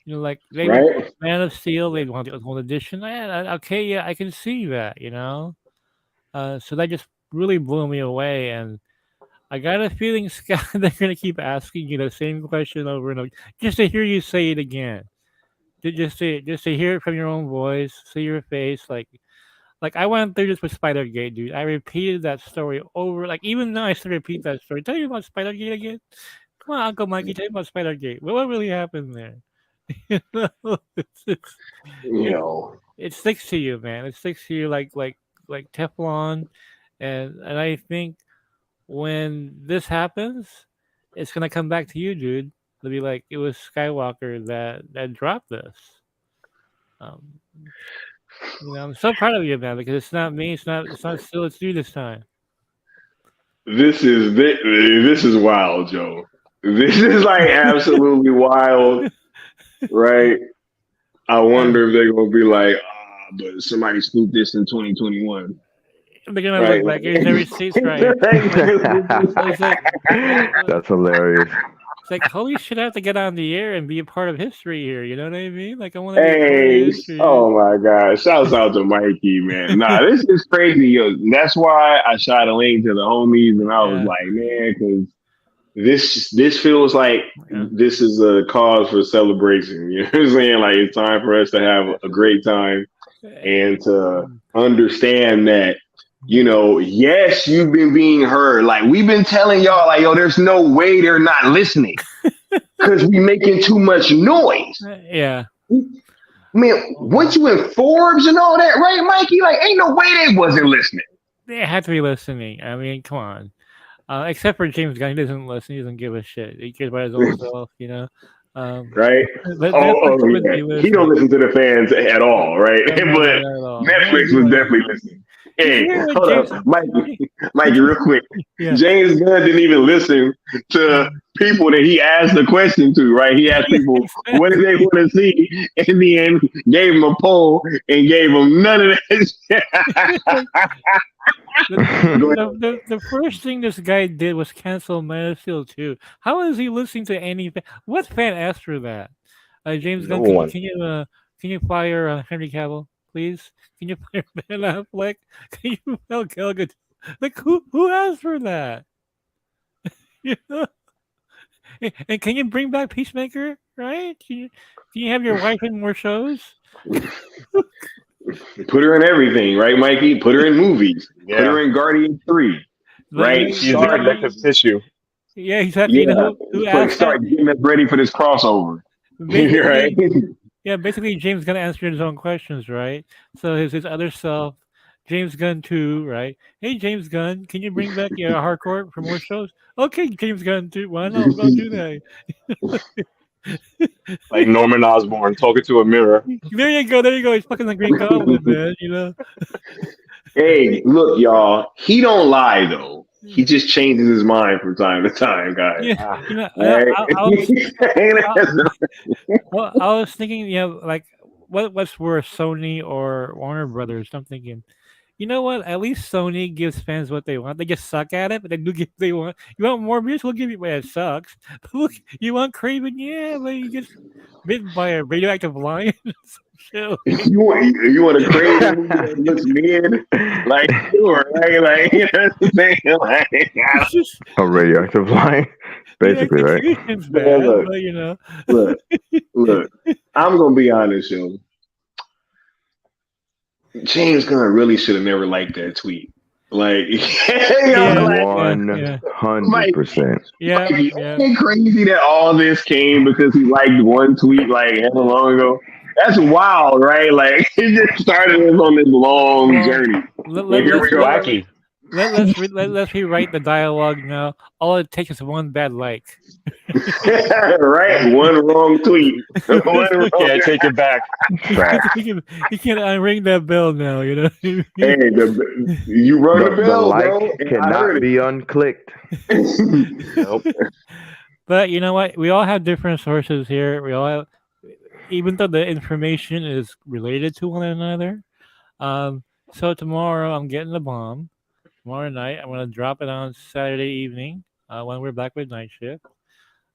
E: Like they would
A: Right?
E: Man of Steel, they'd want the Ultimate Edition. Okay, yeah, I can see that. So that just really blew me away, and I got a feeling, Scott, they're gonna keep asking you the same question over and over, just to hear you say it again. Just to hear it from your own voice, see your face, like I went through this with Spider Gate, dude. I repeated that story over, like even now I still repeat that story. Tell you about Spider Gate again. Come on, Uncle Mikey, tell you about Spider Gate. What really happened there? You know,
A: You
E: it,
A: know,
E: it sticks to you, man. It sticks to you like Teflon, and I think when this happens, it's gonna come back to you, dude. It'll be like it was Skywalker that dropped this. Um, I'm so proud of you, man, because it's not me. It's not still. It's you this time.
A: this is wild, Joe. This is like absolutely wild, right? I
E: Yeah.
A: wonder if they're gonna be like, but somebody scooped this in 2021,
E: They're gonna
A: right?
E: look back. Here's their receipts, right? It's like,
C: That's hilarious.
E: it's like, holy shit! I have to get on the air and be a part of history here. You know what I mean? Like, I want to be a part of
A: Hey,
E: history.
A: oh my God! Shouts out to Mikey, man. Nah, this is crazy, yo. That's why I shot a link to the homies, and I was
E: Yeah,
A: like, man, because this feels like
E: yeah.
A: this is a cause for celebration. You know what I'm saying? Like it's time for us to have a great time and to understand that, yes, you've been being heard. Like we've been telling y'all, like, yo, there's no way they're not listening because we making too much noise.
E: Yeah.
A: Man, weren't you in Forbes and all that, right, Mikey? Like, ain't no way they wasn't listening,
E: They had to be listening. I mean, come on. Except for James Gunn, he doesn't listen. He doesn't give a shit. He cares about his own self. Um,
A: right?
E: but
A: Oh,
E: Netflix would
A: yeah.
E: be
A: He don't
E: listening.
A: listen to the fans at all, right?
E: No, no, no,
A: But
E: not at all. No
A: Netflix was
E: idea.
A: definitely listening.
E: Did you
A: Hey,
E: hear what
A: hold up,
E: James? Did
A: Mikey,
E: you?
A: real quick.
E: Yeah.
A: James Gunn didn't even listen to people that he asked the question to, right? He asked
E: Yeah,
A: people what did they
E: exactly.
A: want to see, and then gave them a poll and gave them none of that shit.
E: Like, the,
A: Go ahead.
E: the first thing this guy did was cancel Man of Steel 2. How is he listening to any fan? What fan asked for that? James
D: No
E: Gunn,
D: one.
E: can you fire Henry Cavill, please? Can you fire Ben Affleck? Can you tell Gal Gadot? Like who asked for that? You know? And can you bring back Peacemaker? Right? Can you have your wife in more shows?
A: Put her in everything, right, Mikey? Put her in movies. Put
D: Yeah,
A: her in Guardian 3, right?
D: she's the
A: Start,
D: connective tissue.
E: Yeah, exactly. You know
A: yeah,
E: who asked that?
A: start getting us ready for this crossover, right?
E: Basically, yeah, basically James Gunn answered his own questions, right? So his other self, James Gunn too, right? Hey James Gunn, can you bring back your hardcore for more shows? Okay, James Gunn too. Why not? I'll do that.
D: Like Norman Osborn talking to a mirror.
E: There you go. There you go. He's fucking the Green Goblin, man. You know.
A: Hey, look, y'all. He don't lie though. He just changes his mind from time to time, guys.
E: Yeah.
D: Ah,
A: All right.
E: I, well, I was thinking, like what's worse, Sony or Warner Brothers? I'm thinking, you know what? At least Sony gives fans what they want. They just suck at it, but they do give they want. You want Morbius? We'll give you. Well, it sucks. But look, you want Craven? Yeah, but you get bitten by a radioactive lion. Shit.
A: You want a crazy movie that looks mid? Like sure, right? Like you know what I'm saying? Like,
E: It's just
C: A radioactive line,
E: the
C: basically, right?
E: execution's
A: man,
E: bad,
A: look,
E: but.
A: look, look. I'm gonna be honest, yo. James Gunn really should have never liked that tweet. Like,
E: Yeah,
A: like,
E: yeah,
C: One
E: yeah,
C: hundred
A: Mike,
C: percent.
E: yeah,
A: Mikey,
E: yeah.
A: ain't it crazy that all this came because he liked one tweet like hella long ago? That's wild, right? Like, he just started us on this long
E: Well,
A: journey.
E: let,
A: And
E: let,
A: here
E: let's
A: we
D: it's
A: go.
E: let,
D: wacky.
E: let's rewrite the dialogue now. All it takes is one bad like.
A: Right? One wrong tweet. One wrong.
D: Can't take it back.
C: Facts.
E: He can unring that bell now. You know. What I mean?
A: Hey, you rung the
C: The
A: bell,
C: like
A: bro. I
C: cannot
A: heard
C: be unclicked.
A: it.
D: Nope.
E: But you know what? We all have different sources here. We all have, even though the information is related to one another. So tomorrow I'm getting the bomb. Tomorrow night I'm gonna drop it on Saturday evening when we're back with night shift.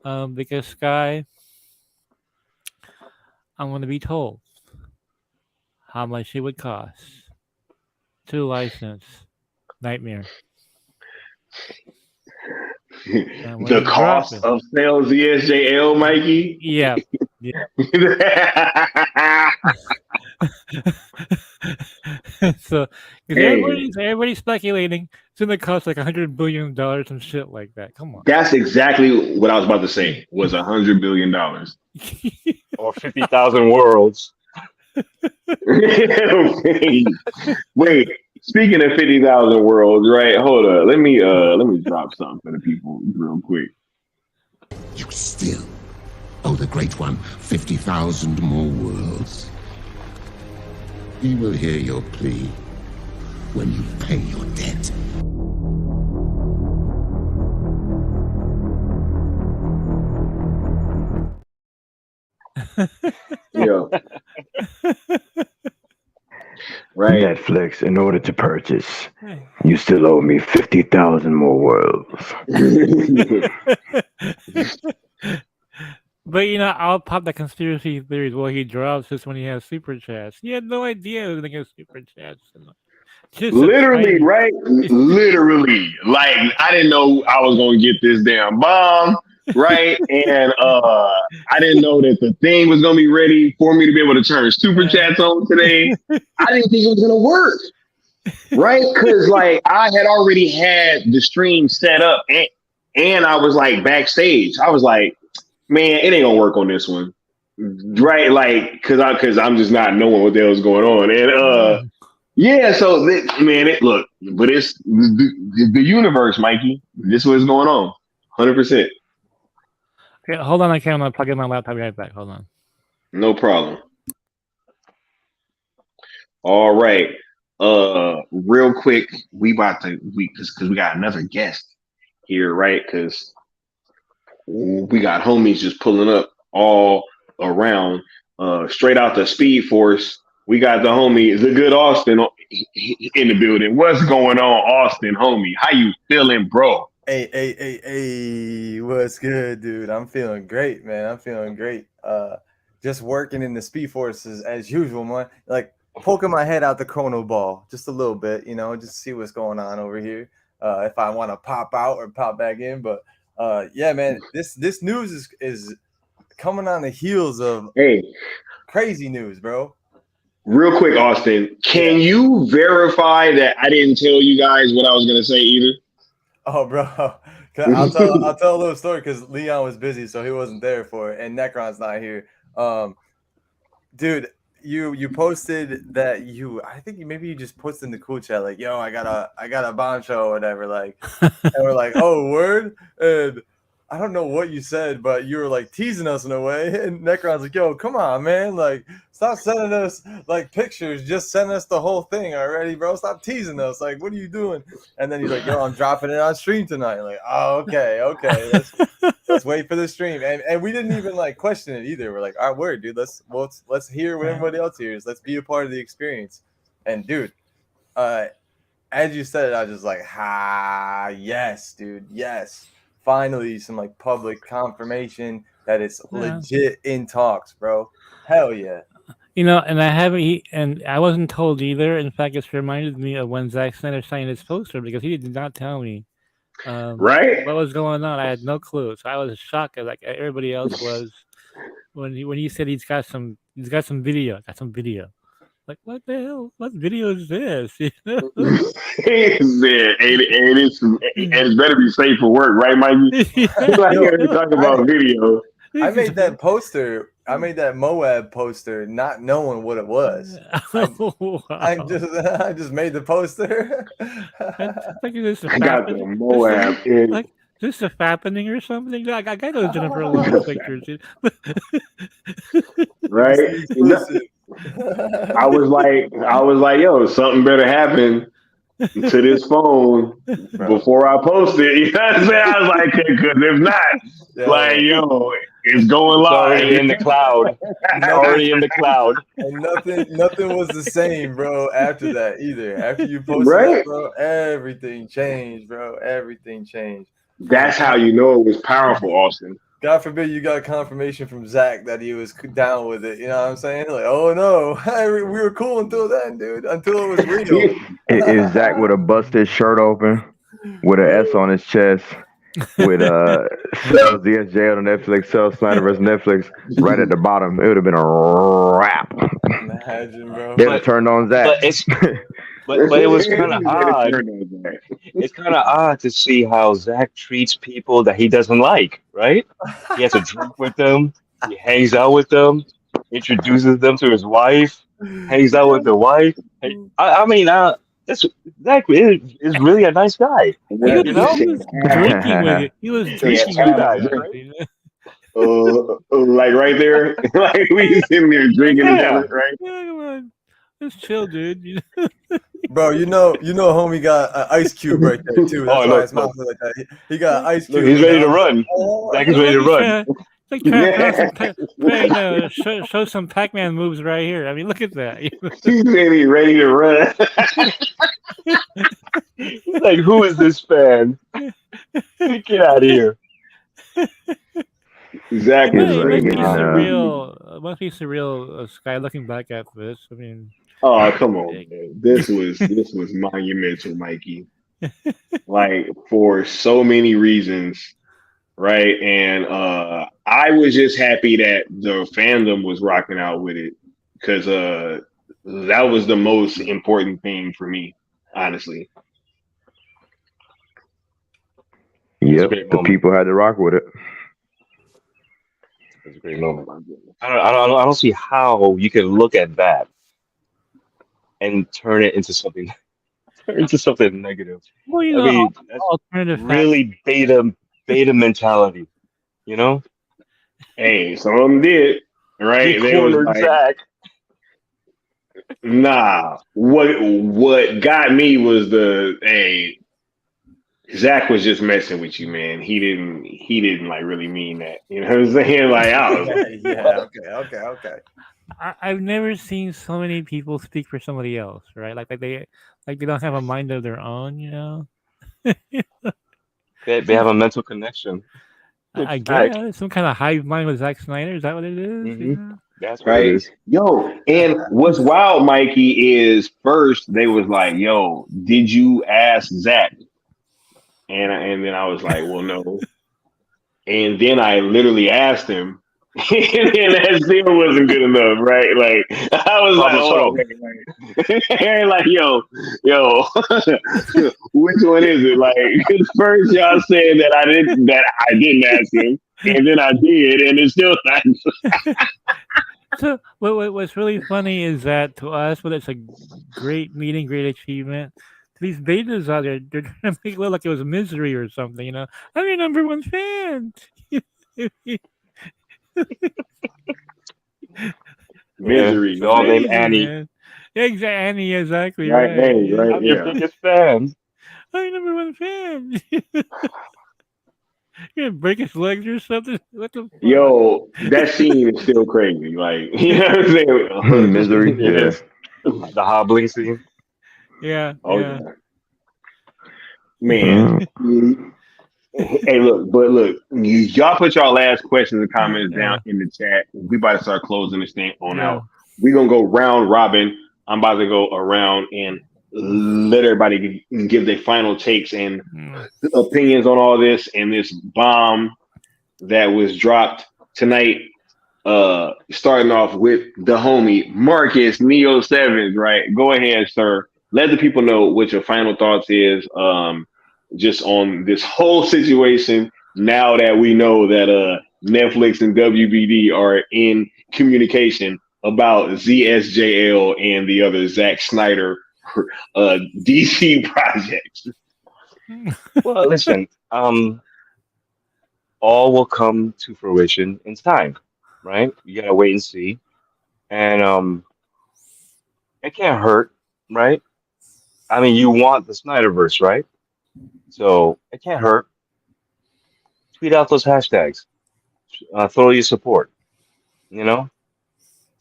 E: Because Sky, I'm gonna be told how much it would cost to license Nightmare. And when
A: The
E: you drop
A: cost
E: it,
A: of sales ESJL, Mikey.
E: yeah. So, because
A: Hey,
E: everybody's speculating it's gonna cost like $100 billion and shit like that. Come on.
A: that's exactly what I was about to say. Was $100 billion.
D: Or 50,000 worlds.
A: Wait. Speaking of 50,000 worlds, right? Hold up. Let me drop something for the people real quick.
B: You still owe the Great One 50,000 more worlds. He will hear your plea when you pay your debt.
A: Yeah. Right.
C: Netflix, in order to purchase, you still owe me 50,000 more worlds.
E: But you know, I'll pop the conspiracy theories while he drops just when he has super chats. He had no idea he was gonna get super chats. Just a
A: Literally,
E: tiny-
A: right? Literally. Like I didn't know I was gonna get this damn bomb, right? And I didn't know that the thing was gonna be ready for me to be able to turn super chats on today. I didn't think it was gonna work. Right? Cause like I had already had the stream set up and I was like backstage. I was like, man, it ain't gonna work on this one. Right? Like, cause I'm just not knowing what the hell's going on. And yeah, so look, but it's the universe, Mikey. This is what's going on. 100%.
E: Okay, hold on, I can't plug in my laptop right back. Hold on.
A: No problem. All right. Real quick, because we got another guest here, right? Because we got homies just pulling up all around, straight out the Speed Force. We got the homie, the good Austin, in the building. What's going on, Austin, homie? How you feeling, bro?
F: Hey, what's good, dude? I'm feeling great, man. I'm feeling great. Just working in the Speed Forces as usual, man. Like poking my head out the chrono ball just a little bit, you know, just see what's going on over here. If I want to pop out or pop back in, but yeah, man, this news is coming on the heels of crazy news, bro.
A: Real quick, Austin, can you verify that I didn't tell you guys what I was gonna say either?
F: Oh, bro, I'll tell a little story because Leon was busy, so he wasn't there for it, and Necron's not here. Dude, you posted that I think maybe you just posted in the cool chat like, yo, I got a bombshell or whatever, like, and we're like, oh, word, and I don't know what you said, but you were like teasing us in a way. And Necron's like, yo, come on, man. Like, stop sending us like pictures. Just send us the whole thing already, bro. Stop teasing us. Like, what are you doing? And then he's like, yo, I'm dropping it on stream tonight. Like, oh, okay. Let's wait for the stream. And we didn't even like question it either. We're like, all right, word, dude. Let's hear what everybody else hears. Let's be a part of the experience. And dude, as you said it, I was just like, yes, dude, yes. Finally, some like public confirmation that it's legit in talks, bro. Hell yeah.
E: You know, and I wasn't told either. In fact, it's reminded me of when Zack Snyder signed his poster because he did not tell me
A: right
E: what was going on. I had no clue, so I was shocked, like everybody else was, when he said he's got some video. Like, what the hell? What video is this? You know?
A: It's better be safe for work, right, Mikey? Like, talk about video.
F: I made that poster I made that Moab poster not knowing what it was. I
E: Wow.
F: I just made the poster.
E: That's like this
A: I got the Moab in.
E: like this a fappening or something. Like I got those Jennifer Lawrence pictures.
A: Right?
F: It's the exclusive.
A: I was like, yo, something better happen to this phone before I post it. You know what I'm saying? I was like, because if not, like, yo, it's going
D: It's
A: live.
D: already in the cloud. It's already in the cloud.
F: And nothing was the same, bro, after that either. After you posted
A: Right?
F: that, bro, everything changed, bro. Everything changed.
A: That's how you know it was powerful, Austin.
F: God forbid you got confirmation from Zach that he was down with it. You know what I'm saying? Like, oh no, we were cool until then, dude. Until it was real.
C: Is Zach with a busted shirt open, with an S on his chest, with Cells DSJ on Netflix, Cells Snyder vs. Netflix, right at the bottom? It would have been a wrap.
F: Imagine, bro.
C: They'd have turned on Zach.
D: But it was kind of odd. It's kind of odd to see how Zach treats people that he doesn't like, right? He has a drink with them. He hangs out with them, introduces them to his wife, hangs out with the wife. I mean, Zach is really a nice guy.
E: He was drinking with it. He was drinking with
A: guys,
E: it.
A: like right there, like we sitting there drinking together, right?
E: Yeah, come on. Just chill, dude.
F: Bro, you know, homie got an ice cube right there too. That's why his mouth like that. He got an ice cube.
D: Look, he's ready to run. Zach is ready to run.
E: Like trying to show some Pac-Man moves right here. I mean, look at that.
A: He's ready to run.
D: He's like, who is this fan? Get out of here.
A: Exactly.
E: It must be surreal, Sky, looking back at this. I mean,
A: oh, come on, man. This was monumental, Mikey. Like, for so many reasons, right? And I was just happy that the fandom was rocking out with it, because that was the most important thing for me, honestly.
C: Yep, the people had to rock with it.
D: It's a great moment. I don't see how you can look at that and turn it into something negative.
E: well,
D: I mean, that's
E: alternative
D: really beta mentality, you know?
A: Hey, some of them did, right?
D: They cornered like, Zach.
A: Nah, what got me was Zach was just messing with you, man. He didn't like really mean that. You know what I'm saying? Like,
F: yeah, okay.
E: I've never seen so many people speak for somebody else, right? Like they don't have a mind of their own, you know.
D: They have a mental connection.
E: I guess some kind of hive mind with Zack Snyder. Is that what it is?
D: Mm-hmm.
E: You know?
D: That's what it is.
A: Yo, and what's wild, Mikey, is first they was like, "Yo, did you ask Zach?" And then I was like, "Well, no." And then I literally asked him, and that still wasn't good enough, right? Like I was like, "Oh, like yo, which one is it?" Like first y'all said that I didn't ask him, and then I did, and it's still not.
E: So what's really funny is that to us, when it's a great meeting, great achievement, to these betas out there, they're trying to make it look like it was misery or something. You know, I'm your number one fan.
A: Misery.
D: Yeah, all named Annie.
E: Man. Yeah, exactly. Annie, exactly.
A: Right.
D: I'm your biggest fan.
E: I'm your number one fan. You're gonna break his legs or something? What the fuck?
A: Yo, that scene is still crazy. Like, you know what I'm saying?
C: Misery. Yeah.
D: The hobbling scene.
E: Yeah.
A: Oh,
E: yeah.
A: Man. Hey, look, y'all put y'all last questions and comments down in the chat. We about to start closing this thing on out. We're gonna go round robin. I'm about to go around and let everybody give their final takes and opinions on all this and this bomb that was dropped tonight. Starting off with the homie Marcus Neo Sevens, right? Go ahead, sir. Let the people know what your final thoughts is. Just on this whole situation, now that we know that Netflix and WBD are in communication about ZSJL and the other Zack Snyder DC projects.
D: Well, listen, all will come to fruition in time, right? You gotta wait and see. And it can't hurt, right? I mean, you want the Snyderverse, right? So it can't hurt. Tweet out those hashtags. Throw your support. You know,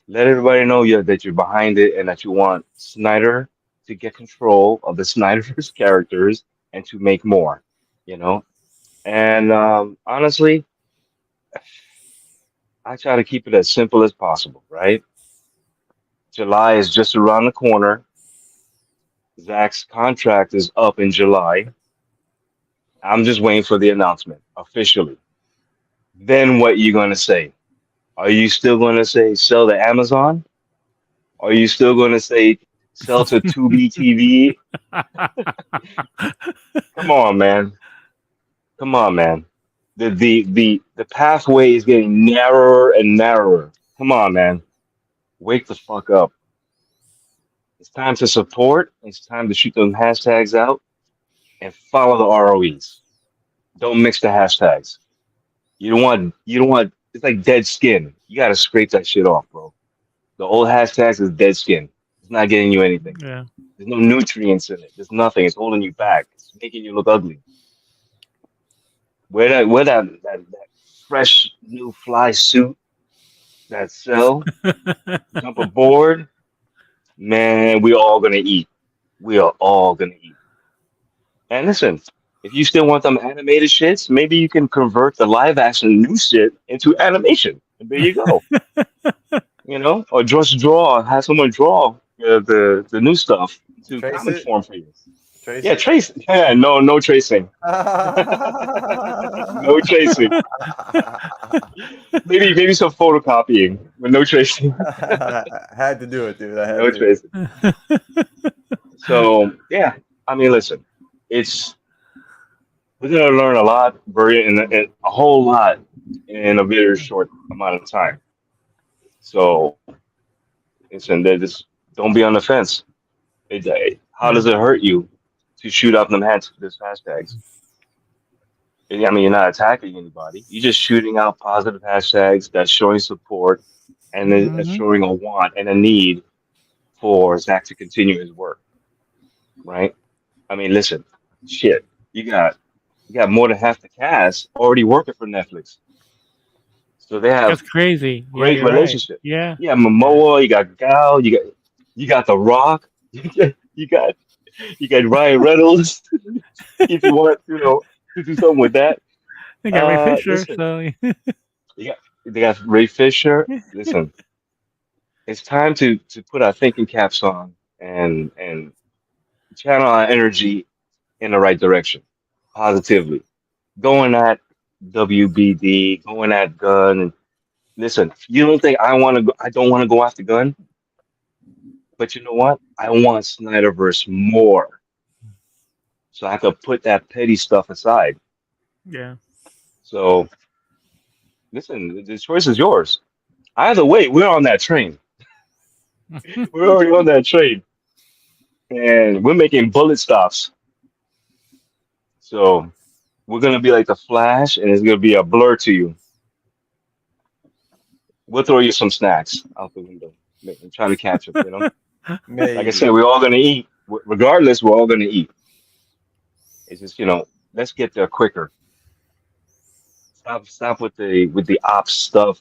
D: let everybody know that you're behind it and that you want Snyder to get control of the Snyderverse characters and to make more. You know, and honestly, I try to keep it as simple as possible, right? July is just around the corner. Zach's contract is up in July. I'm just waiting for the announcement officially. Then what you gonna say? Are you still gonna say sell to Amazon? Are you still gonna say sell to 2B TV? Come on, man. Come on, man. The pathway is getting narrower and narrower. Come on, man. Wake the fuck up. It's time to support. It's time to shoot those hashtags out and follow the ROEs. Don't mix the hashtags. You don't want it's like dead skin. You gotta scrape that shit off, bro. The old hashtags is dead skin. It's not getting you anything.
E: Yeah.
D: There's no nutrients in it. There's nothing. It's holding you back. It's making you look ugly. Wear that fresh new fly suit, that sell, jump aboard, man, we all gonna eat. We are all gonna eat. And listen, if you still want them animated shits, maybe you can convert the live action new shit into animation. And there you go. You know, or just draw, have someone draw the new stuff to
F: Trace
D: comic
F: it.
D: form for you.
F: Trace
D: Yeah,
F: it.
D: trace. Yeah, no tracing. No tracing. Maybe some photocopying, but no tracing.
F: Had to do it, dude. I had
D: No
F: to.
D: tracing. So yeah, I mean, listen, it's we're gonna learn a lot, very in a whole lot in a very short amount of time. So listen, just don't be on the fence. How does
E: Yeah.
D: it hurt you to shoot up them this hashtags? I mean, you're not attacking anybody. You're just shooting out positive hashtags that's showing support and then
E: Hmm.
D: showing a want and a need for Zach to continue his work, right? I mean, listen, shit, you got more than half the cast already working for Netflix, so they
E: That's
D: have
E: crazy. Yeah,
D: great
E: you're right.
D: relationship.
E: Yeah.
D: Yeah,
E: Yeah.
D: Momoa, you got Gal, you got The Rock, you got you got Ryan Reynolds. If you want, to do something with that,
E: They got Ray Fisher,
D: listen,
E: so
D: you got they got Ray Fisher. Listen, it's time to put our thinking caps on and channel our energy in the right direction, positively. Going at WBD, going at Gun. And listen, you don't think I want to go? I don't want to go after Gun, but you know what? I want Snyderverse more, so I could put that petty stuff aside.
E: yeah.
D: So listen, the choice is yours. Either way, we're on that train. We're already on that train, and we're making bullet stops. So we're gonna be like the Flash, and it's gonna be a blur to you. We'll throw you some snacks out the window and try to catch them. Like I
F: Maybe.
D: said, we're all gonna eat. Regardless, we're all gonna eat. It's just let's get there quicker. Stop with the ops stuff.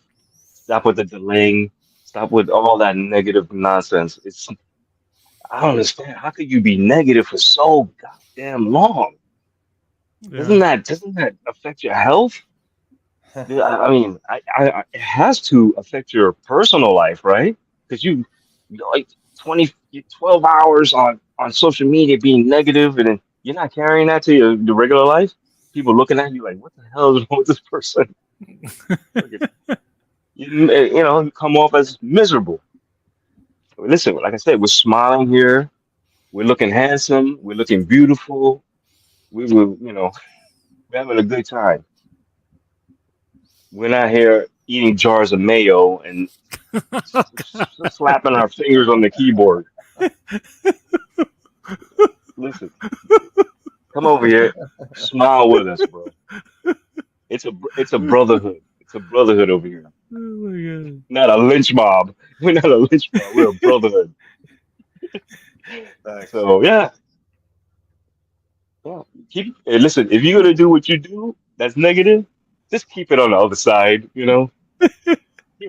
D: Stop with the delaying. Stop with all that negative nonsense. I don't understand. How could you be negative for so goddamn long?
E: Yeah.
D: Doesn't that affect your health? Yeah, I mean, it has to affect your personal life, right? Because like 12 hours on social media being negative, and then you're not carrying that to your regular life. People looking at you like, what the hell is wrong with this person? Look at- you come off as miserable. Listen, like I said, we're smiling here. We're looking handsome. We're looking beautiful. We're having a good time. We're not here eating jars of mayo and slapping our fingers on the keyboard. Listen, come over here, smile with us, bro. It's a brotherhood. It's a brotherhood over here.
E: Oh my god.
D: Not a lynch mob. We're not a lynch mob. We're a brotherhood.
F: Facts.
D: So yeah, yeah. Keep listen. If you're gonna do what you do, that's negative. Just keep it on the other side. Keep it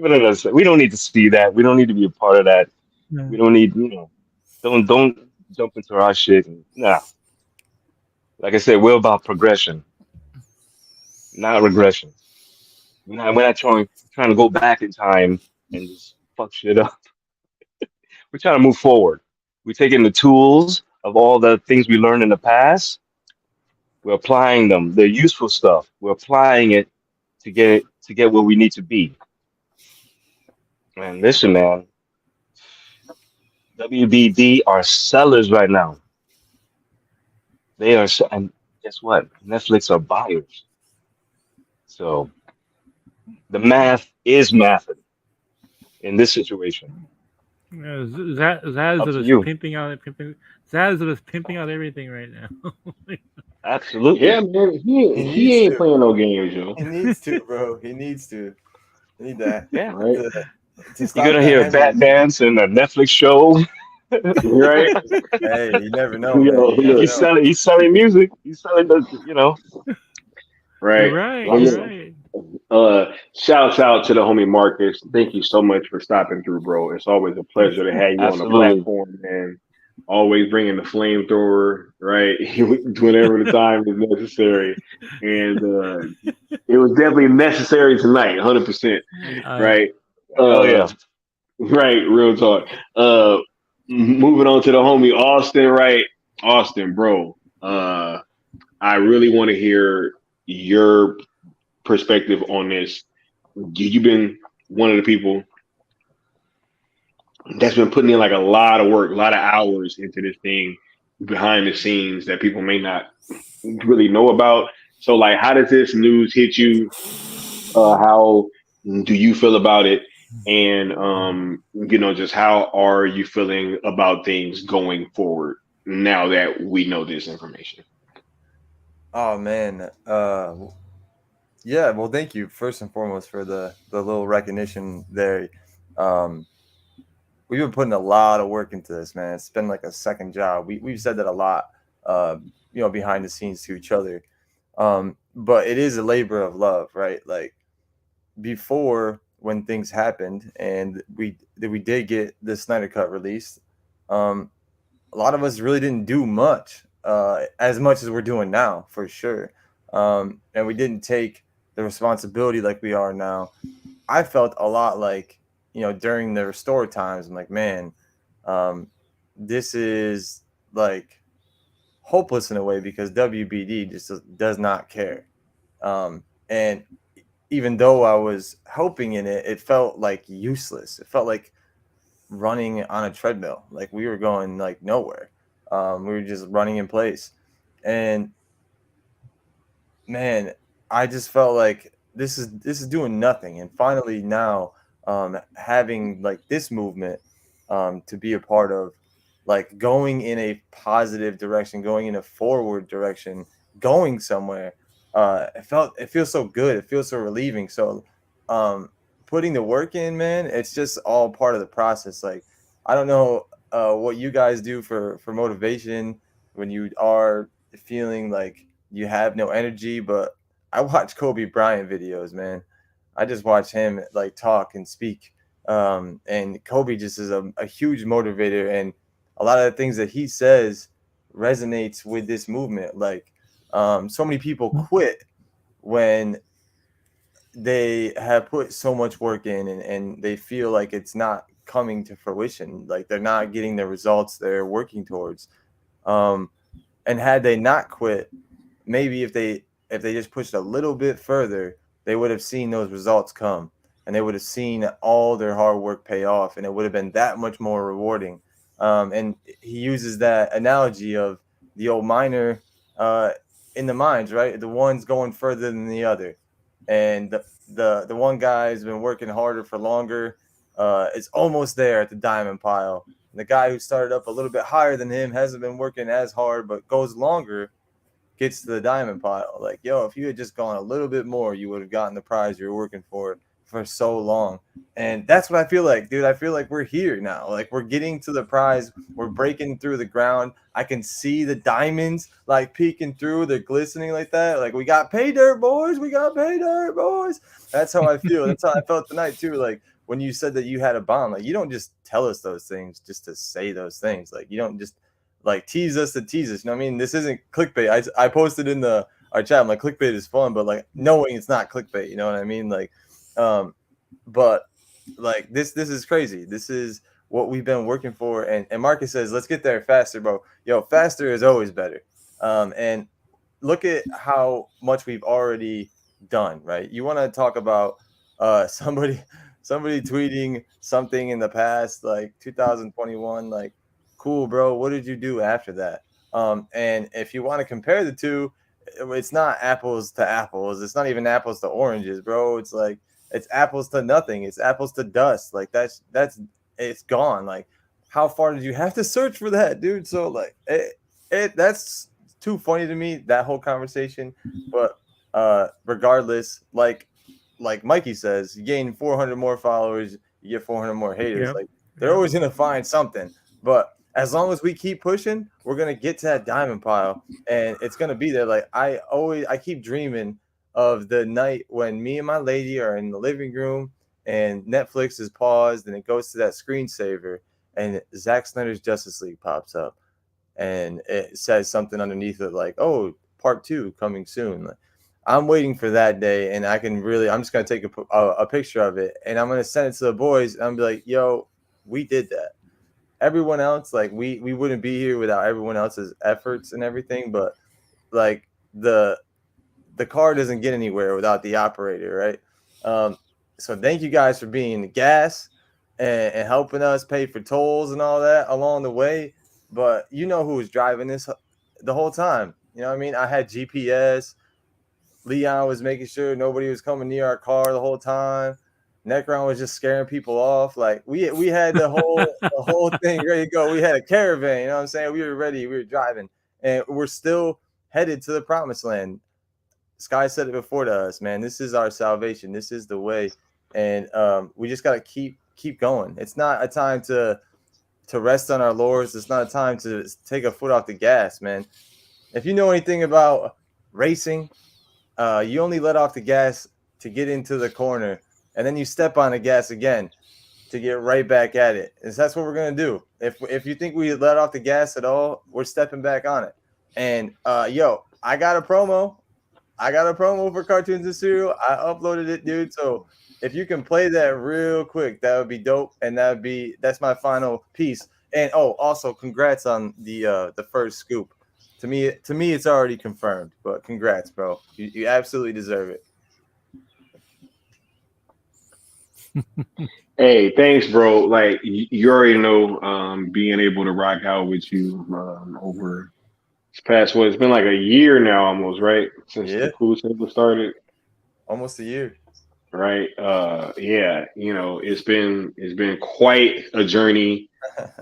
D: on the other side. We don't need to see that. We don't need to be a part of that.
E: Yeah.
D: We don't need. Don't jump into our shit. Nah. Like I said, we're about progression, not regression. We're not trying to go back in time and just fuck shit up. We're trying to move forward. We're taking the tools of all the things we learned in the past. We're applying them, the useful stuff. We're applying it to get where we need to be. Man, listen, man. WBD are sellers right now. And guess what? Netflix are buyers. So the math is mathing in this situation.
E: Yeah, Zaz
D: Up
E: is
D: to
E: just
D: you.
E: pimping. Zaz is just pimping out everything right now.
D: Absolutely.
A: Yeah, man.
F: He
A: He
F: needs
A: ain't
F: to.
A: playing no games, yo.
F: He needs to, bro. He needs to. He need that
D: Yeah.
A: Right?
F: to
D: You're
F: stop
D: gonna
F: the
D: hear Bat
F: hemorrhage.
D: Dance in a Netflix show.
A: Right?
F: Hey, you never know, man.
A: Yo,
F: You never
A: look.
F: know.
D: He's selling music. He's selling the.
E: You're
A: Right.
E: right.
A: Well,
E: You're
A: look.
F: Hustle.
E: right.
A: Shouts out to the homie Marcus. Thank you so much for stopping through, bro. It's always a pleasure to have you on the
D: Absolutely.
A: platform, man. Always bringing the flamethrower, right? Whenever the time is necessary. And it was definitely necessary tonight, 100%.
E: Uh,
A: Right?
D: Hell yeah.
A: Right, real talk. Moving on to the homie Austin, right? Austin, bro. I really want to hear your perspective on this. You've been one of the people that's been putting in like a lot of work, a lot of hours into this thing behind the scenes that people may not really know about. So, like, how does this news hit you? How do you feel about it? And just how are you feeling about things going forward now that we know this information?
F: Oh man. Yeah. Well, thank you first and foremost for the little recognition there. Um, we've been putting a lot of work into this, man. It's been like a second job. We've said that a lot. Behind the scenes to each other. But it is a labor of love, right? Like before when things happened and we did get the Snyder Cut released, um, a lot of us really didn't do much, as much as we're doing now, for sure. And we didn't take the responsibility like we are now. I felt a lot like, during the restore times, I'm like, man, um, this is like hopeless in a way because WBD just does not care. And even though I was helping in it, it felt like useless. It felt like running on a treadmill. Like we were going like nowhere. We were just running in place. And man, I just felt like this is doing nothing. And finally now, having like this movement, to be a part of, like going in a positive direction, going in a forward direction, going somewhere. It feels so good. It feels so relieving. So, um, putting the work in, man, it's just all part of the process. Like, I don't know what you guys do for motivation when you are feeling like you have no energy, but I watch Kobe Bryant videos, man. I just watch him like talk and speak. And Kobe just is a huge motivator, and a lot of the things that he says resonates with this movement. Like, so many people quit when they have put so much work in and they feel like it's not coming to fruition, like they're not getting the results they're working towards. um, and had they not quit, maybe if they just pushed a little bit further, they would have seen those results come, and they would have seen all their hard work pay off, and it would have been that much more rewarding. And he uses that analogy of the old miner, uh, in the mines, right? The one's going further than the other. and the one guy has been working harder for longer. Is almost there at the diamond pile. And the guy who started up a little bit higher than him hasn't been working as hard, but goes longer, gets to the diamond pile. Like, yo, if you had just gone a little bit more, you would have gotten the prize you were working for so long. And that's what I feel like, dude. I feel like we're here now. Like, we're getting to the prize. We're breaking through the ground. I can see the diamonds like peeking through. They're glistening like that. Like, we got pay dirt, boys. We got pay dirt, boys. That's how I feel. That's how I felt tonight too. Like, when you said that you had a bomb, like, you don't just tell us those things just to say those things. Like, you don't just like tease us to tease us. You know what I mean? This isn't clickbait. I posted in our chat. I'm like, clickbait is fun, but like knowing it's not clickbait. You know what I mean? Like, but like this is crazy. This is what we've been working for. And Marcus says, let's get there faster, bro. Yo, faster is always better. And look at how much we've already done, right? You want to talk about somebody tweeting something in the past, like 2021, like, cool, bro, what did you do after that? And if you want to compare the two, it's not apples to apples. It's not even apples to oranges, bro. It's like, it's apples to nothing. It's apples to dust. Like, that's it's gone. Like, how far did you have to search for that, dude? So like that's too funny to me, that whole conversation. But regardless, like Mikey says, you gain 400 more followers, you get 400 more haters.
E: Yep.
F: Like, they're always gonna find something. But as long as we keep pushing, we're gonna get to that diamond pile, and it's gonna be there. Like, I keep dreaming of the night when me and my lady are in the living room and Netflix is paused and it goes to that screensaver and Zack Snyder's Justice League pops up and it says something underneath it like, oh, part 2 coming soon. Like, I'm waiting for that day, and I'm just gonna take a picture of it, and I'm gonna send it to the boys, and I'm be like, yo, we did that. Everyone else, like, we wouldn't be here without everyone else's efforts and everything, but like the car doesn't get anywhere without the operator, right? So thank you guys for being the gas and helping us pay for tolls and all that along the way. But you know who was driving this the whole time. You know what I mean? I had GPS. Leon was making sure nobody was coming near our car the whole time. Necron was just scaring people off. Like, we had the whole thing ready to go. We had a caravan, you know what I'm saying? We were ready. We were driving. And we're still headed to the promised land. Sky said it before to us, man. This is our salvation. This is the way. And we just got to keep going. It's not a time to rest on our laurels. It's not a time to take a foot off the gas, man. If you know anything about racing, you only let off the gas to get into the corner, and then you step on the gas again to get right back at it. And that's what we're going to do. If you think we let off the gas at all, we're stepping back on it. And yo, I got a promo for Cartoons and Cereal. I uploaded it, dude. So if you can play that real quick, that would be dope. And that's my final piece. And also congrats on the first scoop. To me, it's already confirmed. But congrats, bro. You absolutely deserve it.
A: Hey, thanks, bro. Like, you already know, being able to rock out with you over this past it's been like a year now almost, right? Since the Cool Table started.
F: Almost a year.
A: Right. Yeah, you know, it's been quite a journey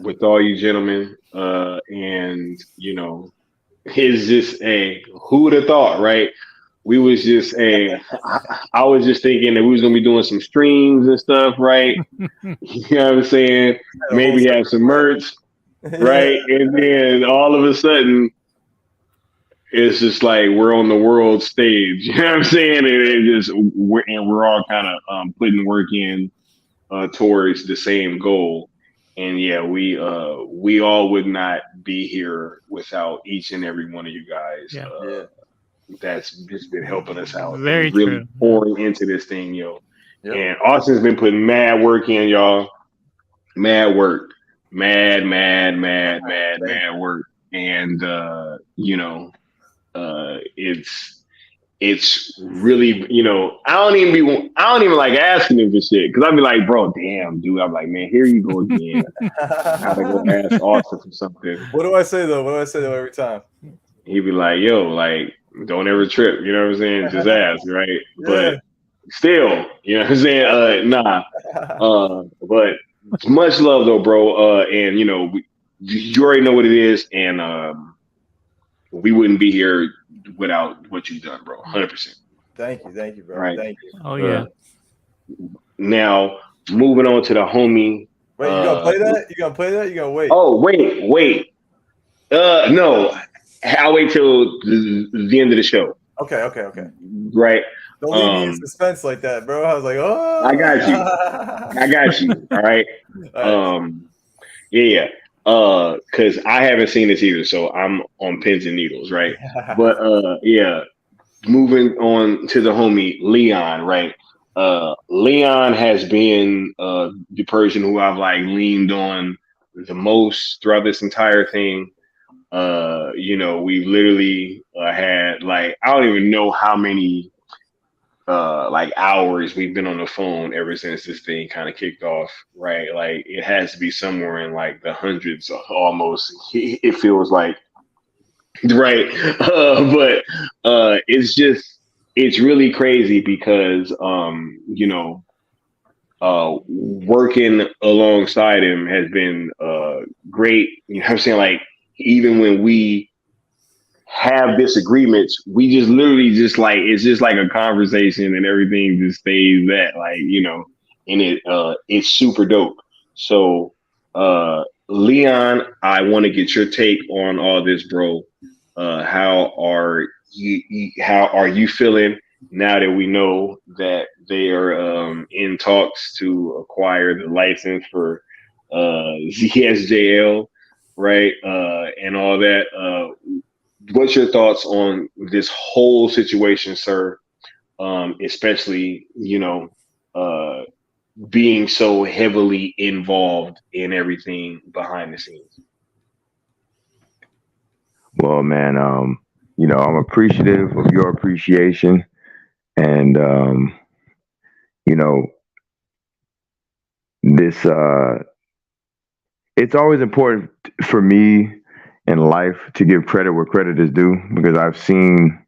A: with all you gentlemen. And you know, it's just who would have thought, right? We was just I was just thinking that we was gonna be doing some streams and stuff, right? You know what I'm saying? Maybe have some merch, right? And then all of a sudden it's just like we're on the world stage. You know what I'm saying? And we're all kind of putting work in towards the same goal. And yeah, we all would not be here without each and every one of you guys.
E: Yeah.
A: That's just been helping us out.
E: Very
A: really
E: true.
A: pouring into this thing, yo. Yep. And Austin's been putting mad work in, y'all. Mad work. Mad work. And you know, it's really, you know, I don't even like asking him for shit, because I'd be like, bro, damn, dude. I'm like, man, here you go again. I gotta go ask Austin for something.
F: What do I say though every time?
A: He'd be like, yo, like, don't ever trip, you know what I'm saying? Just ask, right? But Still, you know what I'm saying? Nah. But much love though, bro. And you already know what it is, and we wouldn't be here without what you've done, bro. 100%.
F: Thank you, bro.
A: Right.
F: Thank you.
E: Oh
A: Uh,
E: yeah.
A: Now moving on to the homie.
F: Wait, you gonna play that? You gonna play that? You gonna wait?
A: Oh, wait. No, I'll wait till the end of the show.
F: Okay.
A: Right.
F: Don't leave me in suspense like that, bro. I was like, oh.
A: I got you. All right.
F: All right.
A: Yeah. Because I haven't seen this either, so I'm on pins and needles, right? But yeah. Moving on to the homie Leon, right? Leon has been the person who I've like leaned on the most throughout this entire thing. We've literally had like I don't even know how many like hours we've been on the phone ever since this thing kind of kicked off, right? Like it has to be somewhere in like the hundreds almost. It feels like, right? But it's really crazy because working alongside him has been great. You know what I'm saying? Like even when we have disagreements, we just literally just like it's just like a conversation and everything just stays that like, and it's super dope. So Leon, I want to get your take on all this, bro. How are you feeling now that we know that they are in talks to acquire the license for ZSJL, right? And all that. What's your thoughts on this whole situation, sir? Especially, being so heavily involved in everything behind the scenes.
C: Well, man, I'm appreciative of your appreciation, and you know, this. It's always important for me in life to give credit where credit is due because I've seen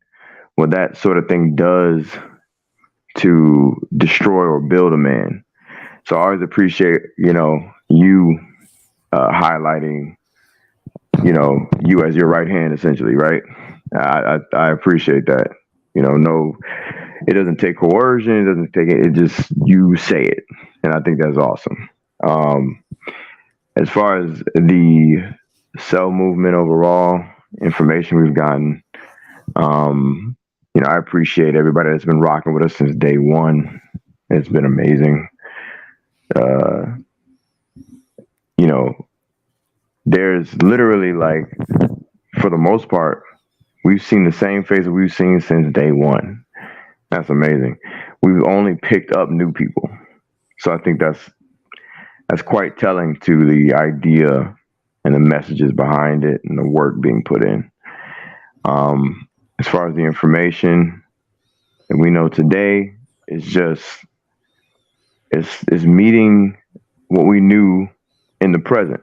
C: what that sort of thing does to destroy or build a man. So I always appreciate, you highlighting, you as your right hand, essentially, right? I appreciate that. No, it doesn't take coercion. It doesn't take it. It just you say it, and I think that's awesome. As far as the cell movement overall, information we've gotten, I appreciate everybody that's been rocking with us since day one. It's been amazing. There's literally like, for the most part, we've seen the same faces we've seen since day one. That's amazing. We've only picked up new people. So I think that's quite telling to the idea and the messages behind it and the work being put in. As far as the information that we know today, it's meeting what we knew in the present,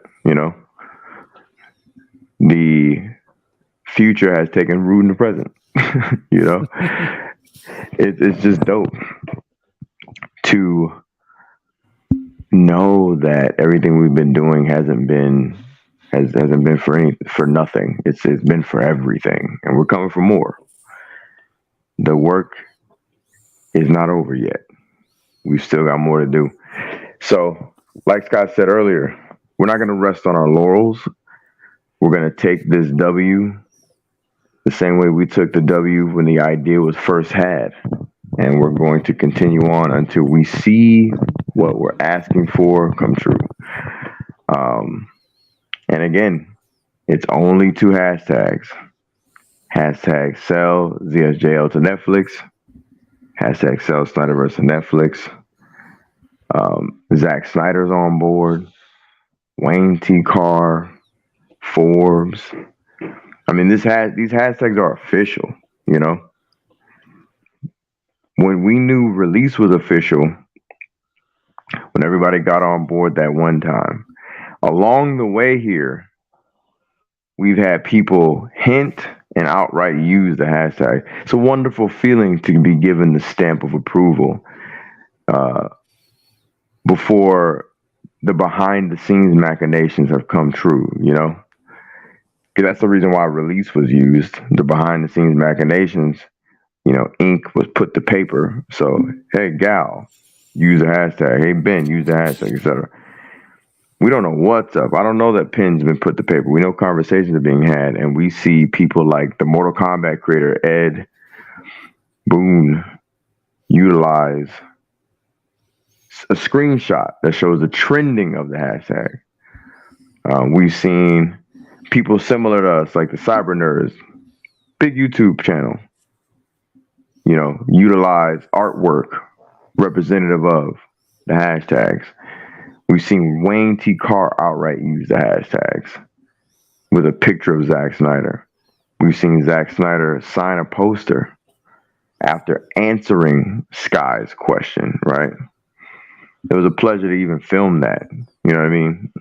C: The future has taken root in the present, It's just dope to know that everything we've been doing hasn't been for nothing. It's been for everything, and we're coming for more. The work is not over yet. We've still got more to do. So, like Scott said earlier, we're not going to rest on our laurels. We're going to take this W the same way we took the W when the idea was first had. And we're going to continue on until we see what we're asking for come true. And again, it's only two hashtags. Hashtag sell ZSJL to Netflix. Hashtag sell Snyderverse to Netflix. Zack Snyder's on board. Wayne T. Carr. Forbes. I mean, these hashtags are official, When we knew release was official, when everybody got on board that one time, along the way here, we've had people hint and outright use the hashtag. It's a wonderful feeling to be given the stamp of approval uh, before the behind the scenes machinations have come true, you know? 'Cause that's the reason why release was used. The behind the scenes machinations, you know, ink was put to paper. So, hey, gal, use the hashtag. Hey, Ben, use the hashtag, etc. We don't know what's up. I don't know that pen's been put to paper. We know conversations are being had, and we see people like the Mortal Kombat creator, Ed Boon, utilize a screenshot that shows the trending of the hashtag. We've seen people similar to us, like the Cyber Nerds, big YouTube channel, you know, utilize artwork representative of the hashtags. We've seen Wayne T. Carr outright use the hashtags with a picture of Zack Snyder. We've seen Zack Snyder sign a poster after answering Sky's question, right? It was a pleasure to even film that. You know what I mean?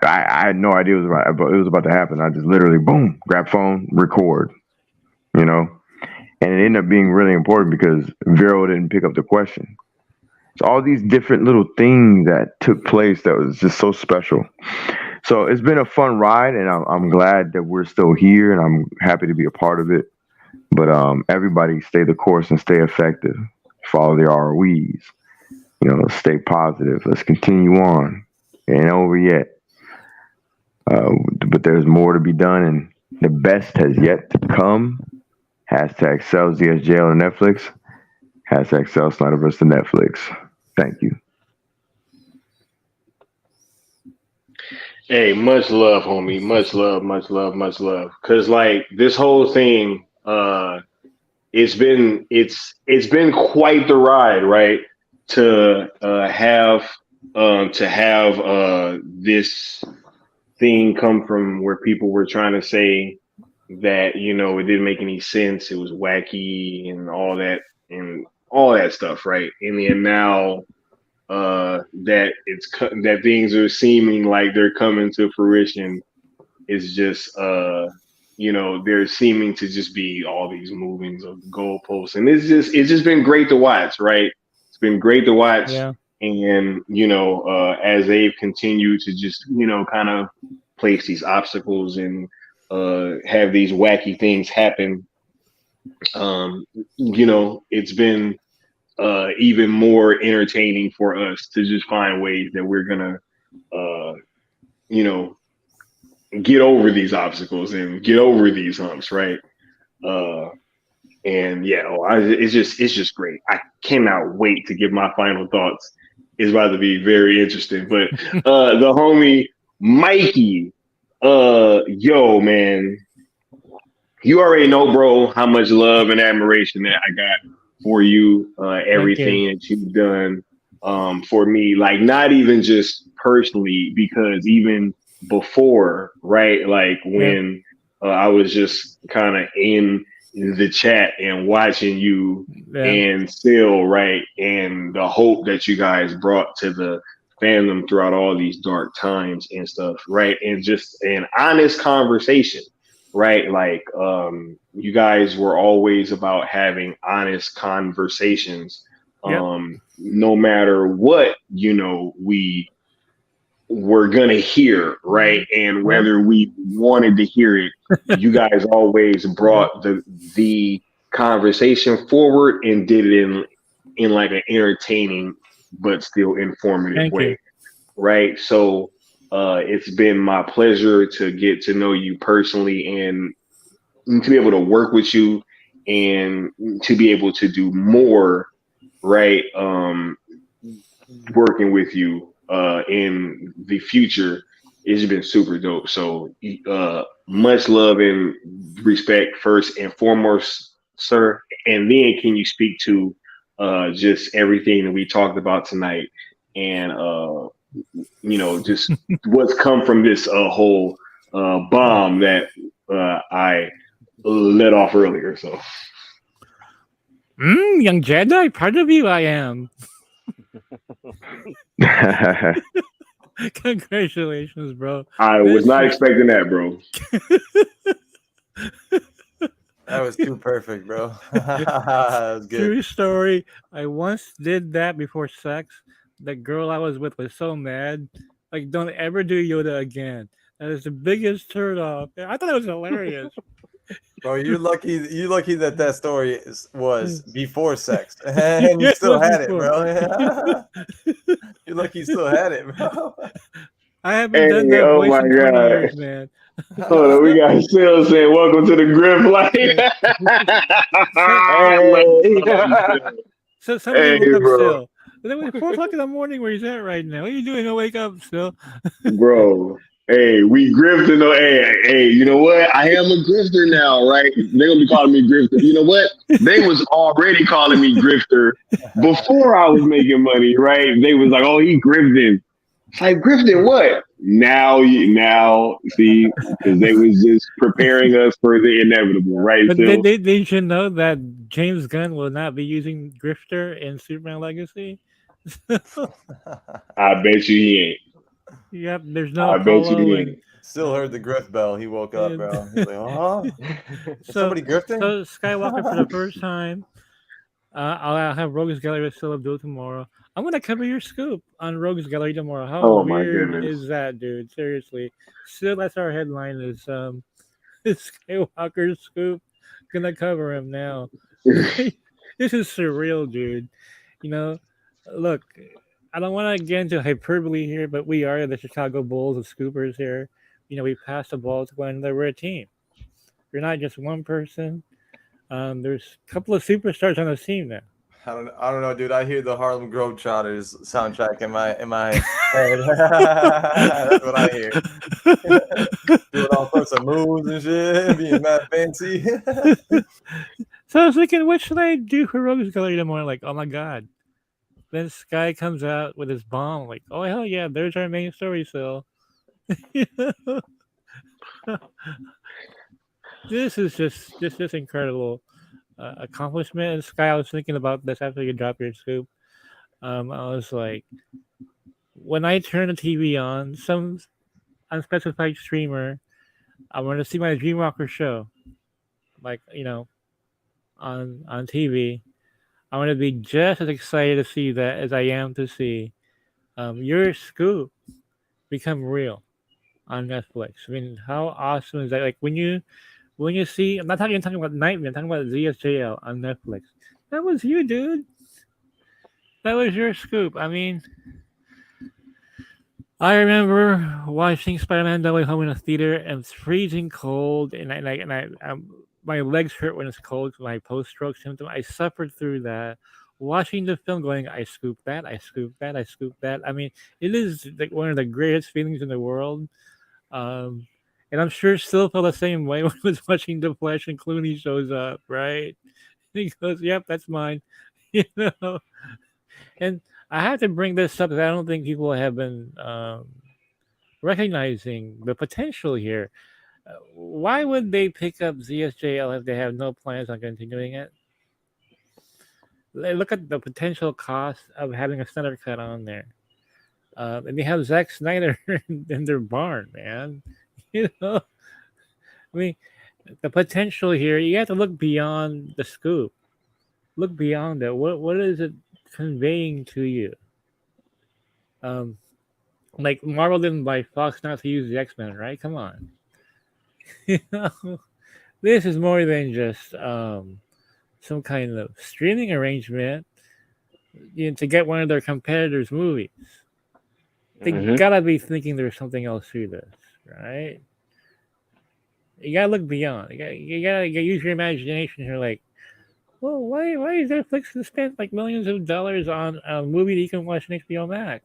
C: I had no idea it was about to happen. I just literally, boom, grab phone, record, you know? And it ended up being really important because Vero didn't pick up the question. So all these different little things that took place that was just so special. So it's been a fun ride, and I'm glad that we're still here, and I'm happy to be a part of it. But everybody stay the course and stay effective. Follow the ROEs. You know, stay positive. Let's continue on. It ain't over yet. But there's more to be done, and the best has yet to come. Hashtag sells DSJL to Netflix. Hashtag sells Snyderverse to Netflix. Thank you.
A: Hey, much love, homie. Much love, much love, much love. Cause like this whole thing, it's been quite the ride, right? To have this thing come from where people were trying to say that, you know, it didn't make any sense, it was wacky and all that stuff, right? And then now that that things are seeming like they're coming to fruition, is just you know, there's seeming to just be all these movings of goalposts, and it's just been great to watch, right? It's been great to watch.
E: Yeah.
A: And you know, as they've continued to just, you know, kind of place these obstacles and have these wacky things happen, you know, it's been even more entertaining for us to just find ways that we're gonna you know, get over these obstacles and get over these humps, right? And yeah, it's just great. I cannot wait to give my final thoughts. It's about to be very interesting. But the homie Mikey, yo man, you already know, bro, how much love and admiration that I got for you. Everything that you've done for me, like not even just personally, because even before, right? Like when I was just kind of in the chat and watching you and still, right? And the hope that you guys brought to the fandom throughout all these dark times and stuff, right? And just an honest conversation, right? Like you guys were always about having honest conversations, no matter what, you know, we were gonna hear, right? And whether we wanted to hear it, you guys always brought the conversation forward and did it in like an entertaining but still informative way, right? So it's been my pleasure to get to know you personally and to be able to work with you and to be able to do more, right? Working with you in the future, it's been super dope. So much love and respect first and foremost, sir. And then can you speak to just everything that we talked about tonight and you know, just what's come from this whole bomb that I let off earlier. So
E: young Jedi, proud of you I am. Congratulations, bro.
A: I was not expecting that, bro.
F: That was too perfect, bro. That was good.
E: True story. I once did that before sex. The girl I was with was so mad. Like, don't ever do Yoda again. That is the biggest turn off. I thought it was hilarious.
F: Bro, you're lucky. You're lucky that that story was before sex, and you
E: Yeah, it
F: still
E: was
F: had it,
E: before.
F: bro. You're lucky you still had it, bro.
E: I haven't
A: Hey,
E: done that
A: oh
E: voice
A: my
E: in 20
A: god.
E: years, man.
A: Hold on, we got Sil saying, "Welcome to the Griff Life."
E: So,
A: I love you,
D: Hey.
A: Sil.
E: so somebody
A: Hey,
E: look up
A: bro.
E: still. But then it's 4 o'clock in the morning where he's at right now. What are you doing to wake up still?
A: Bro, hey, we grifting. Hey, you know what? I am a grifter now, right? They're gonna be calling me grifter. You know what? They was already calling me grifter before I was making money, right? They was like, "Oh, he grifting." It's like grifting what? Now see, because they was just preparing us for the inevitable, right?
E: But
A: So
E: they should know that James Gunn will not be using Grifter in Superman Legacy.
A: I bet you he ain't.
E: Yep, there's no
A: I bet you
E: Apollo
A: he
E: and
A: ain't.
F: Still heard the grift bell. He woke up,
E: and
F: bro. He's like, "Oh, is
E: so
F: somebody grifting?"
E: Skywalker for the first time. I'll have Rogues Gallery with Still do tomorrow. I'm gonna cover your scoop on Rogues Gallery tomorrow. How
A: Oh my
E: weird
A: goodness.
E: is that, dude? Seriously. Still, that's our headline. Is Skywalker scoop? Gonna cover him now. This is surreal, dude. You know, look, I don't want to get into hyperbole here, but we are the Chicago Bulls of scoopers here. We pass the ball to one another. We're a team. You're not just one person. There's a couple of superstars on the team now.
F: I don't know, dude. I hear the Harlem Globetrotters soundtrack in my head. That's what I hear. Doing all sorts of moves and shit, being mad fancy.
E: So I was thinking, what should I do for Rogues Gallery tomorrow? Like, oh my god. Then Sky comes out with his bomb. Like, oh hell yeah, there's our main story. So this is just incredible accomplishment. And Sky, I was thinking about this after you dropped your scoop. I was like, when I turn the TV on, some unspecified streamer, I want to see my Dreamwalker show, like on TV. I want to be just as excited to see that as I am to see your scoop become real on Netflix. I mean, how awesome is that? Like when you see, I'm not talking about Nightmare, I'm talking about ZSJL on Netflix. That was you, dude. That was your scoop. I mean, I remember watching Spider-Man: No Way Home in a theater, and it's freezing cold, my legs hurt when it's cold. My post-stroke symptom. I suffered through that. Watching the film, going, I scooped that, I scooped that, I scooped that. I mean, it is like one of the greatest feelings in the world. Um, and I'm sure still felt the same way when I was watching The Flash and Clooney shows up, right? He goes, "Yep, that's mine," you know. And I have to bring this up because I don't think people have been recognizing the potential here. Why would they pick up ZSJL if they have no plans on continuing it? Look at the potential cost of having a Snyder cut on there. And they have Zack Snyder in their barn, man. You know, I mean, the potential here. You have to look beyond the scoop. Look beyond it. What is it conveying to you? Um, like Marvel didn't buy Fox not to use the X Men, right? Come on. You know, this is more than just some kind of streaming arrangement. To get one of their competitors' movies. They
D: Hmm.
E: gotta be thinking there's something else to this, right? You gotta look beyond. You gotta use your imagination here. Like, well, why is Netflix gonna spend like millions of dollars on a movie that you can watch on HBO Max?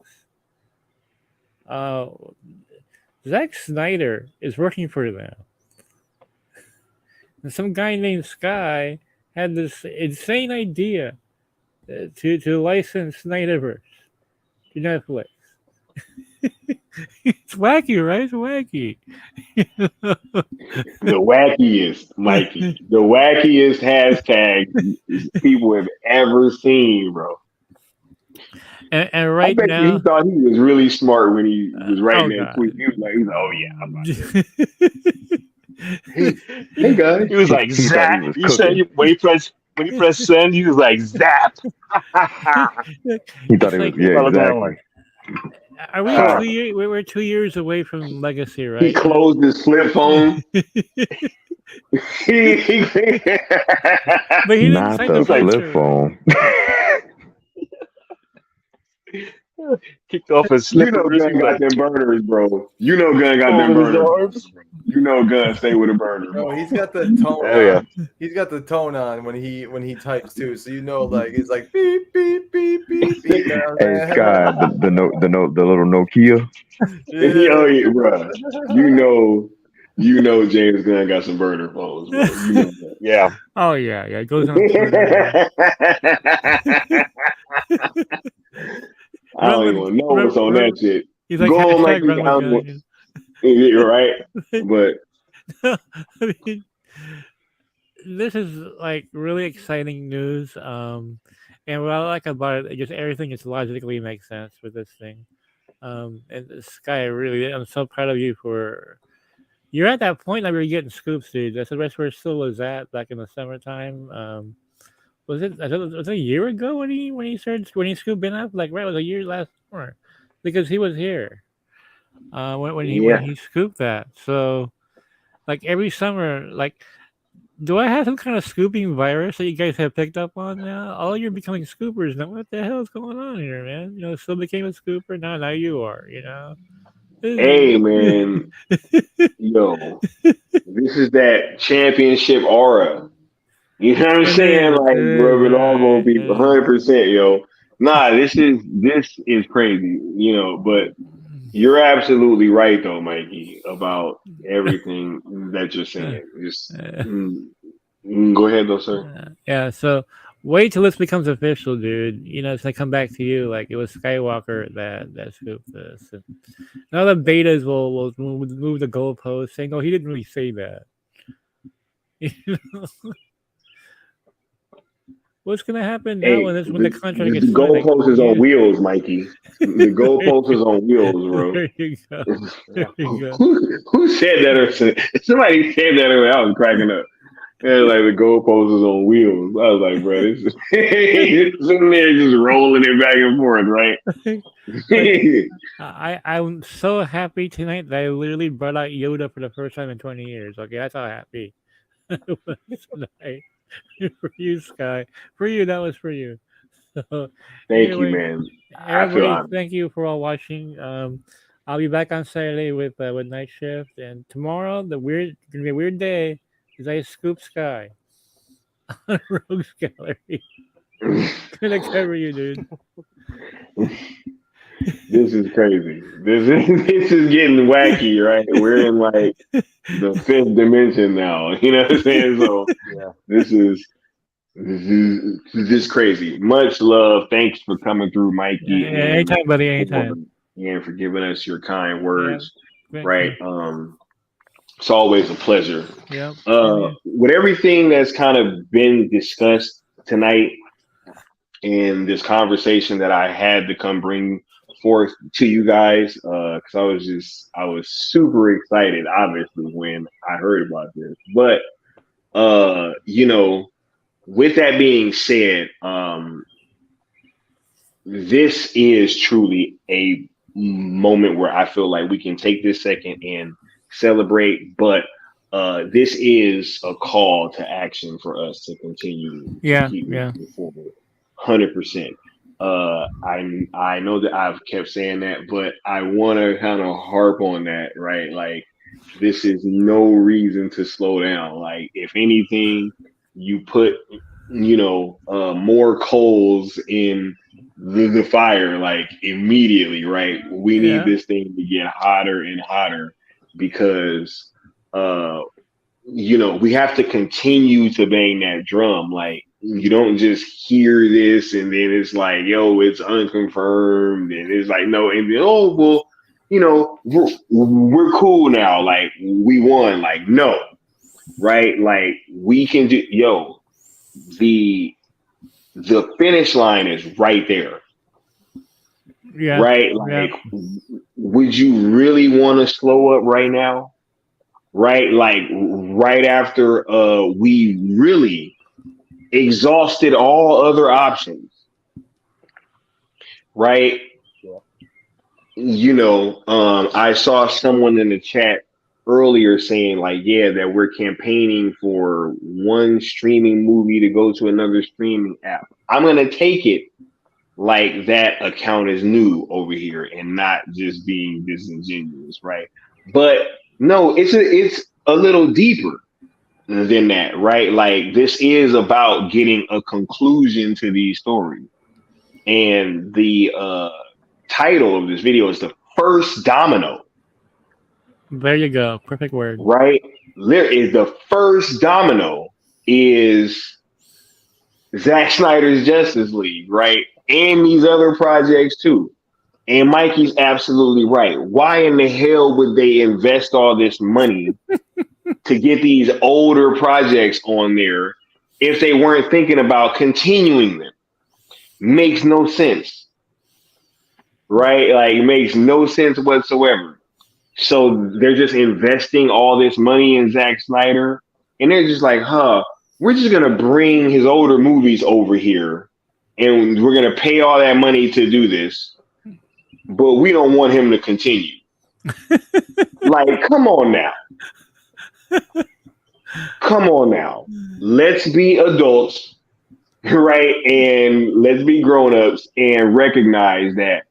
E: Uh, Zack Snyder is working for them, and some guy named Sky had this insane idea to license Snyderverse to Netflix. It's wacky, right? It's wacky.
A: The wackiest, Mikey. The wackiest hashtag people have ever seen, bro.
E: And
A: I
E: right
A: bet you he
E: now,
A: thought he was really smart when he was writing
E: oh
A: that tweet.
E: god.
A: He's like, oh yeah, I'm about to. Hey guys.
D: He was like
C: He thought he
D: zap.
C: was
D: He said
C: cooking.
D: when he pressed send, he was like zap.
C: He thought
E: It's
C: he was,
E: like,
C: yeah,
D: Fell down
C: exactly.
D: like
E: are we
A: Uh,
E: 2 years? We're 2 years away from Legacy,
A: he
E: right?
A: closed his flip phone. He-
E: But he didn't
C: Not
E: sign the
C: the
D: it's like
C: flip
E: poster.
C: phone.
D: kicked off his
A: you know
D: slippers. He
A: Gun
D: was
A: got
D: like
A: them burners, bro. You know Gun got them
D: folding his
A: burners.
D: arms.
A: You know Gun stay with a burner,
F: Bro,
A: bro.
F: he's got the tone
D: Hell yeah.
F: on. He's got the tone on when he types too. So you know, like it's like beep beep beep beep beep. You know
C: Hey
F: what
C: Sky, the little Nokia.
F: I'm saying?
A: Yo,
F: Yeah.
A: yeah, bro. You know James Gunn got some burner phones, bro. You know
D: Yeah.
E: Oh yeah. It goes on Twitter.
A: that. I don't
E: Run with
A: even know what's on that shit.
E: he's like
A: Go on, like
E: hashtag run with gun.
A: you're right. But
E: I mean, this is like really exciting news. And what I like about it, just everything just logically makes sense with this thing. And this guy really, I'm so proud of you for. You're at that point that we were getting scoops, dude. That's the rest where Still was at back in the summertime. Was it? Was it a year ago when he started when he scooped Ben up? Like right, it was a year last summer, because he was here. When
A: yeah,
E: he scooped that, so like every summer, like do I have some kind of scooping virus that you guys have picked up on now? All you're becoming scoopers now. What the hell is going on here, man? Still became a scooper. Now you are.
A: hey man, yo, this is that championship aura. You know what I'm
E: It
A: saying?
E: is. It
A: Like,
E: is.
A: bro, it all gonna
E: Right.
A: be 100%, yo. Nah, this is crazy, but you're absolutely right though, Mikey, about everything that you're
E: Uh,
A: saying. Just
E: uh,
A: go ahead though, sir.
E: yeah. So wait till this becomes official, dude. It's gonna come back to you. Like it was Skywalker that scooped this. And now the betas will move the goalpost, saying, "No, he didn't really say that." What's gonna happen now
A: Hey,
E: when the contract
A: the
E: gets signed? Like,
A: goalpost is on
E: yeah,
A: wheels, Mikey. The goalpost is on wheels, bro.
E: there you go. There you go.
A: Who said that? Or somebody said that earlier. I was cracking up. Yeah, like the goalpost is on wheels. I was like, bro, this is sitting there just rolling it back and forth, right?
E: Like I'm so happy tonight that I literally brought out Yoda for the first time in 20 years. Okay, that's how happy I was tonight. For you, Sky. For you, that was for you. So
A: Thank you,
E: anyway,
A: man. I feel
E: everybody,
A: honored.
E: thank you for all watching. I'll be back on Saturday with Night Shift, and tomorrow gonna be a weird day because I scoop Sky on Rogues Gallery. Gonna cover you, dude.
A: This is crazy. This is getting wacky, right? We're in like the fifth dimension now. You know what I'm saying? So
D: Yeah.
A: this is this is crazy. Much love. Thanks for coming through,
E: Yeah,
A: Mikey, and
E: anytime, buddy.
A: for
E: Anytime.
A: for giving us your kind
E: Yeah.
A: words.
E: Thank
A: Right.
E: you.
A: It's always a pleasure.
E: Yeah. Same here.
A: With everything that's kind of been discussed tonight in this conversation that I had to come bring forth to you guys, because I was super excited, obviously, when I heard about this. But with that being said, this is truly a moment where I feel like we can take this second and celebrate, but this is a call to action for us to continue to
E: Yeah.
A: keep
E: Yeah.
A: moving forward. 100%. I know that I've kept saying that, but I want to kind of harp on that, right? Like, this is no reason to slow down. Like, if anything, you put more coals in the fire like immediately, right? We need
E: Yeah.
A: this thing to get hotter and hotter because we have to continue to bang that drum. Like, you don't just hear this and then it's like, yo, it's unconfirmed, and it's like, no, and then, oh well, we're cool now, like we won. Like, no, right? Like, we can do, the finish line is right there,
E: Yeah.
A: right?
E: Yeah.
A: Like, would you really want to slow up right now? right? Like right after we really exhausted all other options, right? I saw someone in the chat earlier saying like, yeah, that we're campaigning for one streaming movie to go to another streaming app. I'm gonna take it like that account is new over here and not just being disingenuous, right? But no, it's a little deeper than that, right? Like this is about getting a conclusion to these stories. And the title of this video is the first domino,
E: There you go. Perfect word.
A: right? There is the first domino is Zack Snyder's Justice League, right? And these other projects too. And Mikey's absolutely right. Why in the hell would they invest all this money to get these older projects on there if they weren't thinking about continuing them? Makes no sense, right? Like, it makes no sense whatsoever. So they're just investing all this money in Zack Snyder, and they're just like, we're just going to bring his older movies over here, and we're going to pay all that money to do this, but we don't want him to continue. Like, come on now. Come on now. Let's be adults, right? And let's be grown-ups and recognize that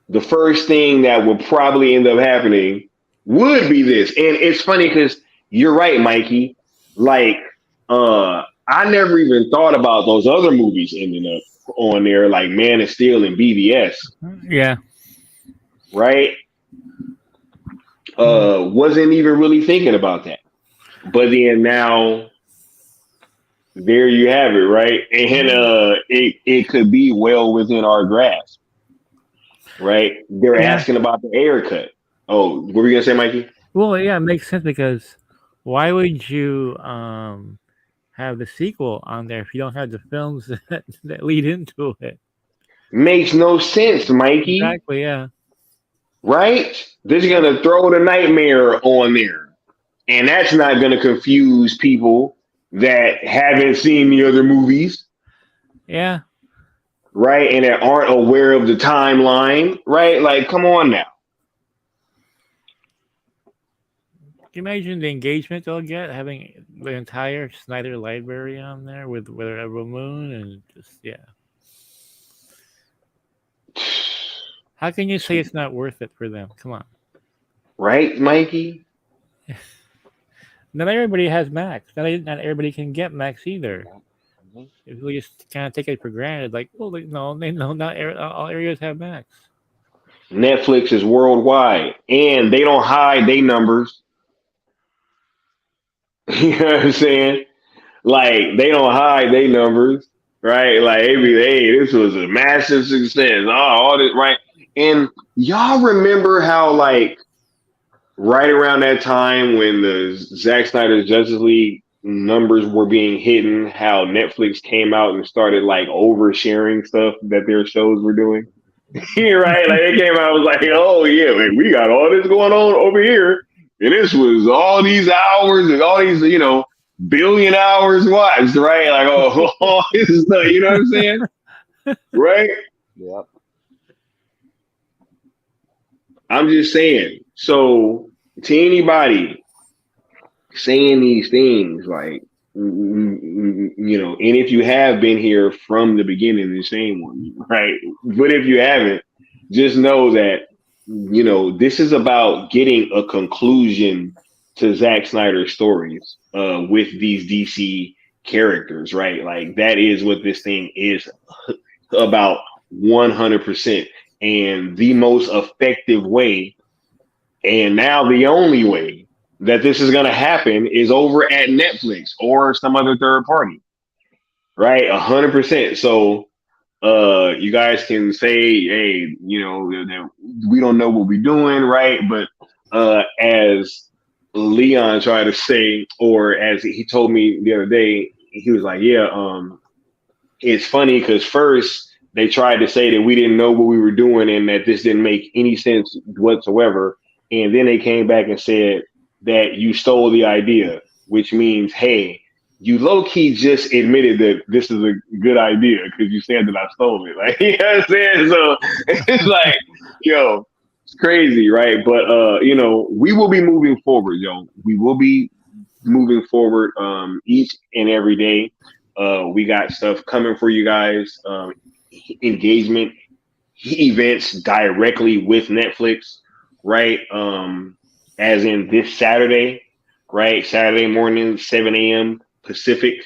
A: the first thing that would probably end up happening would be this. And it's funny because you're right, Mikey. Like, I never even thought about those other movies ending up on there, like Man of Steel and BVS.
E: Yeah.
A: Right? Wasn't even really thinking about that. But then now, there you have it, right? And it could be well within our grasp. Right? They're asking about the air cut. Oh, what were you gonna say, Mikey?
E: Well, yeah, it makes sense because why would you have the sequel on there if you don't have the films that lead into it?
A: Makes no sense, Mikey.
E: Exactly, yeah.
A: Right? They're just gonna throw the Nightmare on there. And that's not gonna confuse people that haven't seen the other movies.
E: Yeah.
A: Right? And that aren't aware of the timeline, right? Like, come on now.
E: Can you imagine the engagement they'll get having the entire Snyder library on there with a moon and just How can you say it's not worth it for them? Come on.
A: Right, Mikey?
E: Not everybody has Max. Not everybody can get Max either. If we just kind of take it for granted, like, well, no, not all areas have Max.
A: Netflix is worldwide, and they don't hide their numbers. You know what I'm saying? Like, they don't hide their numbers, right? Like, hey, this was a massive success. All this, right? And y'all remember how, like, right around that time when the Zack Snyder's Justice League numbers were being hidden, how Netflix came out and started like oversharing stuff that their shows were doing. Right? Like they came out and was like, oh yeah, like, we got all this going on over here. And this was all these hours and all these, billion hours watched, right? Like, all this stuff, you know what I'm saying? Right?
D: Yep.
A: I'm just saying. So to anybody saying these things, like, and if you have been here from the beginning, the same one, right? But if you haven't, just know that, this is about getting a conclusion to Zack Snyder's stories with these DC characters, right? Like, that is what this thing is about 100%. And the most effective way, and now the only way, that this is going to happen is over at Netflix or some other third party, right? 100%. So you guys can say, hey, that we don't know what we're doing, right? But as Leon tried to say, or as he told me the other day, he was like, it's funny because first they tried to say that we didn't know what we were doing and that this didn't make any sense whatsoever. And then they came back and said, that you stole the idea, which means, hey, you low key just admitted that this is a good idea because you said that I stole it. Like, you know what I'm saying? So it's like, yo, it's crazy, right? But we will be moving forward, yo. We will be moving forward each and every day. We got stuff coming for you guys, engagement events directly with Netflix, right? As in this Saturday, right? Saturday morning, 7 a.m. Pacific,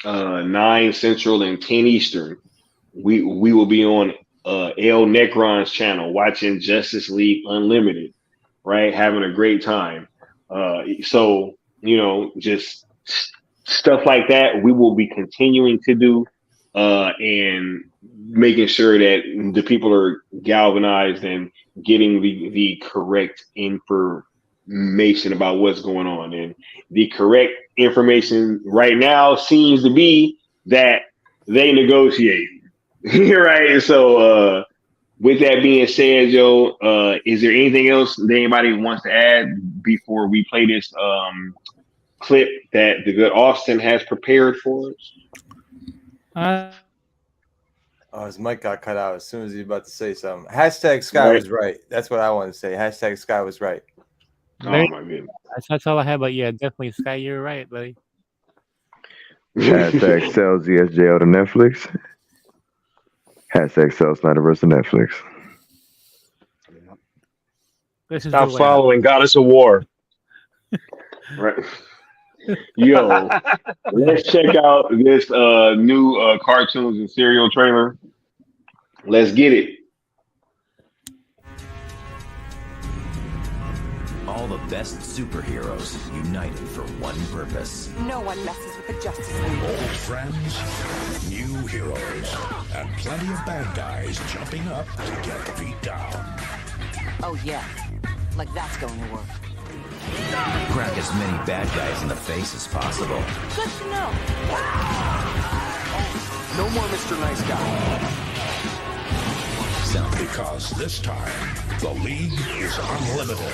A: 9 Central, and 10 Eastern. We will be on El Necron's channel watching Justice League Unlimited, right? Having a great time. So, just stuff like that we will be continuing to do, and making sure that the people are galvanized and getting the correct information about what's going on. And the correct information right now seems to be that they negotiate. Right. So with that being said, Joe, is there anything else that anybody wants to add before we play this clip that the good Austin has prepared for us?
F: Oh, his mic got cut out as soon as he was about to say something. Hashtag Sky was right. That's what I want to say. Hashtag Sky was right.
A: Oh my goodness.
E: That's all I have. But yeah, definitely, Sky, you're right, buddy.
C: Hashtag sell ZSJL to Netflix. Hashtag sell Snyderverse to Netflix.
D: Stop following Goddess of War.
A: Right. Yo, let's check out this new cartoons and serial trailer. Let's get it.
G: All the best superheroes united for one purpose.
H: No one messes with the Justice League.
B: Old friends, new heroes, and plenty of bad guys jumping up to get beat down.
H: Oh yeah, like that's going to work.
G: Crack as many bad guys in the face as possible.
H: Good to know.
G: No more Mr. Nice Guy.
B: Because this time, the League is unlimited.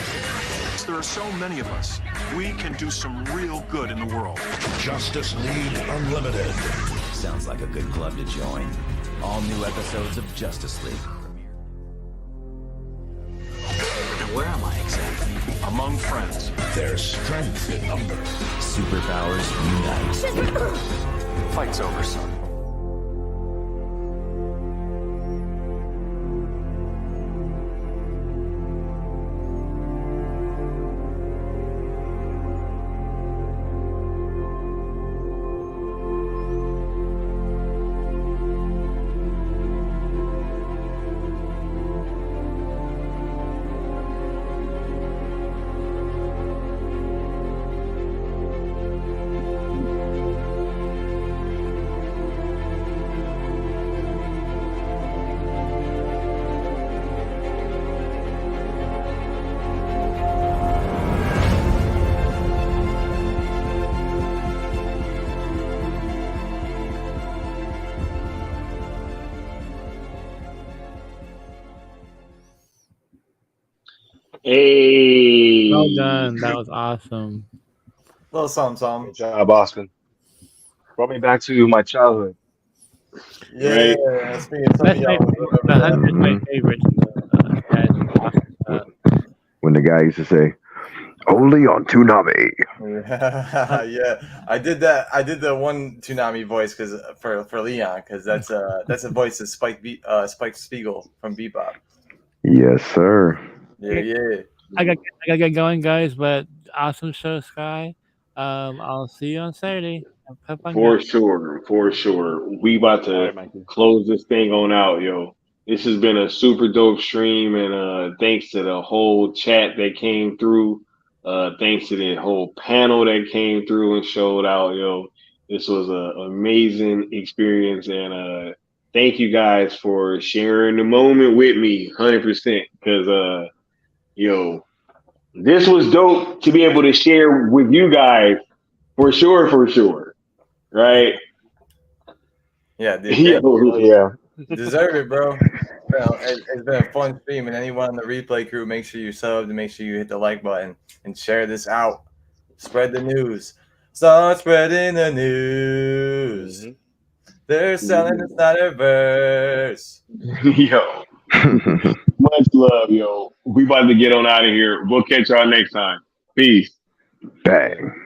I: There are so many of us. We can do some real good in the world.
B: Justice League Unlimited.
G: Sounds like a good club to join. All new episodes of Justice League.
I: And where am I exactly? Among friends.
B: There's strength in numbers.
G: Superpowers unite.
I: Fight's over, son.
A: Hey.
E: Well done. That was awesome.
F: Little something.
D: Good job, Austin. Brought me back to my childhood.
F: Yeah,
A: Right.
F: speaking of some of
E: That's my
F: y'all
E: favorite. The Hunt is my favorite.
C: When the guy used to say, only on Toonami.
F: Yeah, I did that. I did the one Toonami voice because for Leon, because that's a voice of Spike Spiegel from Bebop.
C: Yes, sir.
F: Yeah.
E: I got to get going, guys. But awesome show, Sky. I'll see you on Saturday. Have fun,
A: For
E: guys.
A: sure. We about
D: All right,
A: to
D: Mikey.
A: close this thing on out, yo. This has been a super dope stream, and thanks to the whole chat that came through. Thanks to the whole panel that came through and showed out, yo. This was an amazing experience, and thank you guys for sharing the moment with me, 100%. Because this was dope to be able to share with you guys, for sure, right?
F: Yeah, dude.
A: Yo,
D: Oh, yeah.
F: Deserve it, bro. Well, it's been a fun stream, and anyone on the replay crew, make sure you sub and make sure you hit the like button and share this out. Spread the news. Start spreading the news. They're selling the Snyderverse.
A: Yo, much love, yo. We about to get on out of here. We'll catch y'all next time. Peace.
C: Bang.